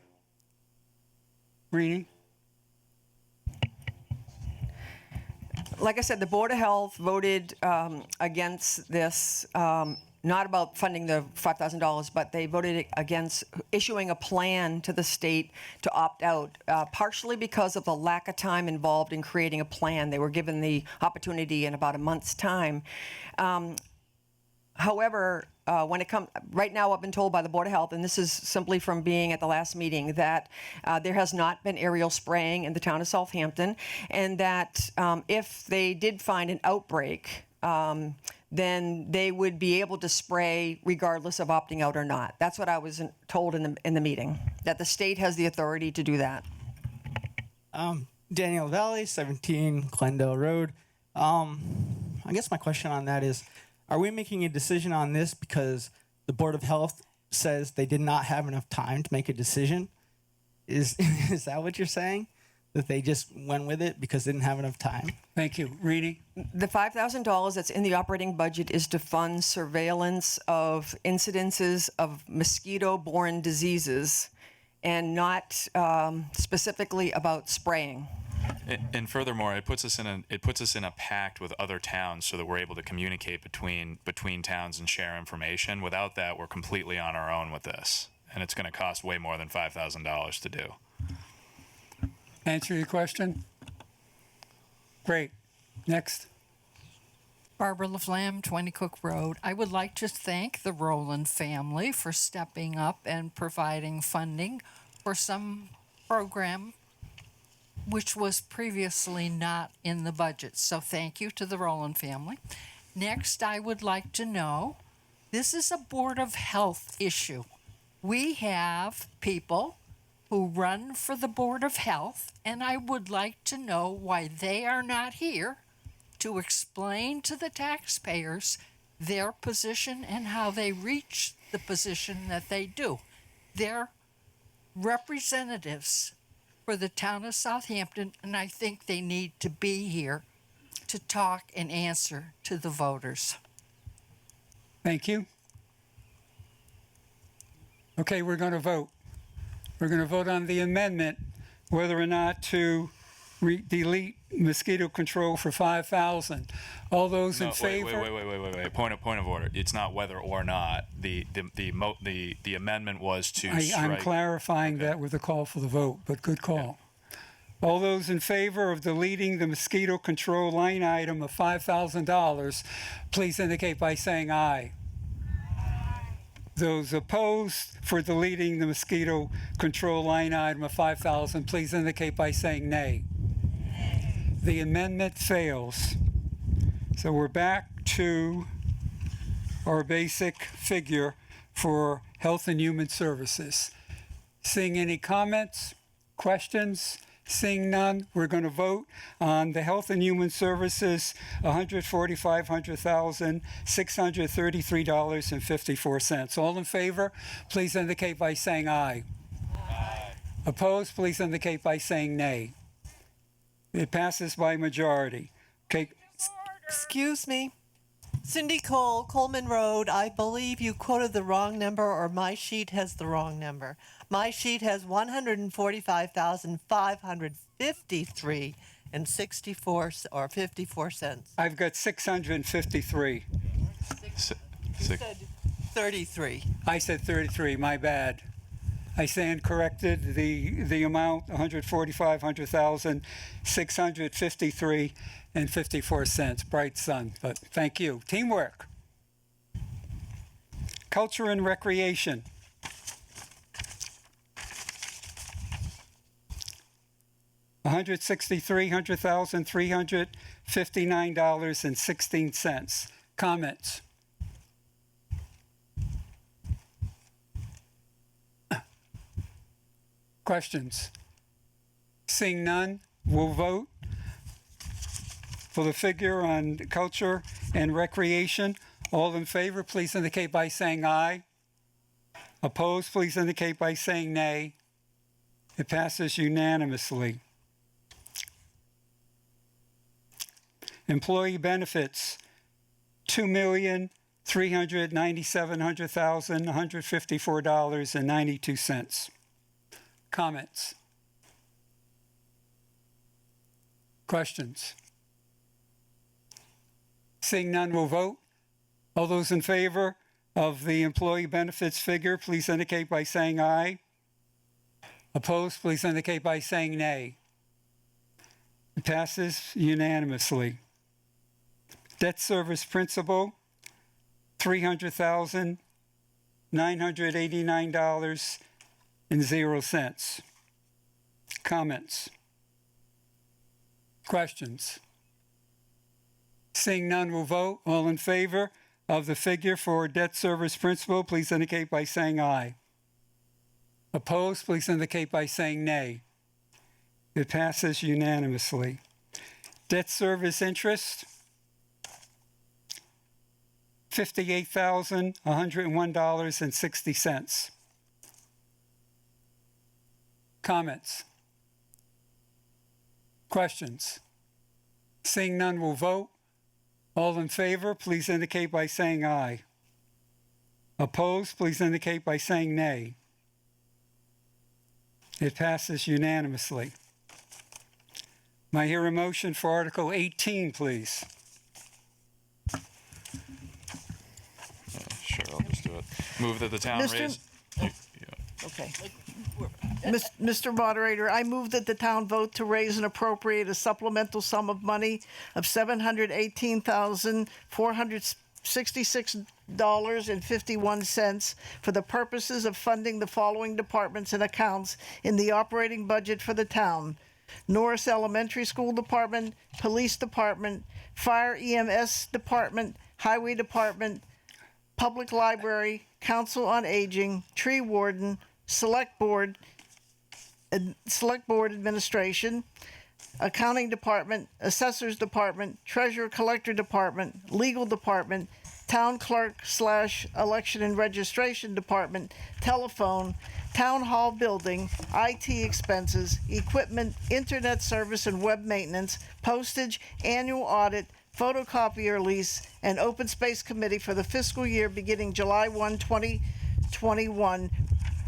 Reading. Like I said, the Board of Health voted against this, not about funding the $5,000, but they voted against issuing a plan to the state to opt out, partially because of the lack of time involved in creating a plan. They were given the opportunity in about a month's time. However, when it comes, right now I've been told by the Board of Health, and this is simply from being at the last meeting, that there has not been aerial spraying in the town of Southampton, and that if they did find an outbreak, then they would be able to spray regardless of opting out or not. That's what I was told in the meeting, that the state has the authority to do that. Daniel Valley, 17 Glendale Road. I guess my question on that is, are we making a decision on this because the Board of Health says they did not have enough time to make a decision? Is that what you're saying? That they just went with it because they didn't have enough time? Thank you. Reading. The $5,000 that's in the operating budget is to fund surveillance of incidences of mosquito-borne diseases, and not specifically about spraying. And furthermore, it puts us in a pact with other towns so that we're able to communicate between towns and share information. Without that, we're completely on our own with this, and it's going to cost way more than $5,000 to do. Answer your question? Great. Next. Barbara LaFlamme, 20 Cook Road. I would like to thank the Rowland family for stepping up and providing funding for some program which was previously not in the budget. So thank you to the Rowland family. Next, I would like to know, this is a Board of Health issue. We have people who run for the Board of Health, and I would like to know why they are not here to explain to the taxpayers their position and how they reach the position that they do. They're representatives for the town of Southampton, and I think they need to be here to talk and answer to the voters. Thank you. Okay, we're going to vote. We're going to vote on the amendment, whether or not to delete mosquito control for 5,000. All those in No, favor? wait. Point of order. It's not whether or not. The amendment was to I'm strike. clarifying that with a call for the vote, but good call. All those in favor of deleting the mosquito control line item of $5,000, please indicate by saying aye. Those opposed for deleting the mosquito control line item of 5,000, please indicate by saying nay. The amendment fails. So we're back to our basic figure for Health and Human Services. Seeing any comments, questions? Seeing none, we're going to vote on the Health and Human Services, $145,633.54. All in favor, please indicate by saying aye. Aye. Opposed, please indicate by saying nay. It passes by majority. Okay. Excuse me. Cindy Cole, Coleman Road. I believe you quoted the wrong number, or my sheet has the wrong number. My sheet has 145,553 and 64 or 54 cents. I've got 653. You said 33. I said 33, my bad. I stand corrected. The amount, 153 and 54 cents. Bright sun, but thank you. Teamwork. Culture and recreation. $359,16. Comments? Questions? Seeing none, we'll vote for the figure on culture and recreation. All in favor, please indicate by saying aye. Opposed, please indicate by saying nay. It passes unanimously. Employee benefits, $2,397,154.92. Comments? Questions? Seeing none, we'll vote. All those in favor of the employee benefits figure, please indicate by saying aye. Opposed, please indicate by saying nay. It passes unanimously. Debt service principal, $300,989.00. Comments? Questions? Seeing none, we'll vote. All in favor of the figure for debt service principal, please indicate by saying aye. Opposed, please indicate by saying nay. It passes unanimously. Debt service interest, $58,101.60. Comments? Questions? Seeing none, we'll vote. All in favor, please indicate by saying aye. Opposed, please indicate by saying nay. It passes unanimously. May I hear a motion for Article 18, please? Sure, I'll just do it. Move that the town raise. Okay. Mr. Moderator, I move that the town vote to raise and appropriate a supplemental sum of money of $718,466.51 for the purposes of funding the following departments and accounts in the operating budget for the town: Norris Elementary School Department, Police Department, Fire EMS Department, Highway Department, Public Library, Council on Aging, Tree Warden, Select Board Administration, Accounting Department, Assessors Department, Treasurer Collector Department, Legal Department, Town Clerk / Election and Registration Department, Telephone, Town Hall Building, IT expenses, equipment, internet service and web maintenance, postage, annual audit, photocopier lease, and Open Space Committee for the fiscal year beginning July 1, 2021,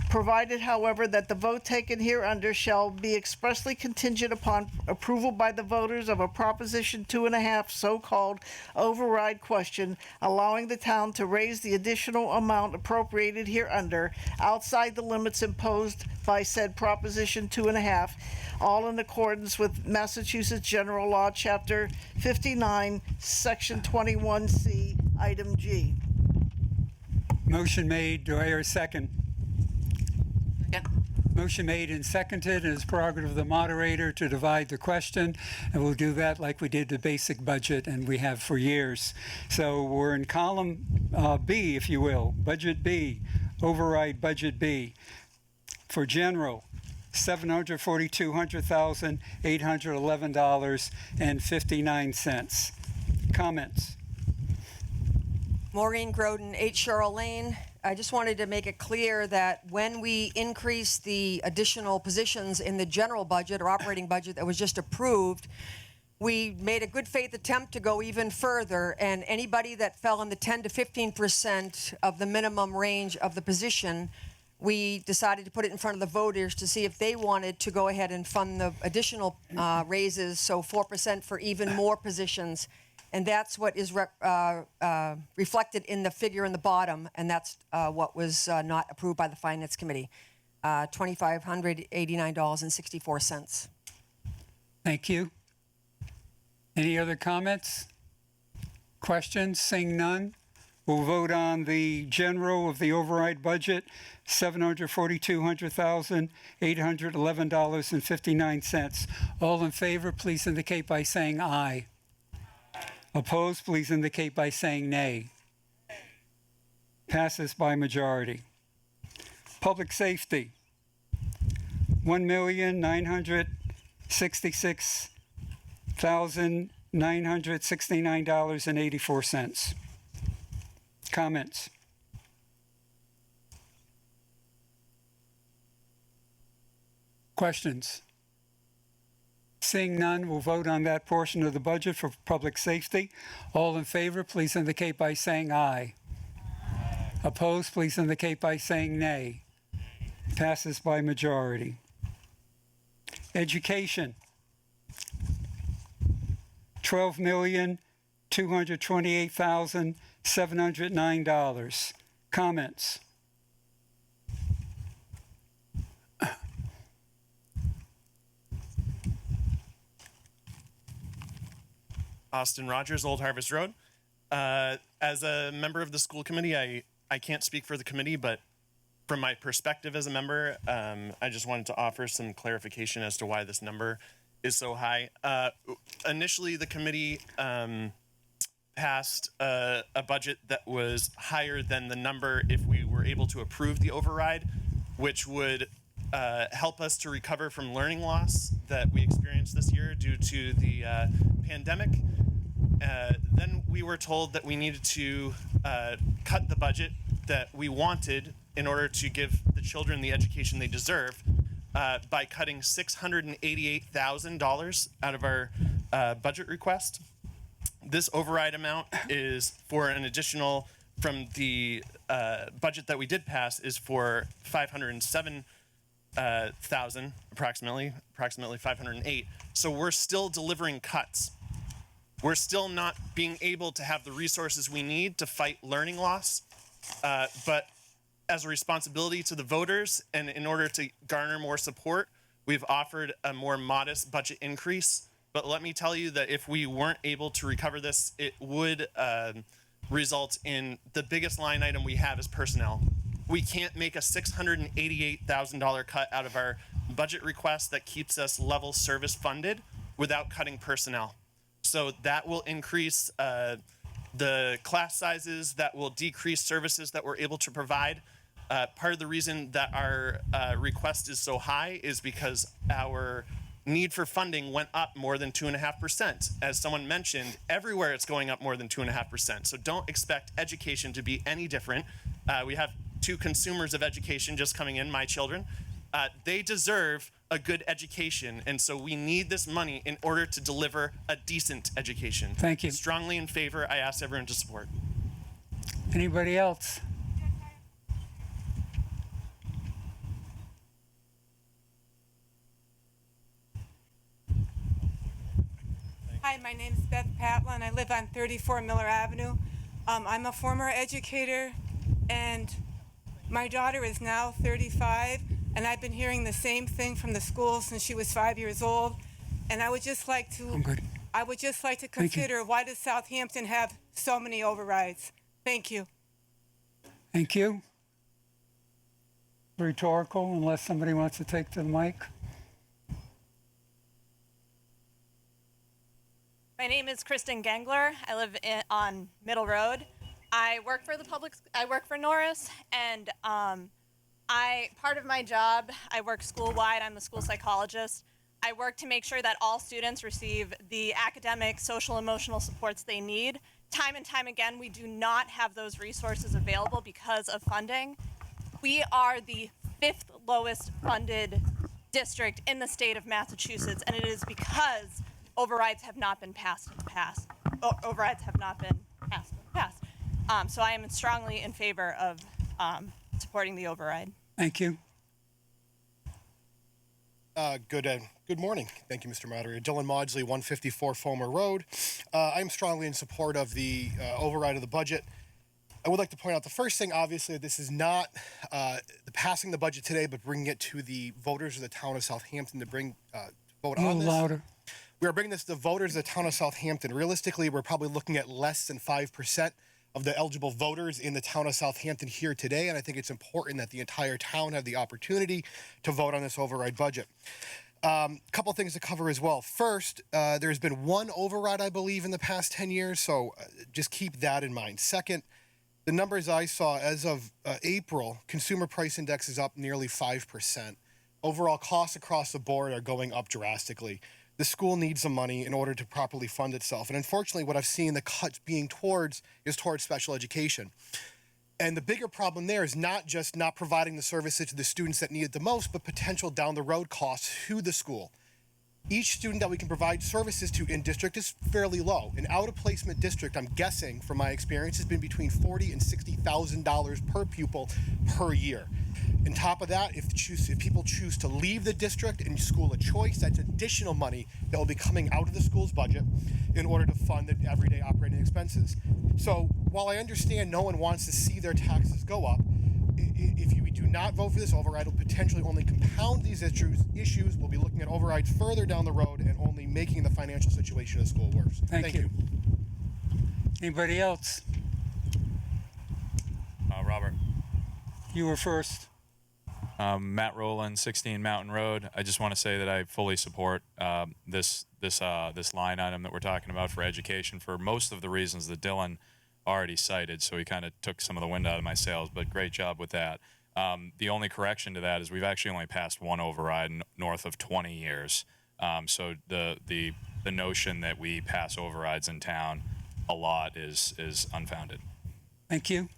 provided, however, that the vote taken hereunder shall be expressly contingent upon approval by the voters of a Proposition 2.5 so-called override question, allowing the town to raise the additional amount appropriated hereunder outside the limits imposed by said Proposition 2.5, all in accordance with Massachusetts General Law, Chapter 59, Section 21C, Item G. Motion made. Do I hear a second? Yep. Motion made and seconded, and it's prerogative of the moderator to divide the question, and we'll do that like we did the basic budget, and we have for years. So we're in column B, if you will, Budget B, override Budget B. For general, $742,811.59. Comments? Maureen Groden, 8 Cheryl Lane. I just wanted to make it clear that when we increase the additional positions in the general budget or operating budget that was just approved, we made a good faith attempt to go even further, and anybody that fell in the 10 to 15% of the minimum range of the position, we decided to put it in front of the voters to see if they wanted to go ahead and fund the additional raises, so 4% for even more positions. And that's what is reflected in the figure in the bottom, and that's what was not approved by the Finance Committee, $2,589.64. Thank you. Any other comments? Questions? Seeing none, we'll vote on the general of the override budget, $742,811.59. All in favor, please indicate by saying aye. Opposed, please indicate by saying nay. Passes by majority. Public safety, $1,966,969.84. Comments? Questions? Seeing none, we'll vote on that portion of the budget for public safety. All in favor, please indicate by saying aye. Opposed, please indicate by saying nay. Passes by majority. Education, $12,228,709. Comments? Austin Rogers, Old Harvest Road. As a member of the school committee, I can't speak for the committee, but from my perspective as a member, I just wanted to offer some clarification as to why this number is so high. Initially, the committee passed a budget that was higher than the number if we were able to approve the override, which would help us to recover from learning loss that we experienced this year due to the pandemic. Then we were told that we needed to cut the budget that we wanted in order to give the children the education they deserve by cutting $688,000 out of our budget request. This override amount is for an additional, from the budget that we did pass, is for $507,000 approximately 508. So we're still delivering cuts. We're still not being able to have the resources we need to fight learning loss. But as a responsibility to the voters and in order to garner more support, we've offered a more modest budget increase. But let me tell you that if we weren't able to recover this, it would result in the biggest line item we have is personnel. We can't make a $688,000 cut out of our budget request that keeps us level service funded without cutting personnel. So that will increase the class sizes that will decrease services that we're able to provide. Part of the reason that our request is so high is because our need for funding went up more than 2.5%. As someone mentioned, everywhere it's going up more than 2.5%. So don't expect education to be any different. We have 2 consumers of education just coming in, my children. They deserve a good education, and so we need this money in order to deliver a decent education. Thank you. Strongly in favor. I ask everyone to support. Anybody else? Hi, my name is Beth Patlin. I live on 34 Miller Avenue. I'm a former educator, and my daughter is now 35, and I've been hearing the same thing from the school since she was 5 years old. And I would just like to consider, why does Southampton have so many overrides? Thank you. Thank you. Rhetorical, unless somebody wants to take to the mic. My name is Kristen Gengler. I live on Middle Road. I work for Norris, and part of my job, I work school-wide. I'm the school psychologist. I work to make sure that all students receive the academic, social, emotional supports they need. Time and time again, we do not have those resources available because of funding. We are the 5th lowest funded district in the state of Massachusetts, and it is because overrides have not been passed in the past. So I am strongly in favor of supporting the override. Thank you. Good morning. Thank you, Mr. Moderator. Dylan Maudsley, 154 Fulmer Road. I'm strongly in support of the override of the budget. I would like to point out the first thing, obviously, this is not the passing the budget today, but bringing it to the voters of the town of Southampton to vote on this. A little louder. We are bringing this to the voters of the town of Southampton. Realistically, we're probably looking at less than 5% of the eligible voters in the town of Southampton here today, and I think it's important that the entire town have the opportunity to vote on this override budget. Couple things to cover as well. First, there's been one override, I believe, in the past 10 years, so just keep that in mind. Second, the numbers I saw as of April, consumer price index is up nearly 5%. Overall costs across the board are going up drastically. The school needs the money in order to properly fund itself. And unfortunately, what I've seen the cuts being towards special education. And the bigger problem there is not just not providing the services to the students that need it the most, but potential down the road costs to the school. Each student that we can provide services to in district is fairly low. An out-of-placement district, I'm guessing from my experience, has been between $40,000 and $60,000 per pupil per year. On top of that, if people choose to leave the district and school of choice, that's additional money that will be coming out of the school's budget in order to fund the everyday operating expenses. So while I understand no one wants to see their taxes go up, if we do not vote for this override, it will potentially only compound these issues. We'll be looking at overrides further down the road and only making the financial situation of the school worse. Thank you. Anybody else? Robert. You were first. Matt Rowland, 16 Mountain Road. I just want to say that I fully support this line item that we're talking about for education for most of the reasons that Dylan already cited. So he kind of took some of the wind out of my sails, but great job with that. The only correction to that is we've actually only passed one override north of 20 years. So the notion that we pass overrides in town a lot is unfounded. Thank you.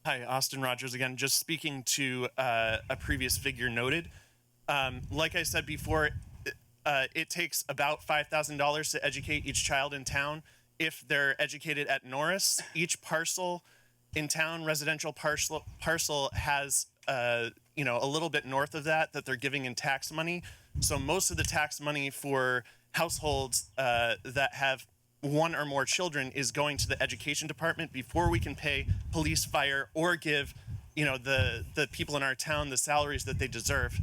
Hi, Austin Rogers again. Just speaking to a previous figure noted. Like I said before, it takes about $5,000 to educate each child in town. If they're educated at Norris, each parcel in town, residential parcel has a little bit north of that they're giving in tax money. So most of the tax money for households that have one or more children is going to the education department before we can pay police, fire, or give the people in our town the salaries that they deserve.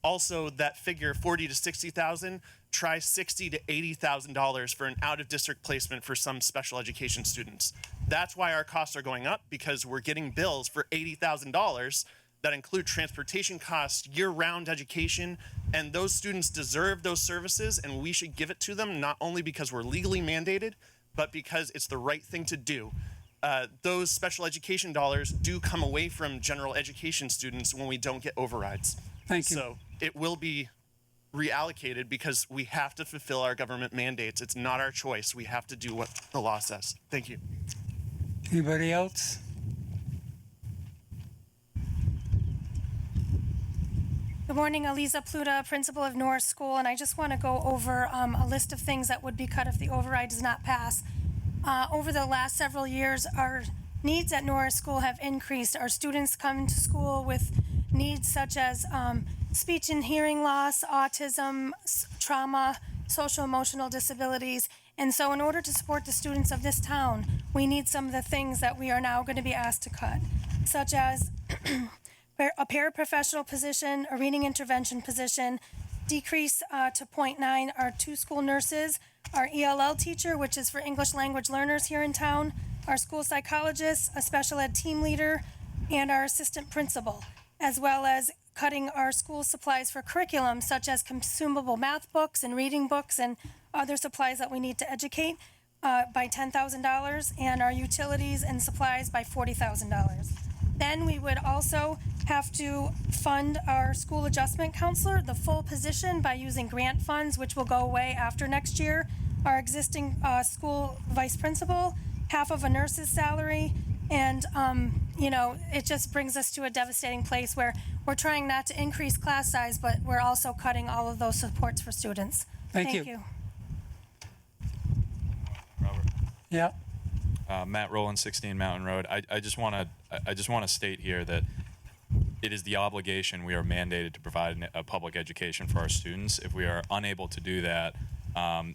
Also, that figure, 40 to 60,000, try $60,000 to $80,000 for an out-of-district placement for some special education students. That's why our costs are going up, because we're getting bills for $80,000 that include transportation costs, year-round education, and those students deserve those services, and we should give it to them, not only because we're legally mandated, but because it's the right thing to do. Those special education dollars do come away from general education students when we don't get overrides. Thank you. So it will be reallocated because we have to fulfill our government mandates. It's not our choice. We have to do what the law says. Thank you. Anybody else? Good morning, Aliza Pluta, principal of Norris School, and I just want to go over a list of things that would be cut if the override does not pass. Over the last several years, our needs at Norris School have increased. Our students come to school with needs such as speech and hearing loss, autism, trauma, social emotional disabilities. And so in order to support the students of this town, we need some of the things that we are now going to be asked to cut, such as a paraprofessional position, a reading intervention position, decrease to 0.9 our 2 school nurses, our ELL teacher, which is for English language learners here in town, our school psychologist, a special ed team leader, and our assistant principal, as well as cutting our school supplies for curriculum, such as consumable math books and reading books and other supplies that we need to educate by $10,000, and our utilities and supplies by $40,000. Then we would also have to fund our school adjustment counselor, the full position, by using grant funds, which will go away after next year. Our existing school vice principal, half of a nurse's salary, and it just brings us to a devastating place where we're trying not to increase class size, but we're also cutting all of those supports for students. Thank you. Robert. Yeah. Matt Rowland, 16 Mountain Road. I just want to state here that it is the obligation we are mandated to provide a public education for our students. If we are unable to do that,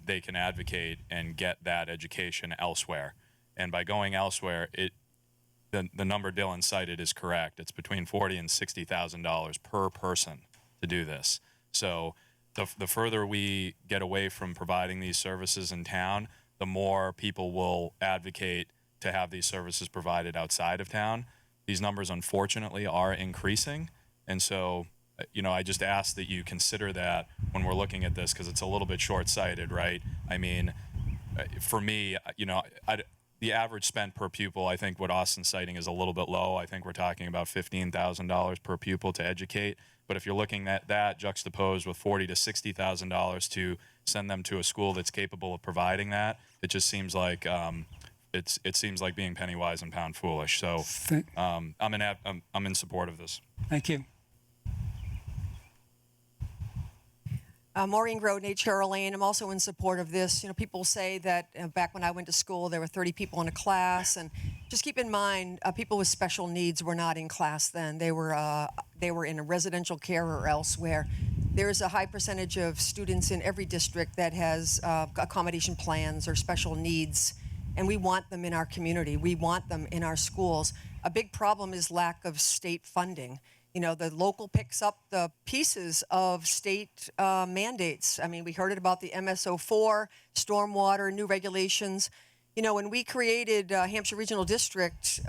they can advocate and get that education elsewhere. And by going elsewhere, the number Dylan cited is correct. It's between $40,000 and $60,000 per person to do this. So the further we get away from providing these services in town, the more people will advocate to have these services provided outside of town. These numbers, unfortunately, are increasing. And so, I just ask that you consider that when we're looking at this, because it's a little bit short-sighted, right? I mean, for me, the average spent per pupil, I think what Austin's citing is a little bit low. I think we're talking about $15,000 per pupil to educate. But if you're looking at that juxtaposed with $40,000 to $60,000 to send them to a school that's capable of providing that, it just seems like it seems like being penny wise and pound foolish. So I'm in support of this. Thank you. Maureen Grodney, Cheryl Lane. I'm also in support of this. You people say that back when I went to school, there were 30 people in a class, and just keep in mind, people with special needs were not in class then. They were in a residential care or elsewhere. There's a high percentage of students in every district that has accommodation plans or special needs, and we want them in our community. We want them in our schools. A big problem is lack of state funding. The local picks up the pieces of state mandates. I mean, we heard it about the MSO4, stormwater, new regulations. When we created Hampshire Regional District,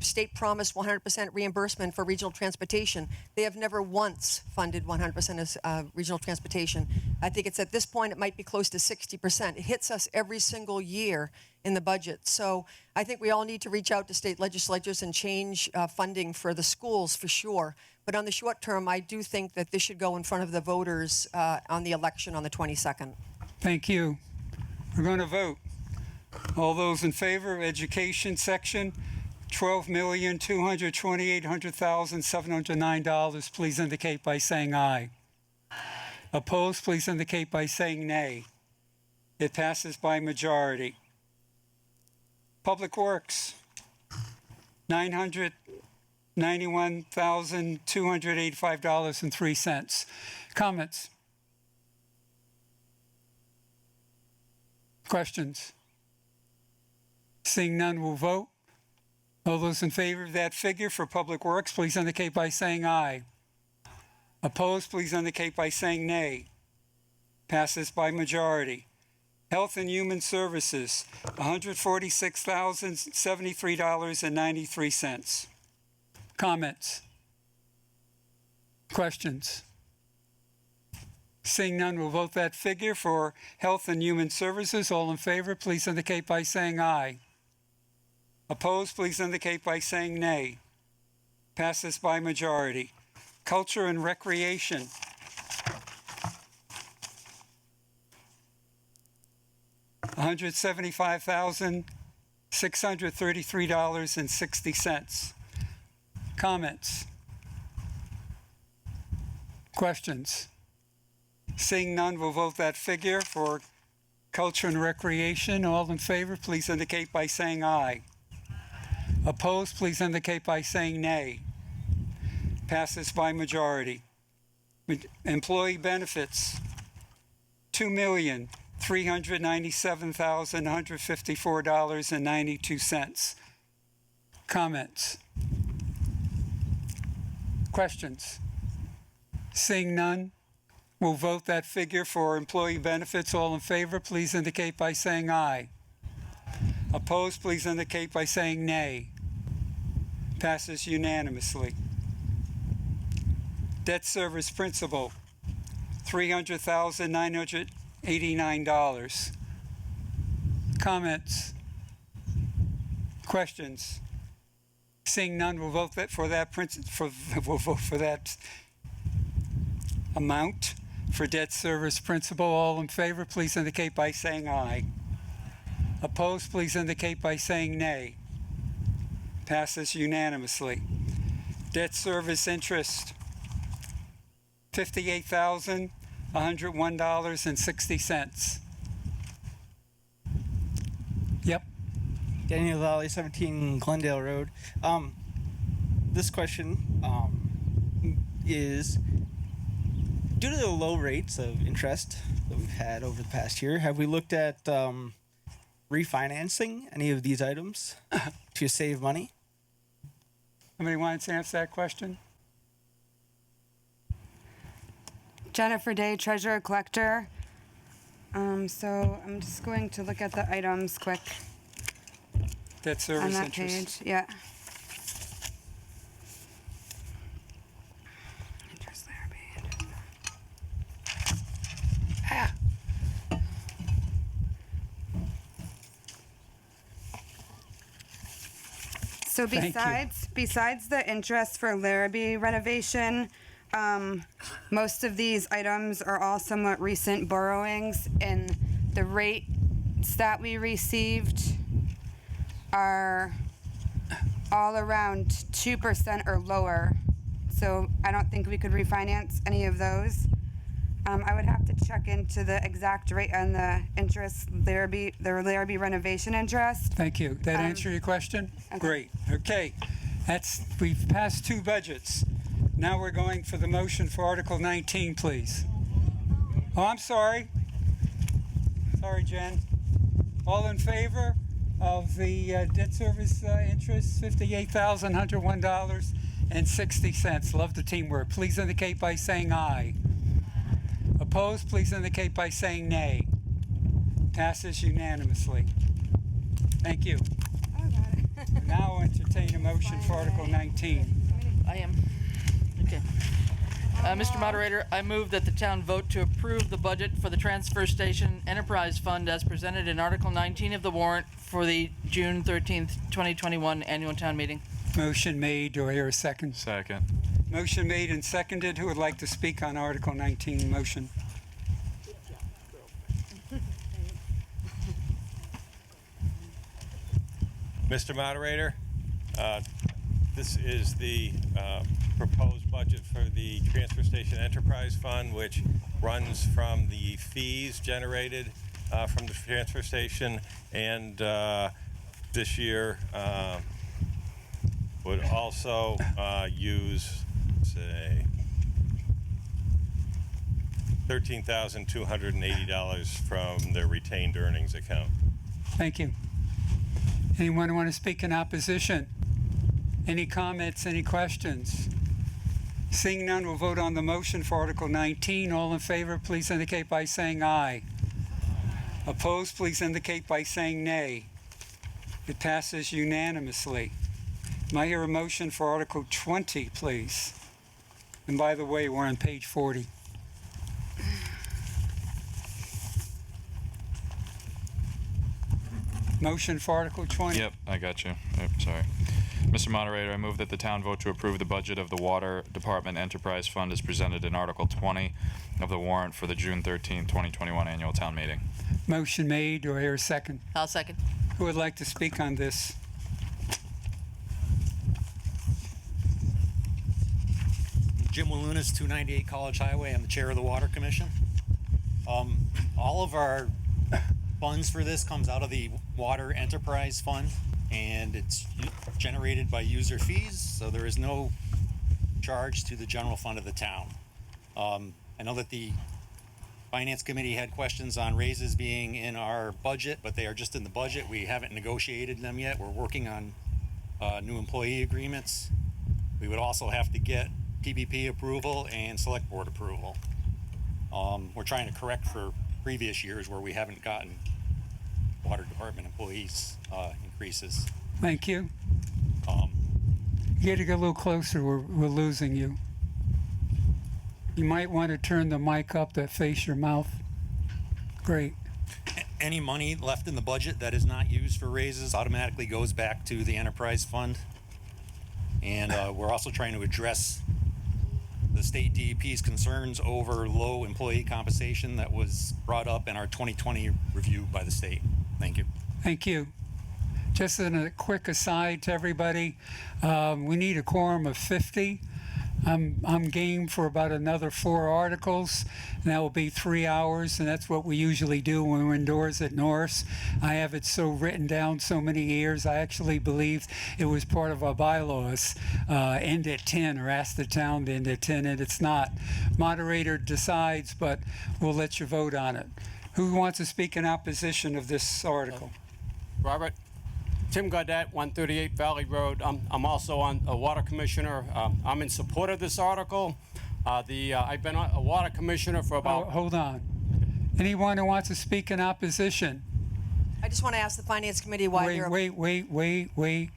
state promised 100% reimbursement for regional transportation. They have never once funded 100% of regional transportation. I think it's at this point, it might be close to 60%. It hits us every single year in the budget. So I think we all need to reach out to state legislatures and change funding for the schools for sure. But on the short term, I do think that this should go in front of the voters on the election on the 22nd. Thank you. We're going to vote. All those in favor of education section, $12,228,709, please indicate by saying aye. Opposed, please indicate by saying nay. It passes by majority. Public Works, $991,285.03. Comments? Questions? Seeing none, we'll vote. All those in favor of that figure for Public Works, please indicate by saying aye. Opposed, please indicate by saying nay. Passes by majority. Health and Human Services, $146,073.93. Comments? Questions? Seeing none, we'll vote that figure for Health and Human Services. All in favor, please indicate by saying aye. Opposed, please indicate by saying nay. Passes by majority. Culture and Recreation. $175,633.60. Comments? Questions? Seeing none, we'll vote that figure for Culture and Recreation. All in favor, please indicate by saying aye. Opposed, please indicate by saying nay. Passes by majority. Employee benefits, $2,397,154.92. Comments? Questions? Seeing none, we'll vote that figure for employee benefits. All in favor, please indicate by saying aye. Opposed, please indicate by saying nay. Passes unanimously. Debt service principal, $300,989. Comments? Questions? Seeing none, we'll vote that we'll vote for that amount for debt service principal. All in favor, please indicate by saying aye. Opposed, please indicate by saying nay. Passes unanimously. Debt service interest, $58,101.60. Yep. Daniel Valley, 17 Glendale Road. This question is, due to the low rates of interest that we've had over the past year, have we looked at refinancing any of these items to save money? Somebody wants to answer that question? Jennifer Day, Treasurer Collector. So I'm just going to look at the items quick Debt on service that interest. page. Yeah. Interest therapy. So Thank you. besides the interest for Larrabee renovation, most of these items are all somewhat recent borrowings, and the rates that we received are all around 2% or lower. So I don't think we could refinance any of those. I would have to check into the exact rate on the interest, the Larrabee renovation interest. Thank you. That answer your question? Okay. Great. Okay. We've passed two budgets. Now we're going for the motion for Article 19, please. Oh, I'm sorry. Sorry, Jen. All in favor of the debt service interest, $58,101.60. Love the teamwork. Please indicate by saying aye. Opposed, please indicate by saying nay. Passes unanimously. Thank you. Now I'll entertain a motion for Article 19. I am. Okay. Mr. Moderator, I move that the town vote to approve the budget for the Transfer Station Enterprise Fund as presented in Article 19 of the warrant for the June 13th, 2021 annual town meeting. Motion made. Do I hear a second? Second. Motion made and seconded. Who would like to speak on Article 19 motion? Mr. Moderator, this is the proposed budget for the Transfer Station Enterprise Fund, which runs from the fees generated from the transfer station, and this year would also use, say, $13,280 from their retained earnings account. Thank you. Anyone want to speak in opposition? Any comments, any questions? Seeing none, we'll vote on the motion for Article 19. All in favor, please indicate by saying aye. Opposed, please indicate by saying nay. It passes unanimously. May I hear a motion for Article 20, please? And by the way, we're on page 40. Motion for Article 20. Yep, I got you. Yep, sorry. Mr. Moderator, I move that the town vote to approve the budget of the Water Department Enterprise Fund as presented in Article 20 of the warrant for the June 13, 2021 annual town meeting. Motion made. Do I hear a second? I'll second. Who would like to speak on this? Jim Walunas, 298 College Highway. I'm the chair of the Water Commission. All of our funds for this comes out of the Water Enterprise Fund, and it's generated by user fees, so there is no charge to the general fund of the town. I know that the Finance Committee had questions on raises being in our budget, but they are just in the budget. We haven't negotiated them yet. We're working on new employee agreements. We would also have to get PBP approval and select board approval. We're trying to correct for previous years where we haven't gotten water department employees increases. Thank you. You got to get a little closer. We're losing you. You might want to turn the mic up that face your mouth. Great. Any money left in the budget that is not used for raises automatically goes back to the enterprise fund. And we're also trying to address the state DEP's concerns over low employee compensation that was brought up in our 2020 review by the state. Thank you. Thank you. Just in a quick aside to everybody, we need a quorum of 50. I'm game for about another 4 articles, and that will be 3 hours, and that's what we usually do when we're indoors at Norris. I have it so written down so many years. I actually believe it was part of our bylaws, end at 10, or ask the town to end at 10, and it's not. Moderator decides, but we'll let you vote on it. Who wants to speak in opposition of this article? Robert? Tim Gaudette, 138 Valley Road. I'm also on a water commissioner. I'm in support of this article. I've been a water commissioner for about... Hold on. Anyone who wants to speak in opposition? I just want to ask the Finance Committee why they're... Wait.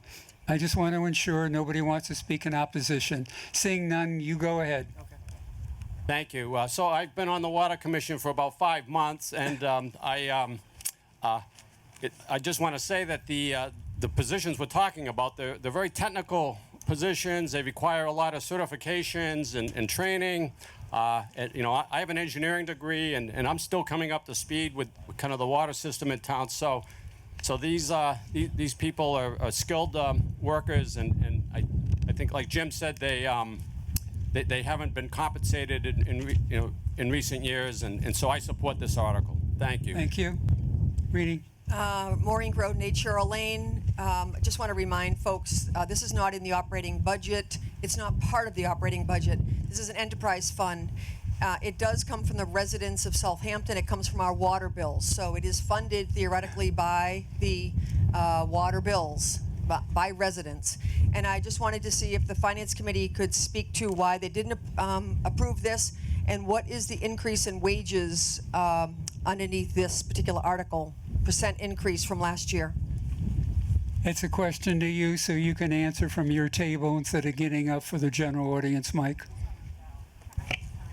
I just want to ensure nobody wants to speak in opposition. Seeing none, you go ahead. Okay. Thank you. So I've been on the water commission for about 5 months, and I just want to say that the positions we're talking about, they're very technical positions. They require a lot of certifications and training. I have an engineering degree, and I'm still coming up to speed with kind of the water system in town. So these people are skilled workers, and I think, like Jim said, they haven't been compensated in recent years, and so I support this article. Thank you. Thank you. Reading. Maureen Road, Nate Cheryl Lane. Just want to remind folks, this is not in the operating budget. It's not part of the operating budget. This is an enterprise fund. It does come from the residents of Southampton. It comes from our water bills. So it is funded theoretically by the water bills, by residents. And I just wanted to see if the Finance Committee could speak to why they didn't approve this, and what is the increase in wages underneath this particular article, % increase from last year. It's a question to you, so you can answer from your table instead of getting up for the general audience, Mike.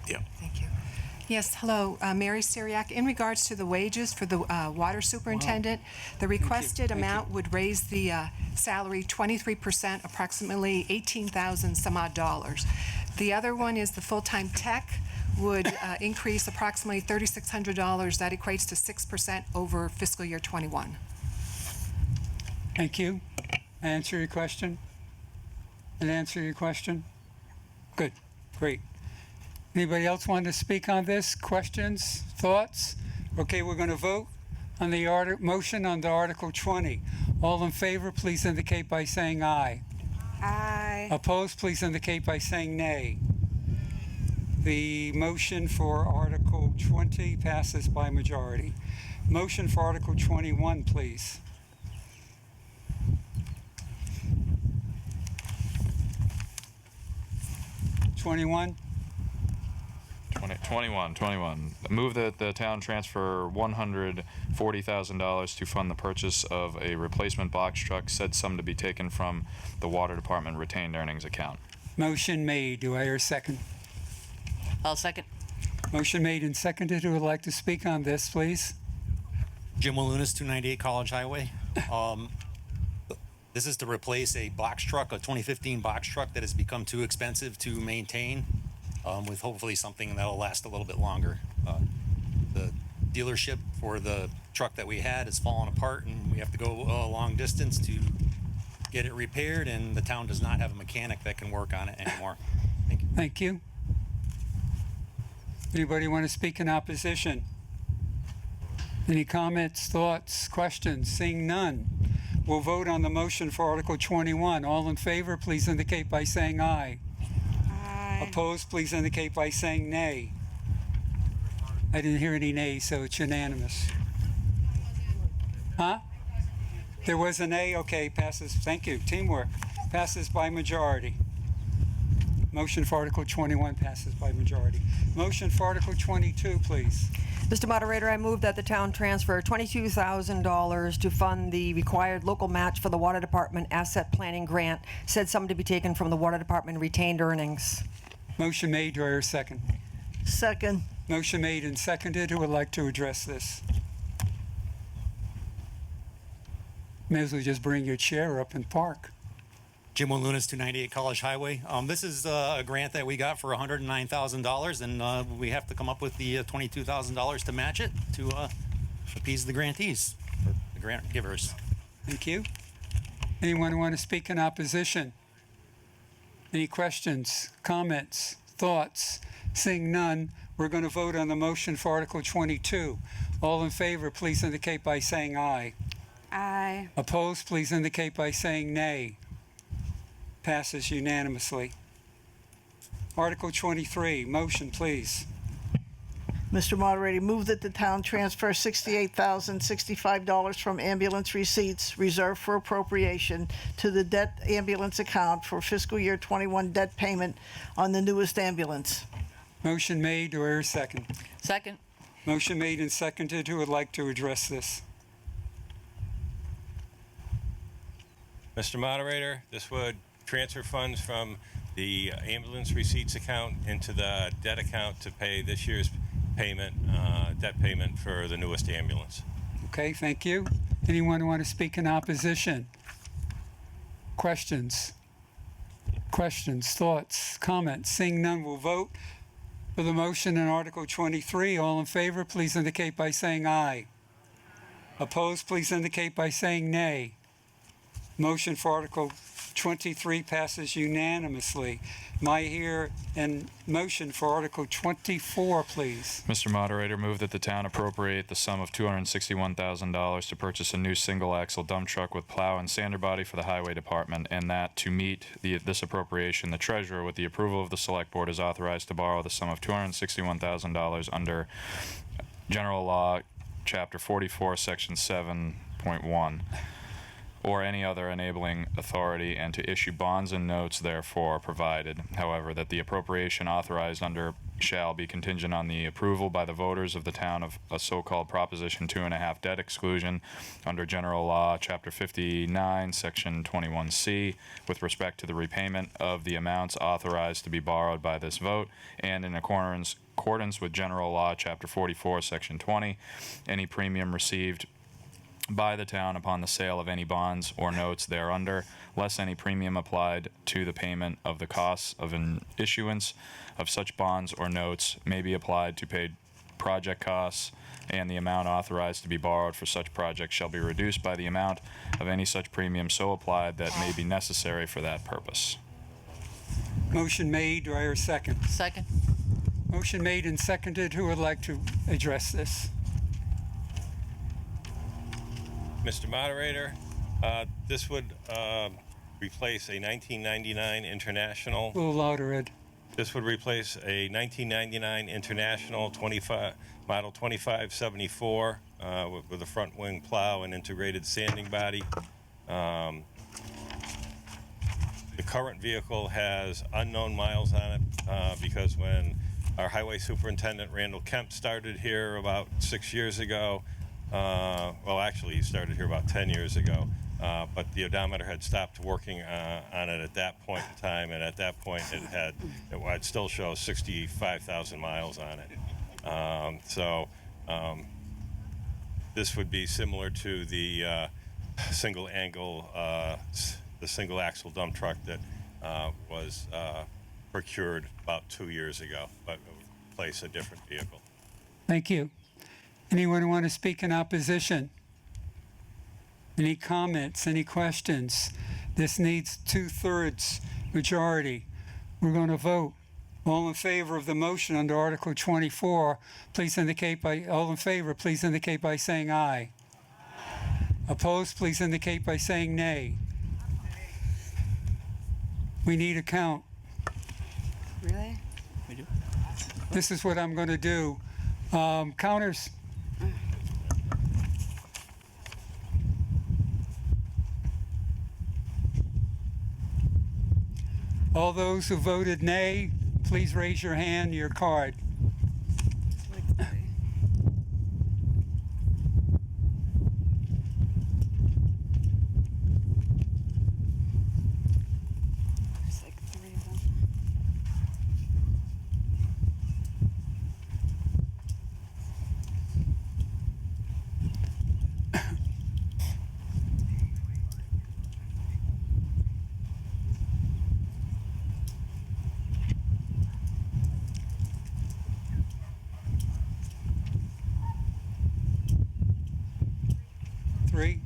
Yeah. Thank you. Yes, hello, Mary Syriac. In regards to the wages for the water superintendent, the requested amount would raise the salary 23%, approximately $18,000 some odd dollars. The other one is the full-time tech would increase approximately $3,600. That equates to 6% over fiscal year 21. Thank you. Answer your question? Good. Great. Anybody else want to speak on this? Questions? Thoughts? Okay, we're going to vote on the motion on the Article 20. All in favor, please indicate by saying aye. Aye. Opposed, please indicate by saying nay. The motion for Article 20 passes by majority. Motion for Article 21, please. Twenty-one. 21. Move that the town transfer $140,000 to fund the purchase of a replacement box truck, said sum to be taken from the water department retained earnings account. Motion made. Do I hear a second? I'll second. Motion made and seconded. Who would like to speak on this, please? Jim Walunas, 298 College Highway. This is to replace a box truck, a 2015 box truck that has become too expensive to maintain, with hopefully something that'll last a little bit longer. The dealership for the truck that we had is falling apart, and we have to go a long distance to get it repaired, and the town does not have a mechanic that can work on it anymore. Thank you. Thank you. Anybody want to speak in opposition? Any comments, thoughts, questions? Seeing none, we'll vote on the motion for Article 21. All in favor, please indicate by saying aye. Aye. Opposed, please indicate by saying nay. I didn't hear any nays, so it's unanimous. Huh? There was a nay? Okay, passes. Thank you. Teamwork. Passes by majority. Motion for Article 21 passes by majority. Motion for Article 22, please. Mr. Moderator, I move that the town transfer $22,000 to fund the required local match for the Water Department Asset Planning Grant, said sum to be taken from the Water Department retained earnings. Motion made. Do I hear a second? Second. Motion made and seconded. Who would like to address this? May as well just bring your chair up and park. Jim Walunas, 298 College Highway. This is a grant that we got for $109,000, and we have to come up with the $22,000 to match it to appease the grantees, or the grant givers. Thank you. Anyone want to speak in opposition? Any questions, comments, thoughts? Seeing none, we're going to vote on the motion for Article 22. All in favor, please indicate by saying aye. Aye. Opposed, please indicate by saying nay. Passes unanimously. Article 23, motion, please. Mr. Moderator, move that the town transfer $68,065 from ambulance receipts reserved for appropriation to the debt ambulance account for fiscal year 21 debt payment on the newest ambulance. Motion made. Do I hear a second? Second. Motion made and seconded. Who would like to address this? Mr. Moderator, this would transfer funds from the ambulance receipts account into the debt account to pay this year's payment, debt payment for the newest ambulance. Okay, thank you. Anyone want to speak in opposition? Questions? Questions, thoughts, comments? Seeing none, we'll vote for the motion in Article 23. All in favor, please indicate by saying aye. Opposed, please indicate by saying nay. Motion for Article 23 passes unanimously. May I hear a motion for Article 24, please? Mr. Moderator, move that the town appropriate the sum of $261,000 to purchase a new single-axle dump truck with plow and sander body for the Highway Department, and that to meet this appropriation, the treasurer, with the approval of the Select Board, is authorized to borrow the sum of $261,000 under General Law, Chapter 44, Section 7.1. or any other enabling authority, and to issue bonds and notes therefore, provided, however, that the appropriation authorized under shall be contingent on the approval by the voters of the town of a so-called Proposition 2.5 debt exclusion under General Law, Chapter 59, Section 21C, with respect to the repayment of the amounts authorized to be borrowed by this vote, and in accordance with General Law, Chapter 44, Section 20, any premium received by the town upon the sale of any bonds or notes thereunder, less any premium applied to the payment of the costs of an issuance of such bonds or notes may be applied to paid project costs, and the amount authorized to be borrowed for such project shall be reduced by the amount of any such premium so applied that may be necessary for that purpose. Motion made. Do I hear a second? Second. Motion made and seconded. Who would like to address this? Mr. Moderator, this would replace a 1999 International. A little louder, Ed. This would replace a 1999 International Model 2574 with a front wing plow and integrated sanding body. The current vehicle has unknown miles on it because when our highway superintendent, Randall Kemp, started here about 6 years ago, well, actually, he started here about 10 years ago, but the odometer had stopped working on it at that point in time, and at that point it still shows 65,000 miles on it. This would be similar to the single angle, the single axle dump truck that was procured about 2 years ago, but replace a different vehicle. Thank you. Anyone want to speak in opposition? Any comments, any questions? This needs 2/3 majority. We're going to vote. All in favor of the motion under Article 24, please indicate by, all in favor, please indicate by saying aye. Opposed, please indicate by saying nay. We need a count. Really? We do. This is what I'm going to do. Counters. All those who voted nay, please raise your hand, your card. There's like 3 of them. Three.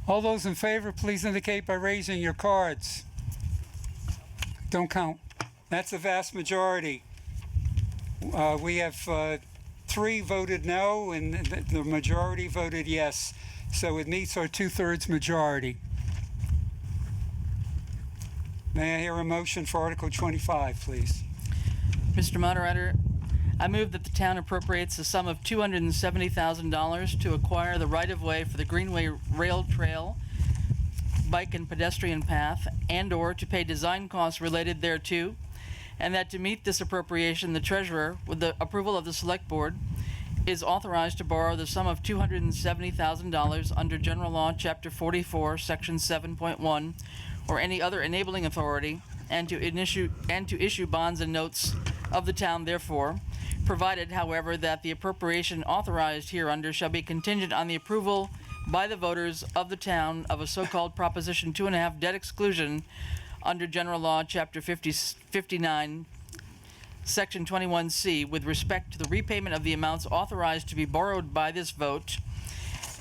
All those in favor, please indicate by raising your cards. Don't count. That's a vast majority. We have 3 voted no, and the majority voted yes. So it meets our 2/3 majority. May I hear a motion for Article 25, please? Mr. Moderator, I move that the town appropriates a sum of $270,000 to acquire the right-of-way for the Greenway Rail Trail, bike and pedestrian path, and/or to pay design costs related thereto, and that to meet this appropriation, the treasurer, with the approval of the select board, is authorized to borrow the sum of $270,000 under General Law, Chapter 44, Section 7.1, or any other enabling authority, and to issue bonds and notes of the town therefore, provided, however, that the appropriation authorized hereunder shall be contingent on the approval by the voters of the town of a so-called Proposition 2.5 debt exclusion under General Law, Chapter 59, Section 21C, with respect to the repayment of the amounts authorized to be borrowed by this vote,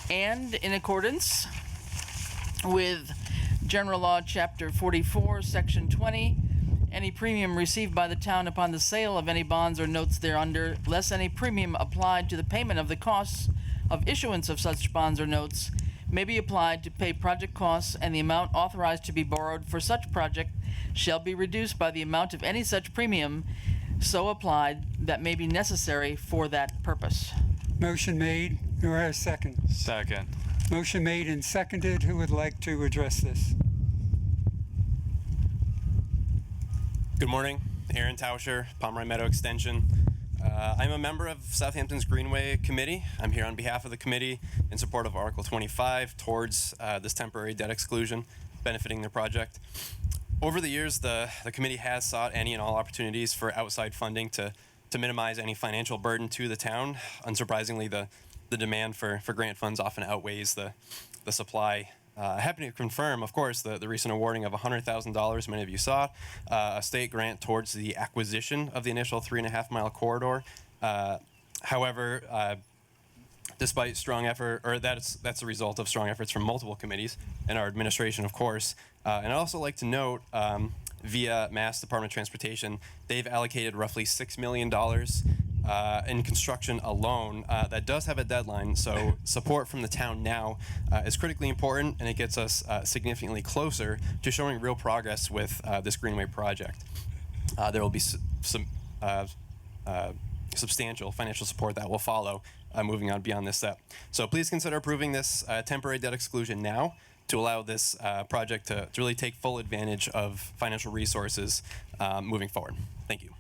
and in accordance with General Law, Chapter 44, Section 20, any premium received by the town upon the sale of any bonds or notes thereunder, less any premium applied to the payment of the costs of issuance of such bonds or notes, may be applied to pay project costs, and the amount authorized to be borrowed for such project shall be reduced by the amount of any such premium so applied that may be necessary for that purpose. Motion made. Do I have a second? Second. Motion made and seconded. Who would like to address this? Good morning, Aaron Tauscher, Pomeroy Meadow Extension. I'm a member of Southampton's Greenway Committee. I'm here on behalf of the committee in support of Article 25 towards this temporary debt exclusion benefiting the project. Over the years, the committee has sought any and all opportunities for outside funding to minimize any financial burden to the town. Unsurprisingly, the demand for grant funds often outweighs the supply. Happy to confirm, of course, the recent awarding of $100,000, many of you saw, a state grant towards the acquisition of the initial 3.5-mile corridor. However, despite strong effort, or that's a result of strong efforts from multiple committees and our administration, of course. And I'd also like to note, via Mass Department of Transportation, they've allocated roughly $6 million in construction alone. That does have a deadline, so support from the town now is critically important, and it gets us significantly closer to showing real progress with this Greenway project. There will be some substantial financial support that will follow moving on beyond this step. So please consider approving this temporary debt exclusion now to allow this project to really take full advantage of financial resources moving forward. Thank you.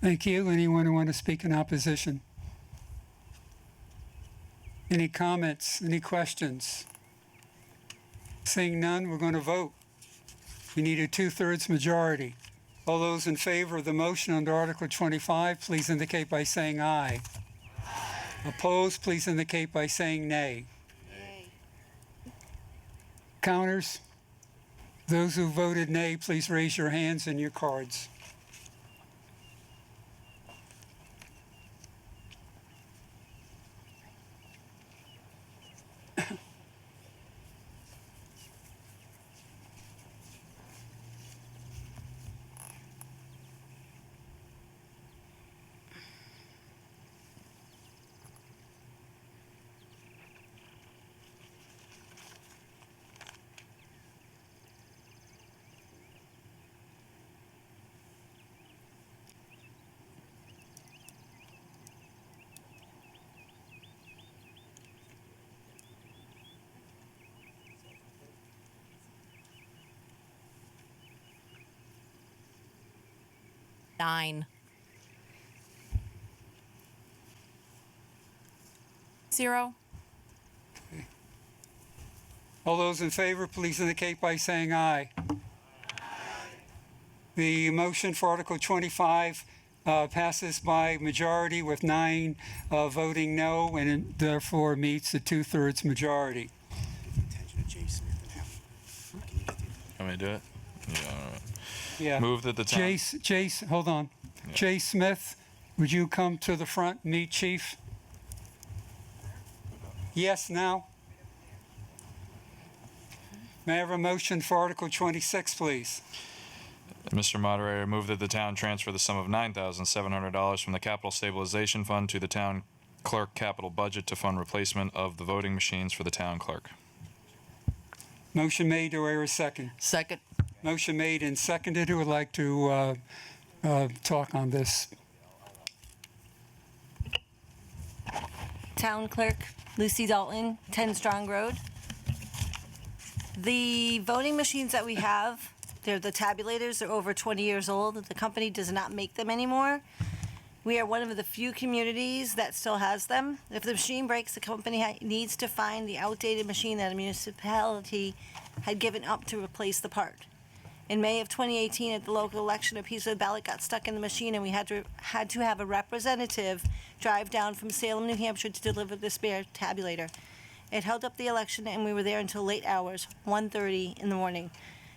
Thank you. Anyone who want to speak in opposition? Any comments? Any questions? Seeing none, we're going to vote. We need a 2/3 majority. All those in favor of the motion under Article 25, please indicate by saying aye. Opposed, please indicate by saying nay. Counters? Those who voted nay, please raise your hands and your cards. Nine. 0. All those in favor, please indicate by saying aye. The motion for Article 25 passes by majority with 9 voting no, and it therefore meets the 2/3 majority. Want me to do it? Yeah. Move that the town. Jace, hold on. Yeah. Jay Smith, would you come to the front, meet Chief? Yes, now? May I have a motion for Article 26, please? Mr. Moderator, move that the town transfer the sum of $9,700 from the Capital Stabilization Fund to the town clerk capital budget to fund replacement of the voting machines for the town clerk. Motion made, do I hear a second? Second. Motion made and seconded. Who would like to talk on this? Town Clerk Lucy Dalton, 10 Strong Road. The voting machines that we have, they're the tabulators. They're over 20 years old. The company does not make them anymore. We are one of the few communities that still has them. If the machine breaks, the company needs to find the outdated machine that a municipality had given up to replace the part. In May of 2018, at the local election, a piece of the ballot got stuck in the machine, and we had to have a representative drive down from Salem, New Hampshire, to deliver the spare tabulator. It held up the election, and we were there until late hours, 1:30 in the morning.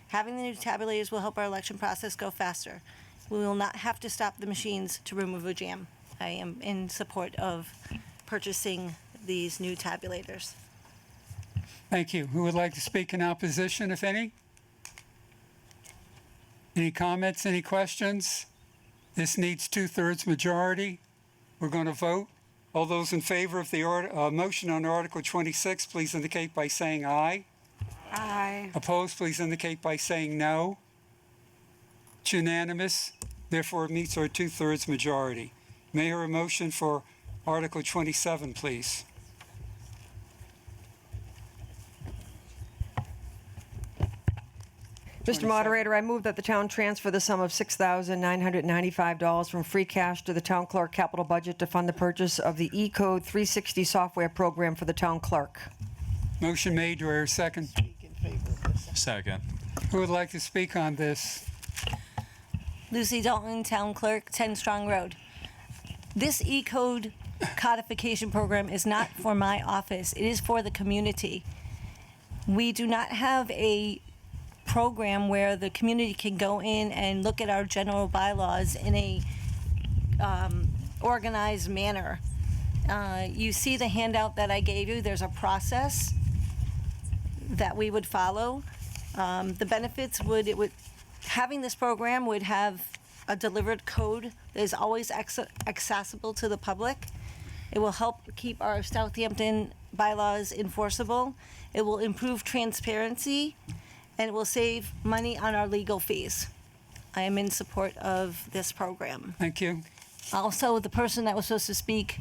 Having the new tabulators will help our election process go faster. We will not have to stop the machines to remove a jam. I am in support of purchasing these new tabulators. Thank you. Who would like to speak in opposition, if any? Any comments, any questions? This needs 2/3 majority. We're going to vote. All those in favor of the motion on Article 26, please indicate by saying aye. Aye. Opposed, please indicate by saying no. It's unanimous. Therefore, it meets our 2/3 majority. May I hear a motion for Article 27, please? Mr. Moderator, I move that the town transfer the sum of $6,995 from free cash to the town clerk capital budget to fund the purchase of the E-Code 360 software program for the town clerk. Motion made. Do I hear a second? Second. Who would like to speak on this? Lucy Dalton, Town Clerk, 10 Strong Road. This E-Code codification program is not for my office. It is for the community. We do not have a program where the community can go in and look at our general bylaws in a organized manner. You see the handout that I gave you. There's a process that we would follow. The benefits having this program would have a delivered code that is always accessible to the public. It will help keep our Southampton bylaws enforceable. It will improve transparency, and it will save money on our legal fees. I am in support of this program. Thank you. Also, the person that was supposed to speak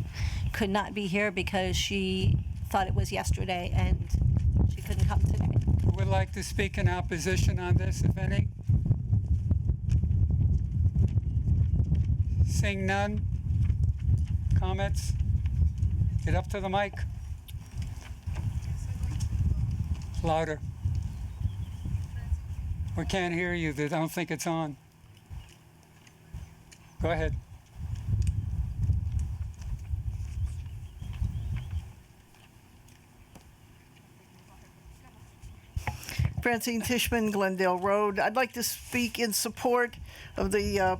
could not be here because she thought it was yesterday and she couldn't come today. Who would like to speak in opposition on this, if any? Seeing none? Comments? Get up to the mic. Louder. We can't hear you. I don't think it's on. Go ahead. Francine Tishman, Glendale Road. I'd like to speak in support of the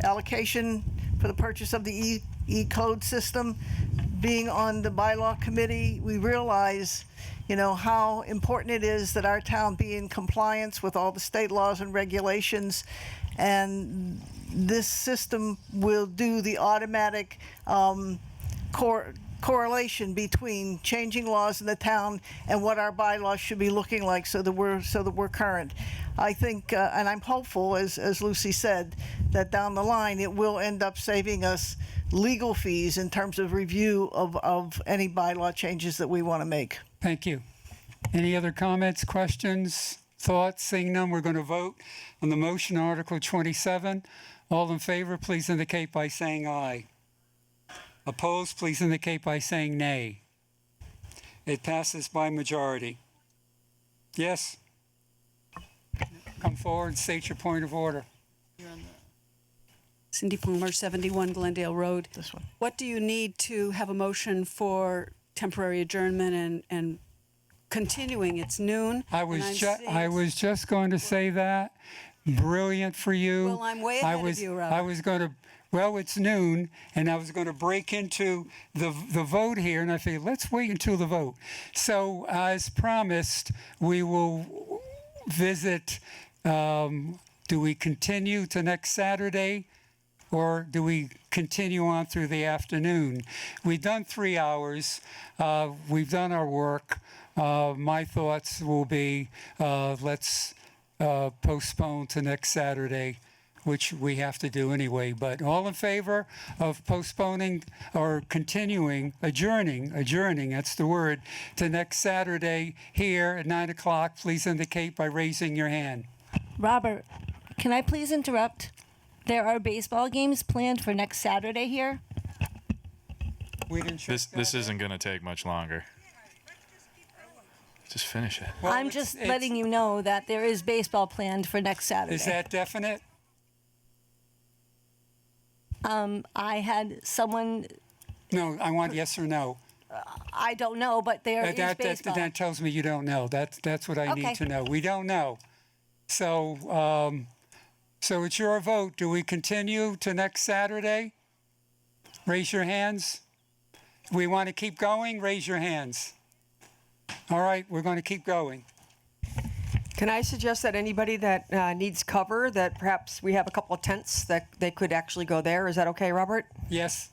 allocation for the purchase of the E-code system. Being on the bylaw committee, we realize, how important it is that our town be in compliance with all the state laws and regulations. And this system will do the automatic correlation between changing laws in the town and what our bylaws should be looking like, so that we're current. I think, and I'm hopeful, as Lucy said, that down the line it will end up saving us legal fees in terms of review of any bylaw changes that we want to make. Thank you. Any other comments, questions, thoughts? Seeing none, we're going to vote on the motion, Article 27. All in favor, please indicate by saying aye. Opposed, please indicate by saying nay. It passes by majority. Yes? Come forward, state your point of order. Cindy Palmer, 71 Glendale Road. This one. What do you need to have a motion for temporary adjournment and continuing? It's noon. I was just going to say that. Brilliant for you. Well, I'm way ahead of you, Robert. I was going to, well, it's noon, and I was going to break into the vote here, and I figured, let's wait until the vote. So, as promised, we will visit, do we continue to next Saturday, or do we continue on through the afternoon? We've done 3 hours. We've done our work. My thoughts will be, let's postpone to next Saturday, which we have to do anyway. But all in favor of postponing or continuing, adjourning, that's the word, to next Saturday here at 9 o'clock, please indicate by raising your hand. Robert, can I please interrupt? There are baseball games planned for next Saturday here. We didn't This isn't going to take much longer. Just finish it. Well, I'm just letting you know that there is baseball planned for next Saturday. Is that definite? I had someone. No, I want yes or no. I don't know, but there is baseball. That tells me you don't know. That's what I need to know. We don't know. So, so it's your vote. Do we continue to next Saturday? Raise your hands. We want to keep going? Raise your hands. All right, we're going to keep going. Can I suggest that anybody that needs cover, that perhaps we have a couple of tents that they could actually go there? Is that okay, Robert? Yes.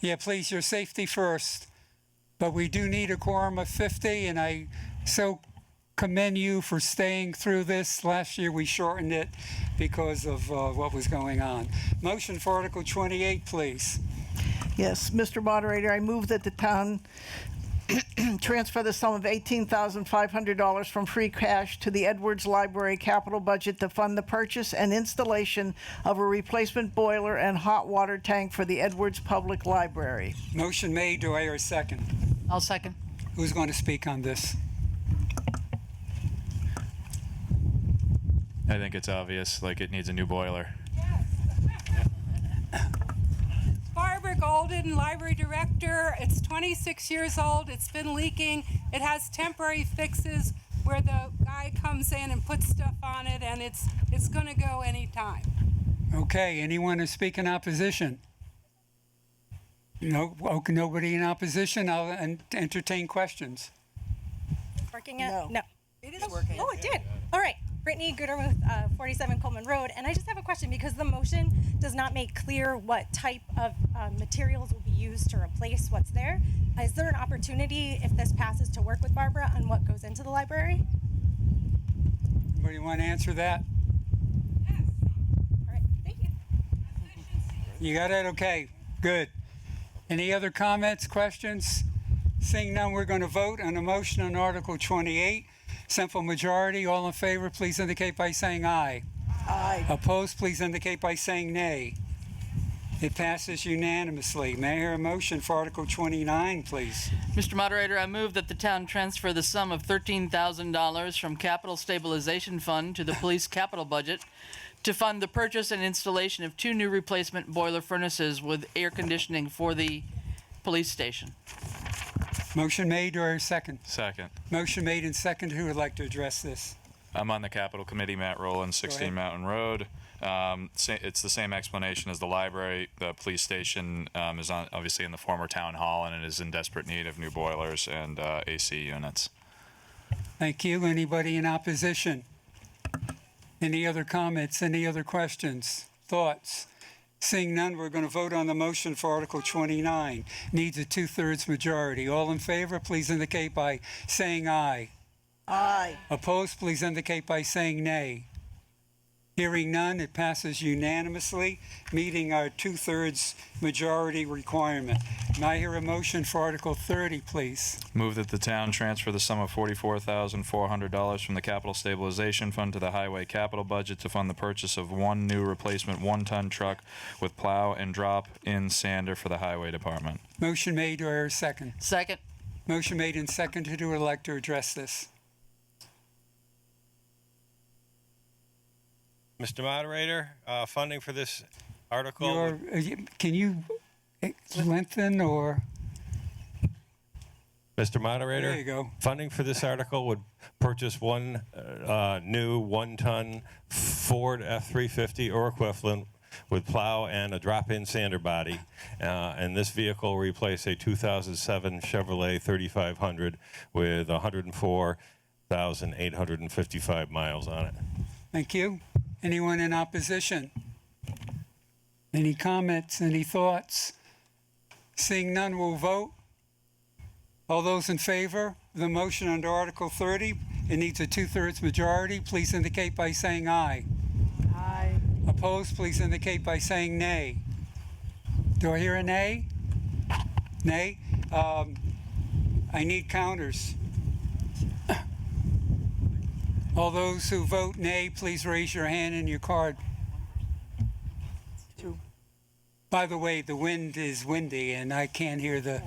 Yeah, please, your safety first. But we do need a quorum of 50, and I so commend you for staying through this. Last year we shortened it because of what was going on. Motion for Article 28, please. Yes, Mr. Moderator, I move that the town transfer the sum of $18,500 from free cash to the Edwards Library capital budget to fund the purchase and installation of a replacement boiler and hot water tank for the Edwards Public Library. Motion made. Do I hear a second? I'll second. Who's going to speak on this? I think it's obvious, like it needs a new boiler. Barbara Golden, Library Director. It's 26 years old. It's been leaking. It has temporary fixes where the guy comes in and puts stuff on it, and it's going to go anytime. Okay, anyone to speak in opposition? No, okay, nobody in opposition. I'll entertain questions. Working at? No. It is working. Oh, it did. All right. Brittany Gooder with 47 Coleman Road, and I just have a question because the motion does not make clear what type of materials will be used to replace what's there. Is there an opportunity, if this passes, to work with Barbara on what goes into the library? Anybody want to answer that? Yes. All right, thank you. You got it? Okay, good. Any other comments, questions? Seeing none, we're going to vote on a motion on Article 28. Simple majority. All in favor, please indicate by saying aye. Aye. Opposed, please indicate by saying nay. It passes unanimously. May I hear a motion for Article 29, please? Mr. Moderator, I move that the town transfer the sum of $13,000 from Capital Stabilization Fund to the police capital budget to fund the purchase and installation of 2 new replacement boiler furnaces with air conditioning for the police station. Motion made or a second? Second. Motion made and second. Who would like to address this? I'm on the Capital Committee, Matt Rowland, 16 Mountain Road. It's the same explanation as the library. The police station is obviously in the former town hall, and it is in desperate need of new boilers and AC units. Thank you. Anybody in opposition? Any other comments? Any other questions? Thoughts? Seeing none, we're going to vote on the motion for Article 29. Needs a 2/3 majority. All in favor, please indicate by saying aye. Aye. Opposed, please indicate by saying nay. Hearing none, it passes unanimously, meeting our 2/3 majority requirement. May I hear a motion for Article 30, please? Move that the town transfer the sum of $44,400 from the Capital Stabilization Fund to the Highway Capital Budget to fund the purchase of one new replacement one-ton truck with plow and drop-in sander for the Highway Department. Motion made or a second? Second. Motion made and seconded. Who would like to address this? Mr. Moderator, funding for this article. Can you lengthen or? Mr. Moderator, There you go. funding for this article would purchase one new one-ton Ford F-350 or equivalent with plow and a drop-in sander body. And this vehicle will replace a 2007 Chevrolet 3500 with 104,855 miles on it. Thank you. Anyone in opposition? Any comments? Any thoughts? Seeing none, we'll vote. All those in favor of the motion under Article 30, it needs a 2/3 majority. Please indicate by saying aye. Aye. Opposed, please indicate by saying nay. Do I hear a nay? Nay? I need counters. All those who vote nay, please raise your hand and your card. Two. By the way, the wind is windy and I can't hear the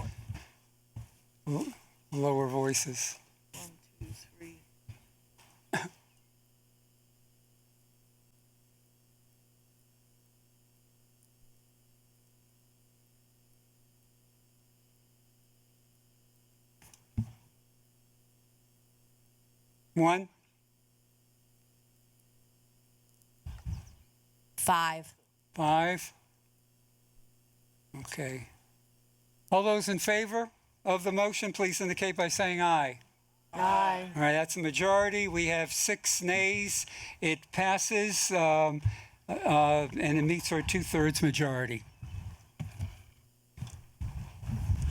lower voices. 1, 2, 3. One. 5. 5. Okay. All those in favor of the motion, please indicate by saying aye. Aye. All right, that's a majority. We have 6 nays. It passes, and it meets our 2/3 majority.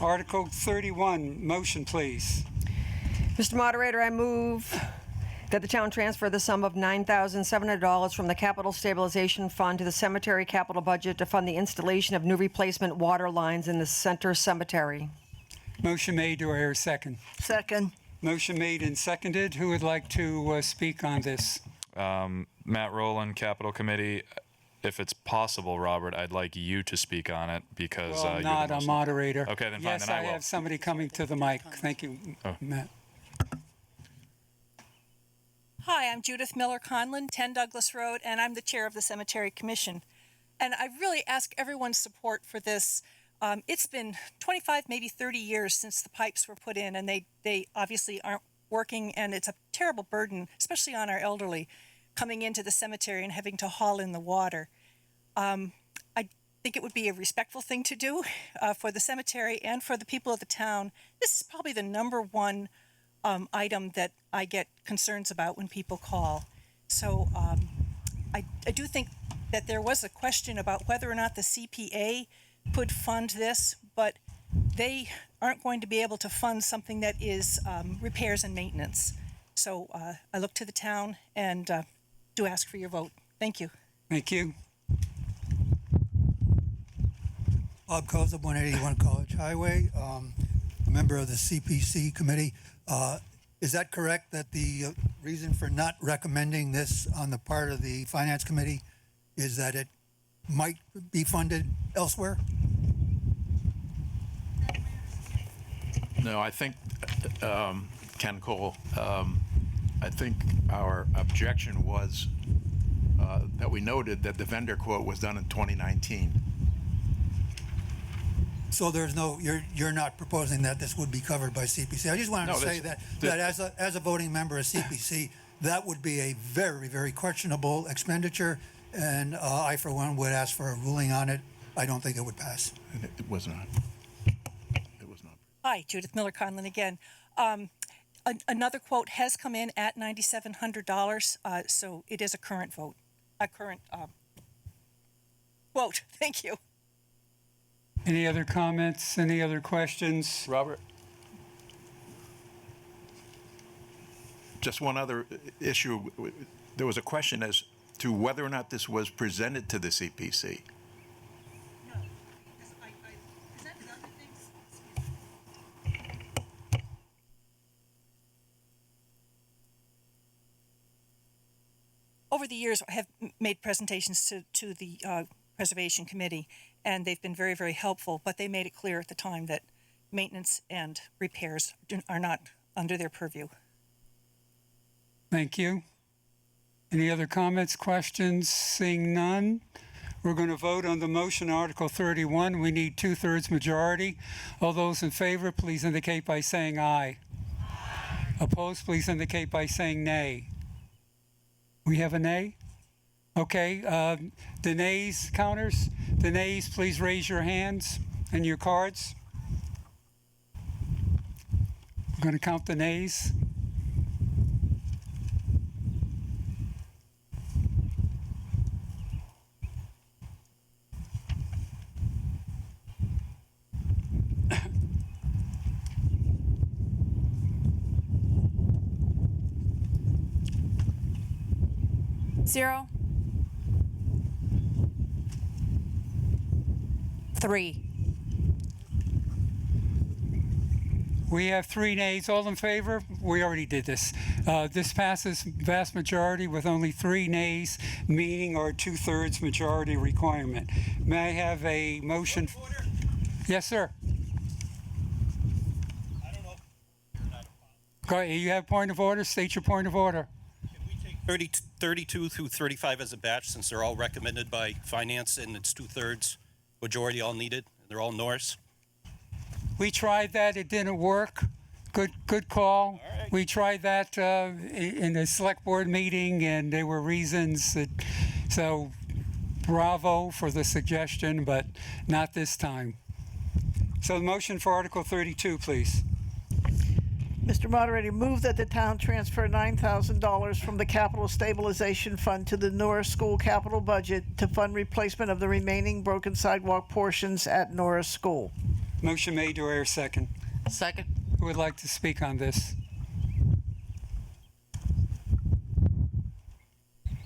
Article 31, motion, please. Mr. Moderator, I move that the town transfer the sum of $9,700 from the Capital Stabilization Fund to the Cemetery Capital Budget to fund the installation of new replacement water lines in the center cemetery. Motion made. Do I hear a second? Second. Motion made and seconded. Who would like to speak on this? Matt Rowland, Capital Committee. If it's possible, Robert, I'd like you to speak on it because Well, you're not the a most- moderator. Okay, then fine. Yes, Then I I will. have somebody coming to the mic. Thank you, Oh. Matt. Hi, I'm Judith Miller Conlon, 10 Douglas Road, and I'm the chair of the Cemetery Commission. And I really ask everyone's support for this. It's been 25, maybe 30 years since the pipes were put in, and they obviously aren't working, and it's a terrible burden, especially on our elderly, coming into the cemetery and having to haul in the water. I think it would be a respectful thing to do for the cemetery and for the people of the town. This is probably the number one item that I get concerns about when people call. So I do think that there was a question about whether or not the CPA could fund this, but they aren't going to be able to fund something that is repairs and maintenance. So I look to the town and do ask for your vote. Thank you. Thank you. Bob Koza, 181 College Highway, a member of the CPC committee. Is that correct that the reason for not recommending this on the part of the Finance Committee is that it might be funded elsewhere? No, I think, Ken Cole, I think our objection was that we noted that the vendor quote was done in 2019. So there's no, you're not proposing that this would be covered by CPC. I just wanted to say that as a voting member of CPC, that would be a very, very questionable expenditure, and I, for one, would ask for a ruling on it. I don't think it would pass. It was not. It was not. Hi, Judith Miller Conlon again. Another quote has come in at $9,700, so it is a current vote, a current quote. Thank you. Any other comments? Any other questions? Robert? Just one other issue. There was a question as to whether or not this was presented to the CPC. Over the years, I have made presentations to the Preservation Committee, and they've been very, very helpful, but they made it clear at the time that maintenance and repairs are not under their purview. Thank you. Any other comments, questions? Seeing none, we're going to vote on the motion, Article 31. We need 2/3 majority. All those in favor, please indicate by saying aye. Opposed, please indicate by saying nay. We have a nay? Okay, the nays, counters, the nays, please raise your hands and your cards. I'm going to count the nays. Zero. 3. We have 3 nays. All in favor? We already did this. This passes vast majority with only 3 nays, meeting our 2/3 majority requirement. May I have a motion? Yes, sir. I don't know. Go ahead. You have point of order. State your point of order. 32 through 35 as a batch, since they're all recommended by finance and it's 2/3 majority all needed. They're all Norris. We tried that. It didn't work. Good call. Right. We tried that in the select board meeting, and there were reasons that, so bravo for the suggestion, but not this time. So the motion for Article 32, please. Mr. Moderator, move that the town transfer $9,000 from the Capital Stabilization Fund to the Norris School capital budget to fund replacement of the remaining broken sidewalk portions at Norris School. Motion made. Do I hear a second? Second. Who would like to speak on this?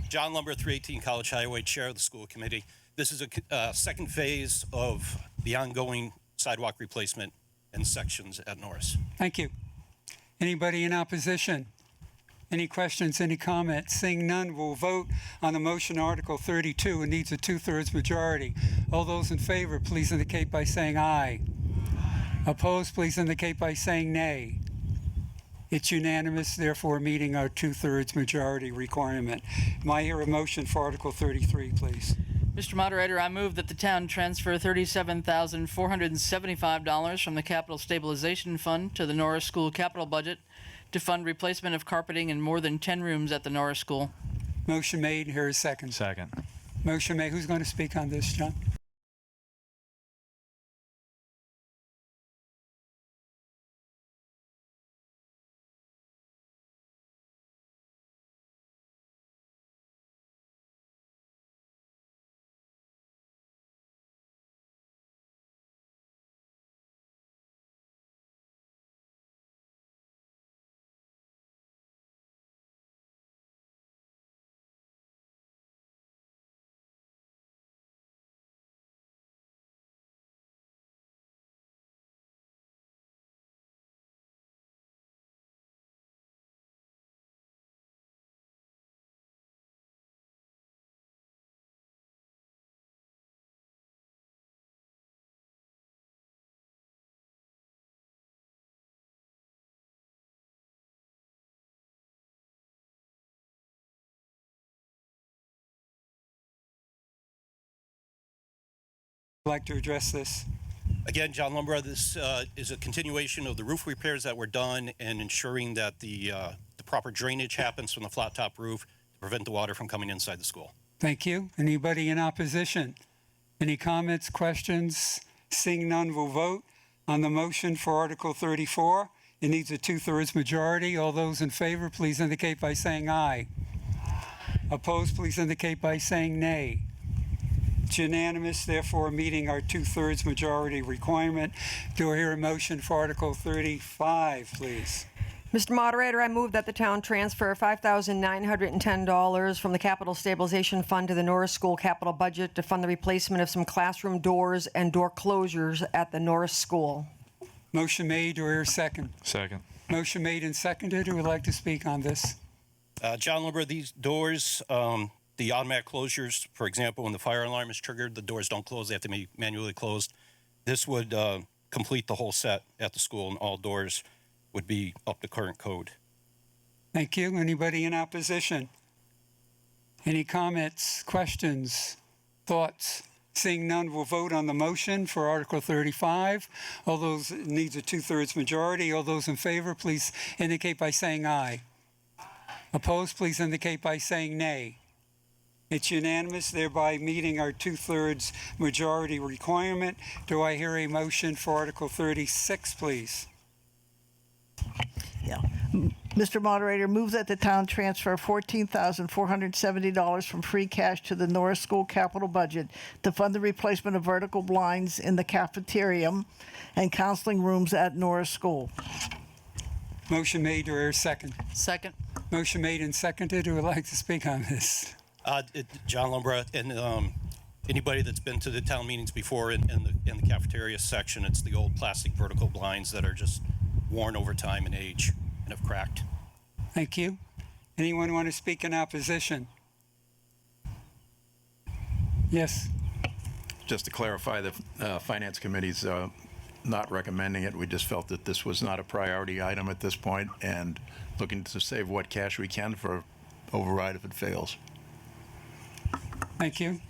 John Lumber, 318 College Highway, Chair of the School Committee. This is a second phase of the ongoing sidewalk replacement in sections at Norris. Thank you. Anybody in opposition? Any questions, any comments? Seeing none, we'll vote on the motion Article 32. It needs a 2/3 majority. All those in favor, please indicate by saying aye. Opposed, please indicate by saying nay. It's unanimous, therefore meeting our 2/3 majority requirement. May I hear a motion for Article 33, please? Mr. Moderator, I move that the town transfer $37,475 from the Capital Stabilization Fund to the Norris School capital budget to fund replacement of carpeting in more than 10 rooms at the Norris School. Motion made. Here is second. Second. Motion made. Who's going to speak on this, John? Like to address this? Again, John Lumbra, this is a continuation of the roof repairs that were done and ensuring that the proper drainage happens from the flat top roof to prevent the water from coming inside the school. Thank you. Anybody in opposition? Any comments, questions? Seeing none, we'll vote on the motion for Article 34. It needs a 2/3 majority. All those in favor, please indicate by saying aye. Opposed, please indicate by saying nay. It's unanimous, therefore meeting our 2/3 majority requirement. Do I hear a motion for Article 35, please? Mr. Moderator, I move that the town transfer $5,910 from the Capital Stabilization Fund to the Norris School capital budget to fund the replacement of some classroom doors and door closures at the Norris School. Motion made. Do I hear a second? Second. Motion made and seconded. Who would like to speak on this? John Lumbra, these doors, the automatic closures, for example, when the fire alarm is triggered, the doors don't close. They have to be manually closed. This would complete the whole set at the school, and all doors would be up to current code. Thank you. Anybody in opposition? Any comments, questions, thoughts? Seeing none, we'll vote on the motion for Article 35. All those, it needs a 2/3 majority. All those in favor, please indicate by saying aye. Opposed, please indicate by saying nay. It's unanimous, thereby meeting our 2/3 majority requirement. Do I hear a motion for Article 36, please? Yeah. Mr. Moderator, move that the town transfer $14,470 from free cash to the Norris School capital budget to fund the replacement of vertical blinds in the cafeteria and counseling rooms at Norris School. Motion made. Do I hear a second? Second. Motion made and seconded. Who would like to speak on this? John Lumbra, and anybody that's been to the town meetings before in the cafeteria section, it's the old plastic vertical blinds that are just worn over time and age and have cracked. Thank you. Anyone want to speak in opposition? Yes. Just to clarify, the Finance Committee's not recommending it. We just felt that this was not a priority item at this point and looking to save what cash we can for override if it fails. Thank you.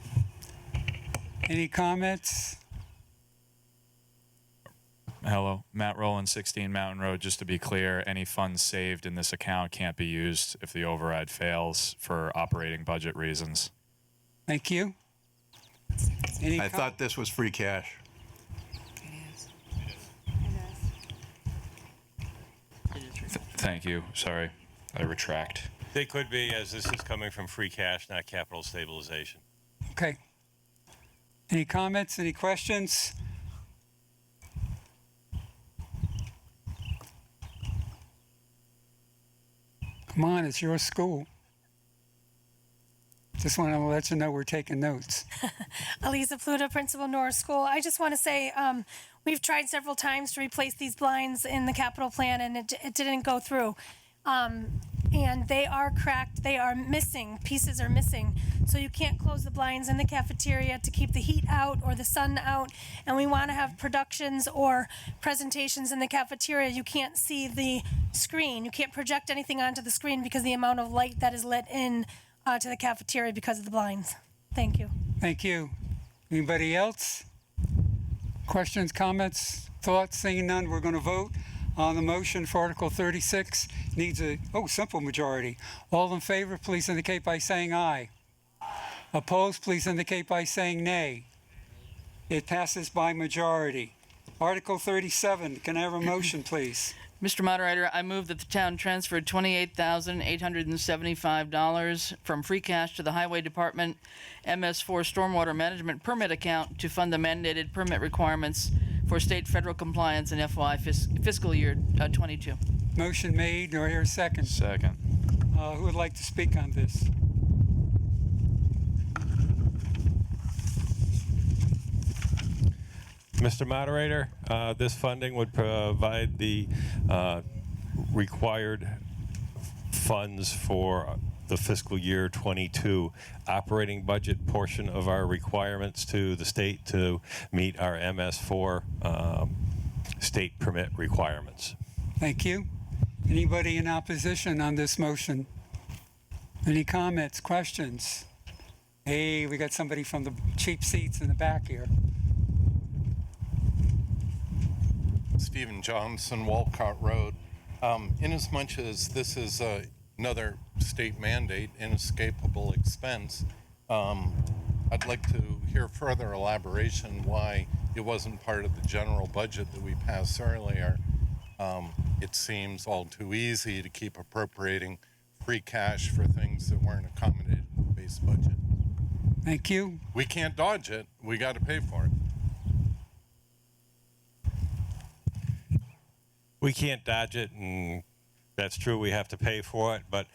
Any comments? Hello, Matt Rowland, 16 Mountain Road. Just to be clear, any funds saved in this account can't be used if the override fails for operating budget reasons. Thank you. I thought this was free cash. Thank you. Sorry, I retract. They could be, as this is coming from free cash, not capital stabilization. Okay. Any comments? Any questions? Come on, it's your school. Just want to let you know we're taking notes. Aliza Pluta, Principal, Norris School. I just want to say we've tried several times to replace these blinds in the capital plan, and it didn't go through. And they are cracked. They are missing. Pieces are missing. So you can't close the blinds in the cafeteria to keep the heat out or the sun out. And we want to have productions or presentations in the cafeteria. You can't see the screen. You can't project anything onto the screen because of the amount of light that is let in to the cafeteria because of the blinds. Thank you. Thank you. Anybody else? Questions, comments, thoughts? Seeing none, we're going to vote on the motion for Article 36. Needs a simple majority. All in favor, please indicate by saying aye. Opposed, please indicate by saying nay. It passes by majority. Article 37, can I have a motion, please? Mr. Moderator, I move that the town transfer $28,875 from free cash to the Highway Department MS4 Stormwater Management Permit account to fund the mandated permit requirements for state federal compliance in FY fiscal year 22. Motion made. Do I hear a second? Second. Who would like to speak on this? Mr. Moderator, this funding would provide the required funds for the fiscal year 22 operating budget portion of our requirements to the state to meet our MS4 state permit requirements. Thank you. Anybody in opposition on this motion? Any comments, questions? Hey, we got somebody from the cheap seats in the back here. Stephen Johnson, Walcott Road. Inasmuch as this is another state mandate, inescapable expense, I'd like to hear further elaboration why it wasn't part of the general budget that we passed earlier. It seems all too easy to keep appropriating free cash for things that weren't accommodated in the base budget. Thank you. We can't dodge it. We got to pay for it. We can't dodge it, and that's true. We have to pay for it, but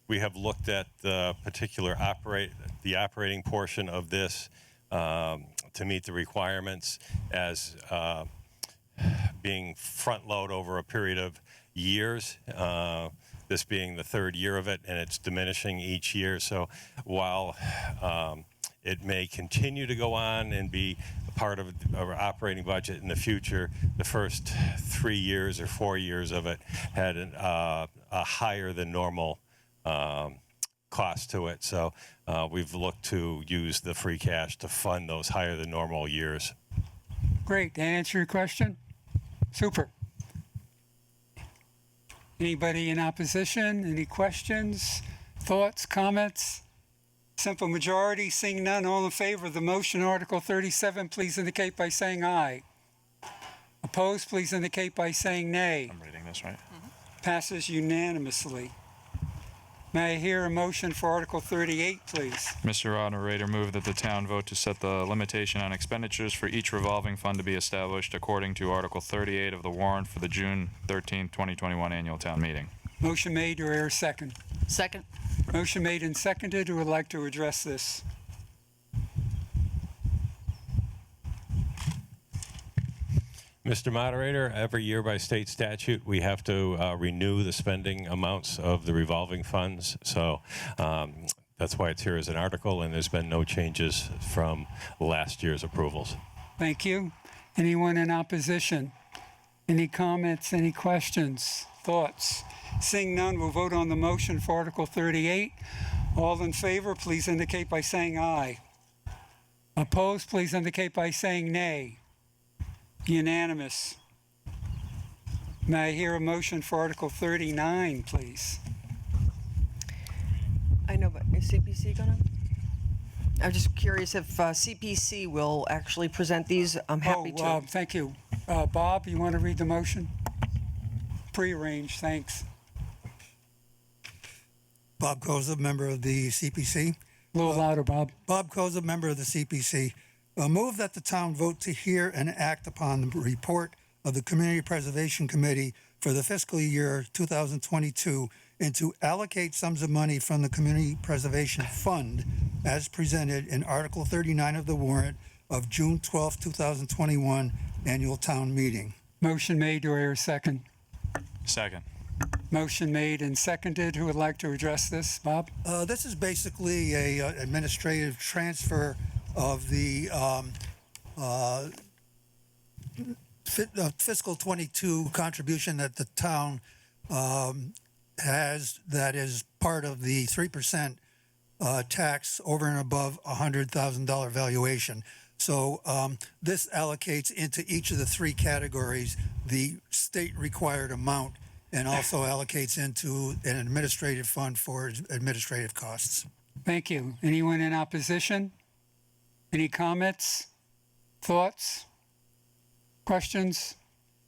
we have looked at the particular operating portion of this to meet the requirements as being front load over a period of years. This being the third year of it, and it's diminishing each year. So while it may continue to go on and be a part of our operating budget in the future, the first 3 years or 4 years of it had a higher than normal cost to it. So we've looked to use the free cash to fund those higher than normal years. Great. That answer your question? Super. Anybody in opposition? Any questions, thoughts, comments? Simple majority, seeing none, all in favor of the motion, Article 37, please indicate by saying aye. Opposed, please indicate by saying nay. I'm reading this right. Passes unanimously. May I hear a motion for Article 38, please? Mr. Moderator, move that the town vote to set the limitation on expenditures for each revolving fund to be established according to Article 38 of the warrant for the June 13, 2021 annual town meeting. Motion made, do I hear a second? Second. Motion made and seconded. Who would like to address this? Mr. Moderator, every year by state statute, we have to renew the spending amounts of the revolving funds. So that's why it's here as an article, and there's been no changes from last year's approvals. Thank you. Anyone in opposition? Any comments, any questions, thoughts? Seeing none, we'll vote on the motion for Article 38. All in favor, please indicate by saying aye. Opposed, please indicate by saying nay. Unanimous. May I hear a motion for Article 39, please? I know, but is CPC gonna? I'm just curious if CPC will actually present these. I'm happy to. Thank you. Bob, you want to read the motion? Prearranged, thanks. Bob Koza, member of the CPC. A little louder, Bob. Bob Koza, member of the CPC. Move that the town vote to hear and act upon the report of the Community Preservation Committee for the fiscal year 2022 and to allocate sums of money from the Community Preservation Fund as presented in Article 39 of the warrant of June 12, 2021 annual town meeting. Motion made, do I hear a second? Second. Motion made and seconded. Who would like to address this? Bob? This is basically a administrative transfer of the fiscal 22 contribution that the town has that is part of the 3% tax over and above $100,000 valuation. So this allocates into each of the three categories the state required amount and also allocates into an administrative fund for administrative costs. Thank you. Anyone in opposition? Any comments, thoughts, questions?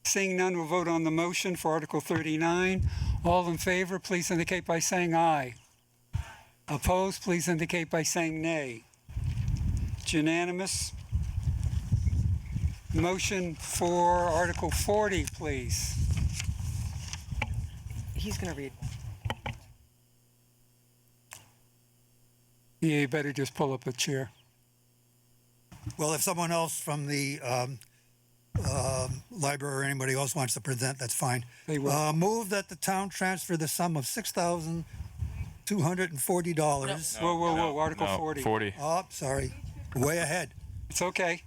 Seeing none, we'll vote on the motion for Article 39. All in favor, please indicate by saying aye. Opposed, please indicate by saying nay. It's unanimous. Motion for Article 40, please. He's going to read. Yeah, you better just pull up a chair. Well, if someone else from the library or anybody else wants to present, that's fine. They will. Move that the town transfer the sum of $6,240. Whoa, Article 40. 40. Oh, sorry. Way ahead. It's okay.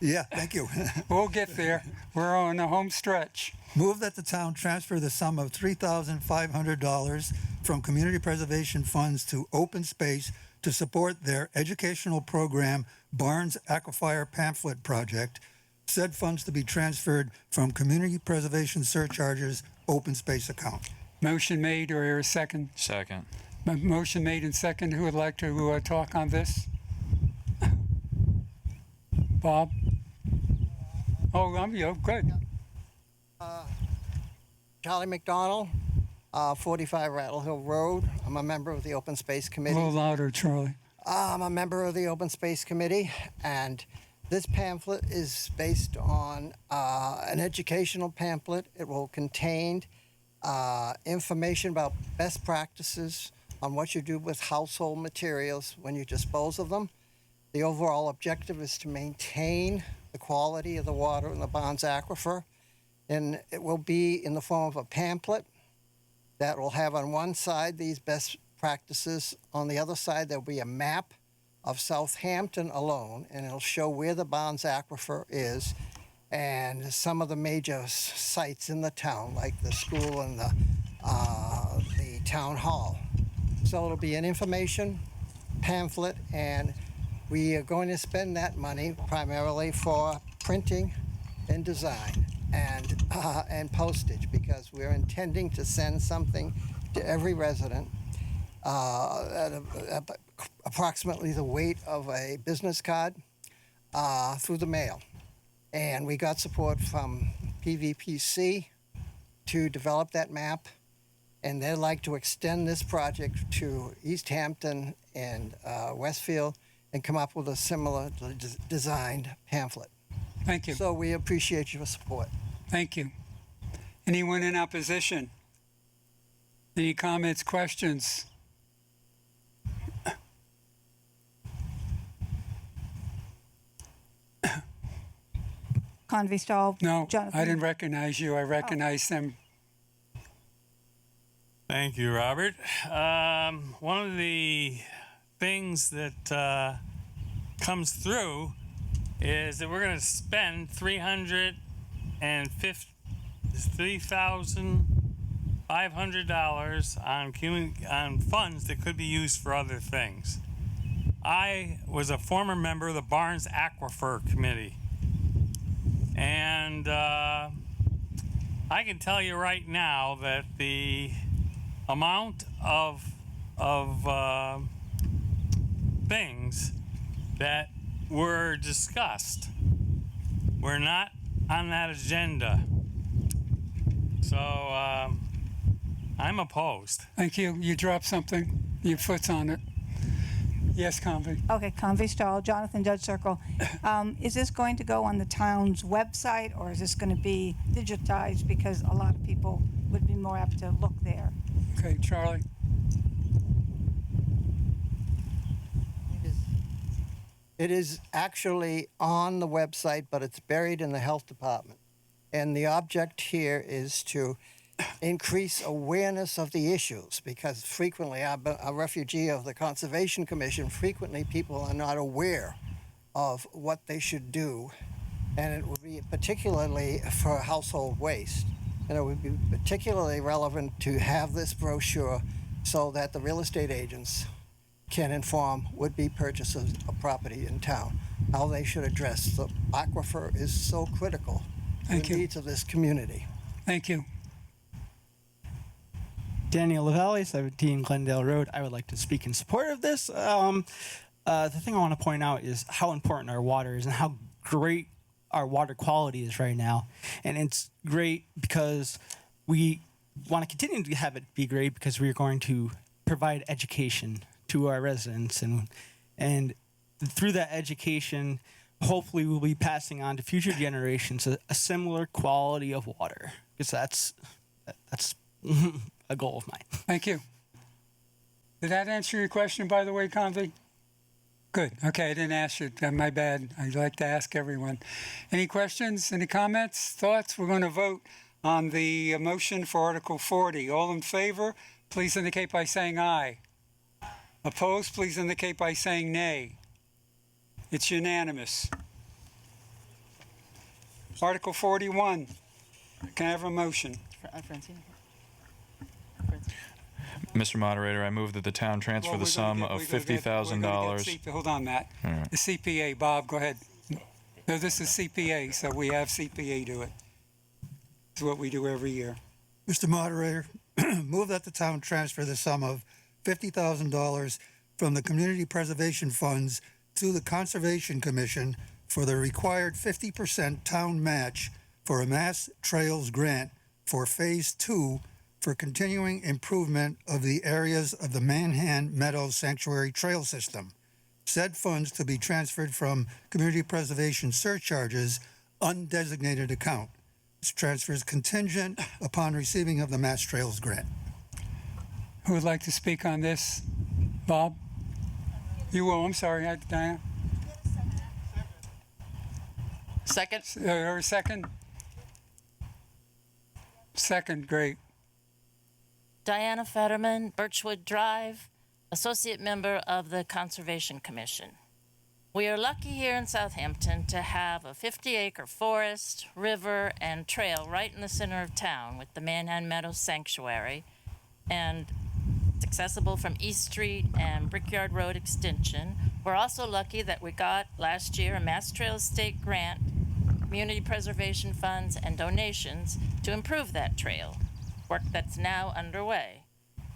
Yeah, thank you. We'll get there. We're on the home stretch. Move that the town transfer the sum of $3,500 from community preservation funds to open space to support their educational program, Barnes Aquifer Pamphlet Project, said funds to be transferred from community preservation surcharges open space account. Motion made, or here a second? Second. Motion made and second. Who would like to talk on this? Bob? Oh, good. Charlie McDonald, 45 Rattle Hill Road. I'm a member of the Open Space A Committee. little louder, Charlie. I'm a member of the Open Space Committee, and this pamphlet is based on an educational pamphlet. It will contain information about best practices on what you do with household materials when you dispose of them. The overall objective is to maintain the quality of the water in the Barnes Aquifer, and it will be in the form of a pamphlet that will have on one side these best practices. On the other side, there'll be a map of Southampton alone, and it'll show where the Barnes Aquifer is and some of the major sites in the town, like the school and the town hall. So it'll be an information pamphlet, and we are going to spend that money primarily for printing and design and postage, because we're intending to send something to every resident at approximately the weight of a business card through the mail. And we got support from PVPC to develop that map, and they'd like to extend this project to Easthampton and Westfield and come up with a similar designed pamphlet. Thank you. So we appreciate your support. Thank you. Anyone in opposition? Any comments, questions? Convy Stahl. No, Jonathan. I didn't recognize you. I recognized them. Thank you, Robert. One of the things that comes through is that we're going to spend $3,500 on funds that could be used for other things. I was a former member of the Barnes Aquifer Committee, and I can tell you right now that the amount of things that were discussed were not on that agenda. So I'm opposed. Thank you. You dropped something. Your foot's on it. Yes, Convy. Okay, Convy Stahl, Jonathan Judge Circle. Is this going to go on the town's website, or is this going to be digitized, because a lot of people would be more apt to look there? Okay, Charlie. It is actually on the website, but it's buried in the health department. And the object here is to increase awareness of the issues, because frequently, I'm a refugee of the Conservation Commission, frequently people are not aware of what they should do. And it would be particularly for household waste. And it would be particularly relevant to have this brochure so that the real estate agents can inform would-be purchasers of property in town how they should address the aquifer is so critical to the needs of this community. Thank you. Daniel LaValle, 17 Glendale Road. I would like to speak in support of this. The thing I want to point out is how important our water is and how great our water quality is right now. And it's great because we want to continue to have it be great, because we are going to provide education to our residents, and through that education, hopefully we'll be passing on to future generations a similar quality of water, because that's a goal of mine. Thank you. Did that answer your question, by the way, Convy? Good. Okay, I didn't ask you. My bad. I'd like to ask everyone. Any questions? Any comments? Thoughts? We're going to vote on the motion for Article 40. All in favor, please indicate by saying aye. Opposed, please indicate by saying nay. It's unanimous. Article 41. Can I have a motion? Mr. Moderator, I move that the town transfer the sum of $50,000. Hold on, Matt. All right. The CPA, Bob, go ahead. No, this is CPA, so we have CPA do it. It's what we do every year. Mr. Moderator, move that the town transfer the sum of $50,000 from the Community Preservation Funds to the Conservation Commission for the required 50% town match for a Mass Trails grant for Phase 2 for continuing improvement of the areas of the Manhan Meadows Sanctuary Trail System. Said funds to be transferred from Community Preservation Surcharges undesignated account. This transfer is contingent upon receiving of the Mass Trails grant. Who would like to speak on this? Bob? You will, I'm sorry, Diane. Second. Or second? Second, great. Diana Fetterman, Birchwood Drive, Associate Member of the Conservation Commission. We are lucky here in Southampton to have a 50-acre forest, river, and trail right in the center of town with the Manhan Meadows Sanctuary, and it's accessible from East Street and Brickyard Road Extension. We're also lucky that we got last year a Mass Trails State grant, community preservation funds, and donations to improve that trail, work that's now underway.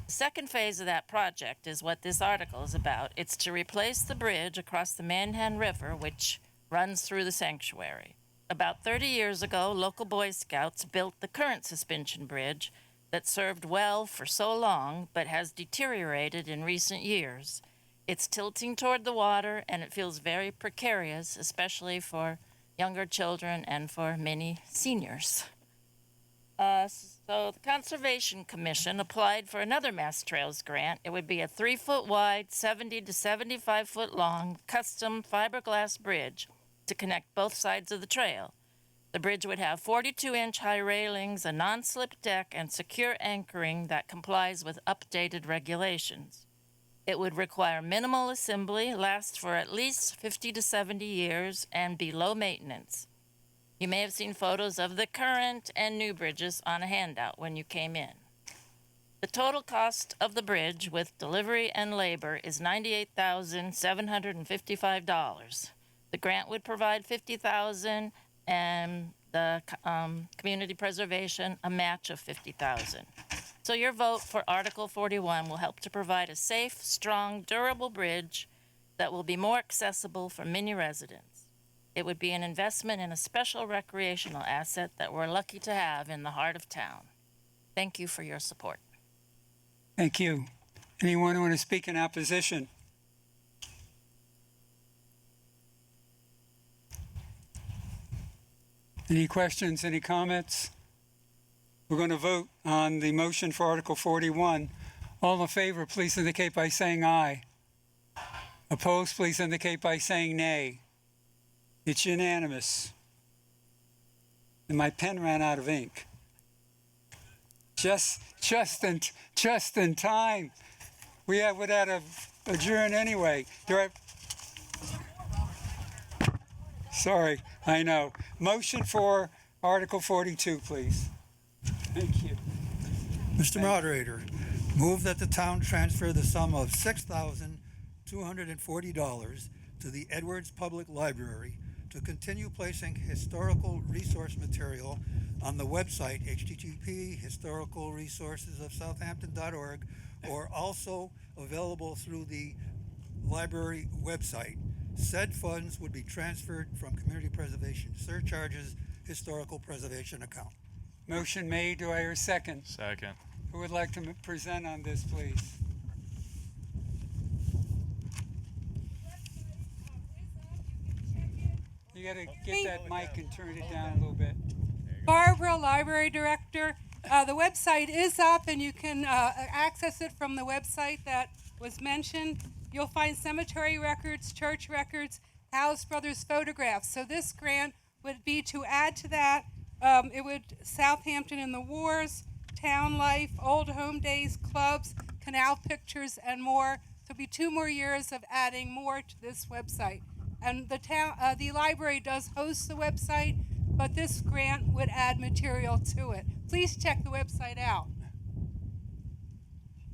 The second phase of that project is what this article is about. It's to replace the bridge across the Manhan River, which runs through the sanctuary. About 30 years ago, local Boy Scouts built the current suspension bridge that served well for so long, but has deteriorated in recent years. It's tilting toward the water, and it feels very precarious, especially for younger children and for many seniors. So the Conservation Commission applied for another Mass Trails grant. It would be a 3-foot wide, 70 to 75 foot long, custom fiberglass bridge to connect both sides of the trail. The bridge would have 42-inch high railings, a non-slip deck, and secure anchoring that complies with updated regulations. It would require minimal assembly, last for at least 50 to 70 years, and be low maintenance. You may have seen photos of the current and new bridges on a handout when you came in. The total cost of the bridge with delivery and labor is $98,755. The grant would provide $50,000 and the community preservation a match of $50,000. So your vote for Article 41 will help to provide a safe, strong, durable bridge that will be more accessible for many residents. It would be an investment in a special recreational asset that we're lucky to have in the heart of town. Thank you for your support. Thank you. Anyone want to speak in opposition? Any questions, any comments? We're going to vote on the motion for Article 41. All in favor, please indicate by saying aye. Opposed, please indicate by saying nay. It's unanimous. And my pen ran out of ink. Just in time. We would have to adjourn anyway. Sorry, I know. Motion for Article 42, please. Thank you. Mr. Moderator, move that the town transfer the sum of $6,240 to the Edwards Public Library to continue placing historical resource material on the website http://historicalresourcesofsouthampton.org, or also available through the library website. Said funds would be transferred from Community Preservation Surcharges Historical Preservation account. Motion made. Do I hear a second? Second. Who would like to present on this, please? You got to get that mic and turn it down a little bit. Barbara, Library Director. The website is up, and you can access it from the website that was mentioned. You'll find cemetery records, church records, House Brothers photographs. So this grant would be to add to that. It would Southampton in the Wars, Town Life, Old Home Days, clubs, canal pictures, and more. So it'll be 2 more years of adding more to this website. And the library does host the website, but this grant would add material to it. Please check the website out.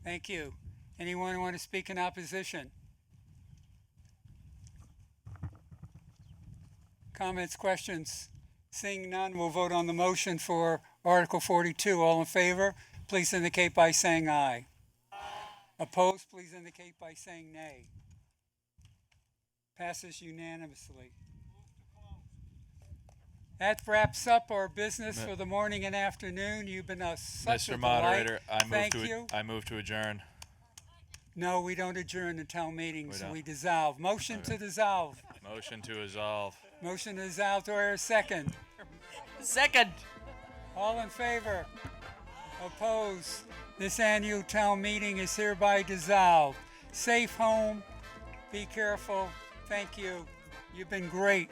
Thank you. Anyone want to speak in opposition? Comments, questions? Seeing none, we'll vote on the motion for Article 42. All in favor, please indicate by saying aye. Opposed, please indicate by saying nay. Passes unanimously. That wraps up our business for the morning and afternoon. You've been such a Mr. delight. Moderator, Thank you. I move to adjourn. No, we don't adjourn the town meetings. We don't. We dissolve. Motion to dissolve. Motion to dissolve. Motion to dissolve. Do I hear a second? Second. All in favor? Opposed? This annual town meeting is hereby dissolved. Safe home. Be careful. Thank you. You've been great.